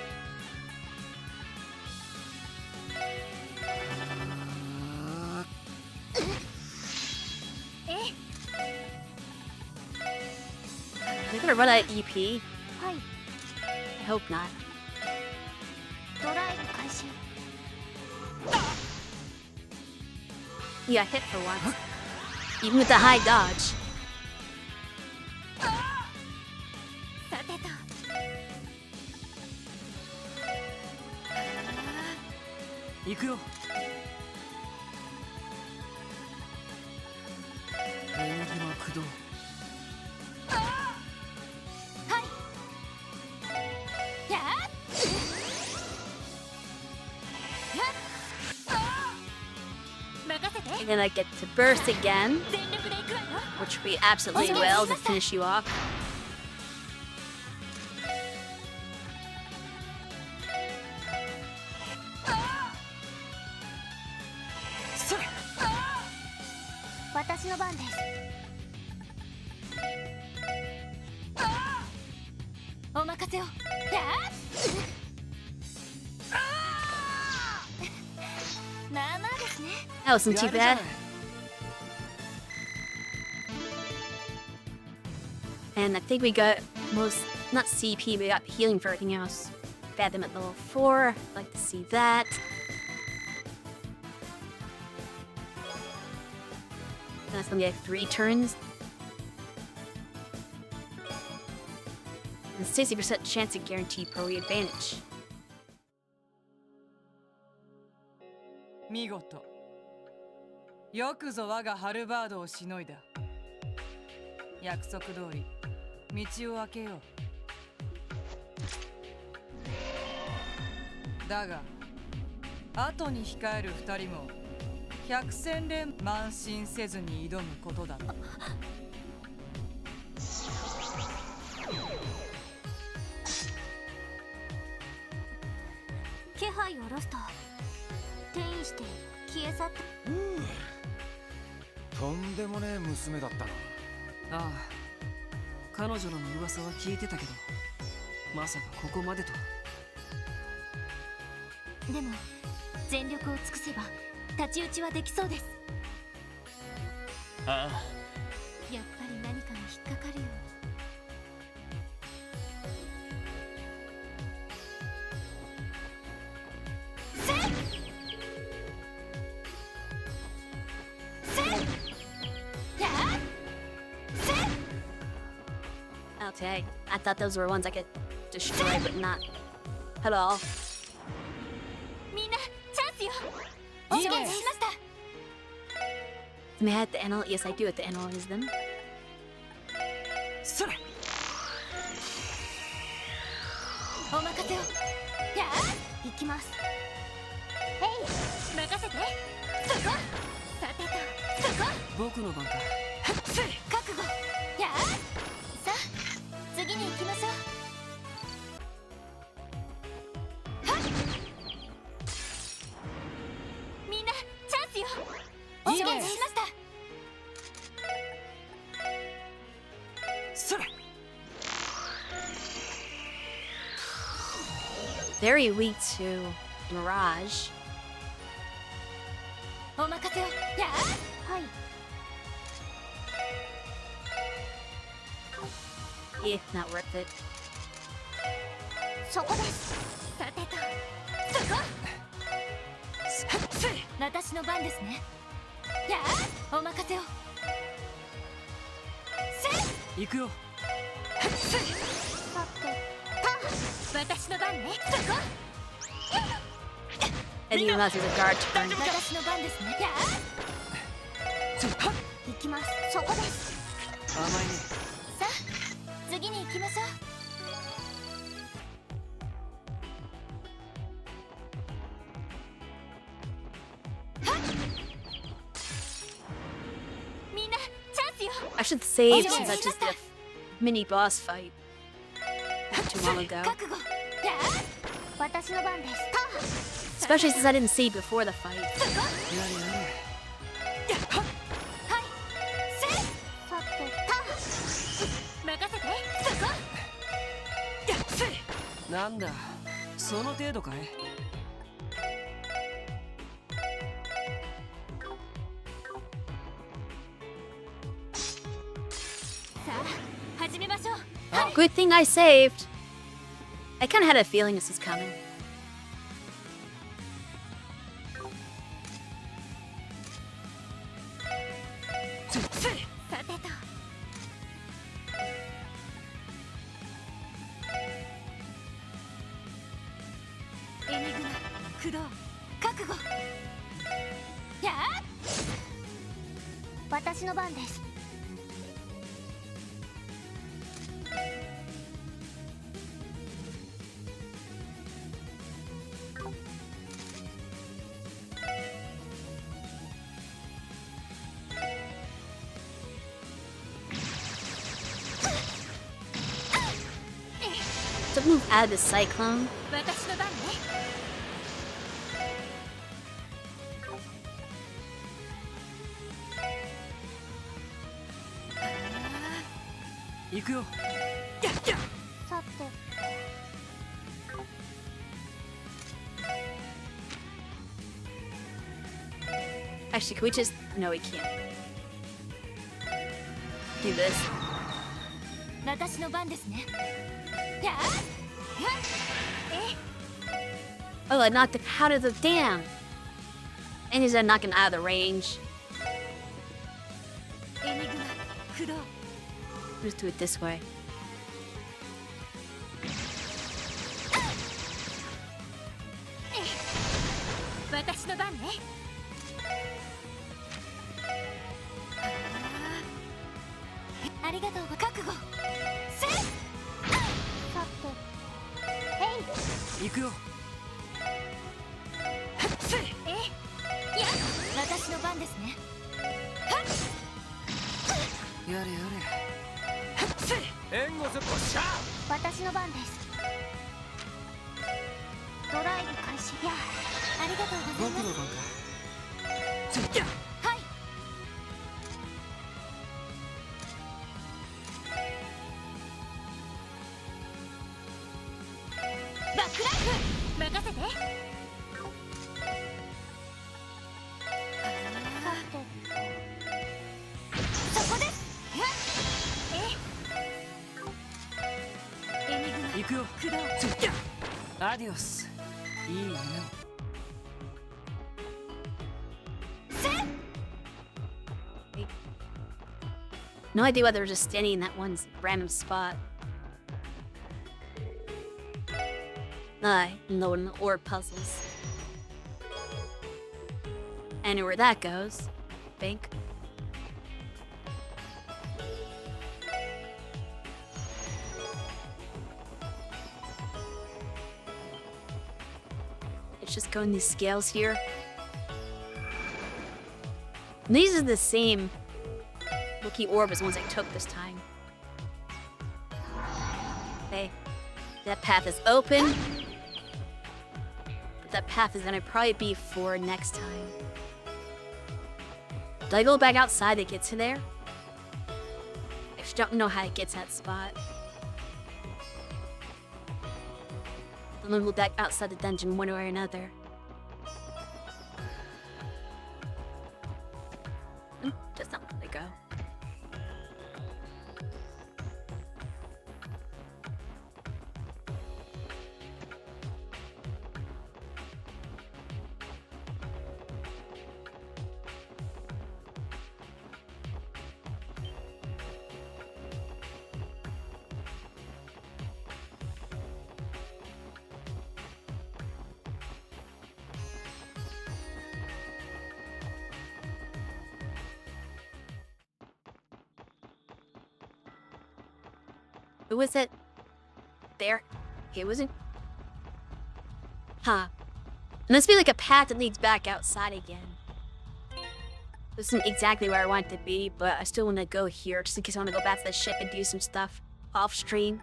They're gonna run out of EP. はい I hope not. ドライブ開始 He got hit for once. Even with the high dodge. さてと行くよ。エニグマ駆動。やっ And then I get to burst again, 全力で行くわよ which we absolutely will to finish you off. Sir! 私の番ですお任せをやっまあまあですね That wasn't too bad. And I think we got most, not CP, we got healing for everything else. Fathom at level 4, I'd like to see that. That's gonna be like 3 turns. And 60% chance to guarantee pro advantage. 見事よくぞ我がハルバードをしのいだ約束通り道を開けようだが後に控える二人も百戦錬慢心せずに挑むことだ気配をロスト転移して消え去ったとんでもねえ娘だったな。ああ、彼女らの噂は聞いてたけど、まさかここまでとは。でも全力を尽くせば太刀打ちはできそうですああ、やっぱり何かに引っかかるよOkay, I thought those were ones I could destroy, but not at all. みんなチャンスよお願いしました May I have to analyze? Yes, I do have to analyze them. それお任せをやあ行きますへい任せてそこさてとそこ僕の番か。覚悟やあさあ次に行きましょうはっみんなチャンスよお願いしましたそれ Very weak to Mirage. お任せをやあはい Yeah, not worth it. そこですさてとそこ私の番ですねやあお任せをせ行くよ。さてと私の番ねそこ And you must use a guard turn. 私の番ですねやあ行きますそこです甘いね。さあ次に行きましょうみんなチャンスよ I should save since I just did a mini boss fight not too long ago. 覚悟やあ私の番です Especially since I didn't save before the fight. やれやれ。はいせさてと任せてそこなんだ、その程度かい。さあ、始めましょう。 Oh, good thing I saved. I kind of had a feeling this was coming. Enigma, 駆動、覚悟。やあ、私の番です。To move out of the cyclone. 私の番ね。行くよ。さて。Actually, can we just... No, we can't. Do this. 私の番ですね。やあ、Oh, I knocked it out of the dam. And he's knocking out of the range. エニグマ、駆動。 Let's do it this way. 私の番ね。ありがとうご覚悟。せっ。さて。へい。行くよ。いや、私の番ですね。やれや援護する。おっしゃ。私の番です。ドライブ開始。やあ、ありがとうございます。僕の番か。はい。バックライフ任せて。そこです。エニグマ、行くよ。駆動。アディオス。いい夢を。No idea why they were just standing in that one random spot. No orb puzzles. I know where that goes. Think. Let's just go in these scales here. And these are the same looking orb as ones I took this time. Okay. That path is open. But that path is gonna probably be for next time. Do I go back outside to get to there? I just don't know how to get to that spot. I'm gonna go back outside the dungeon one way or another. Just not gonna go. Who was it? There. It wasn't. Huh. And this be like a path that leads back outside again. This isn't exactly where I want it to be, but I still want to go here just in case I want to go back to the ship and do some stuff off stream.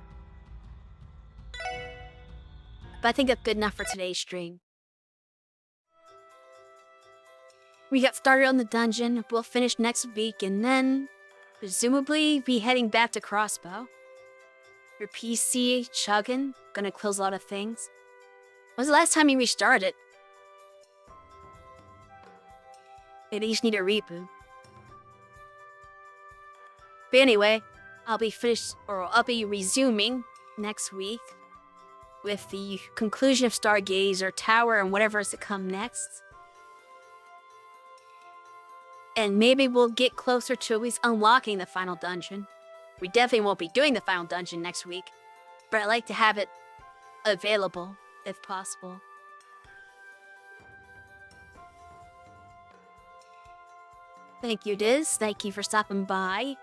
But I think that's good enough for today's stream. We got started on the dungeon. We'll finish next week and then presumably be heading back to Crossbow. Your PC chugging, gonna close a lot of things. When's the last time you restarted? Maybe you just need a reboot. But anyway, I'll be resuming next week with the conclusion of Stargazer Tower and whatever is to come next. And maybe we'll get closer to at least unlocking the final dungeon. We definitely won't be doing the final dungeon next week, but I like to have it available if possible. Thank you, Diz. Thank you for stopping by.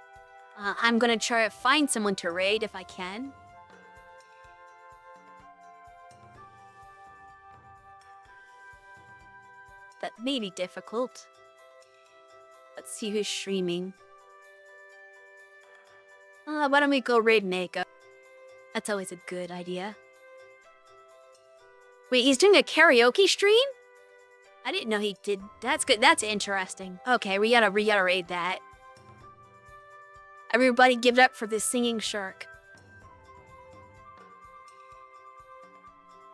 I'm gonna try to find someone to raid if I can. That may be difficult. Let's see who's streaming. Why don't we go raid Mako? That's always a good idea. Wait, he's doing a karaoke stream? I didn't know he did. That's good. That's interesting. Okay, we gotta raid that. Everybody give it up for this singing shark.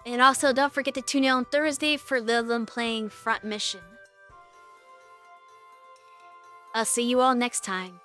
And also, don't forget to tune in on Thursday for Lilum playing Front Mission. I'll see you all next time.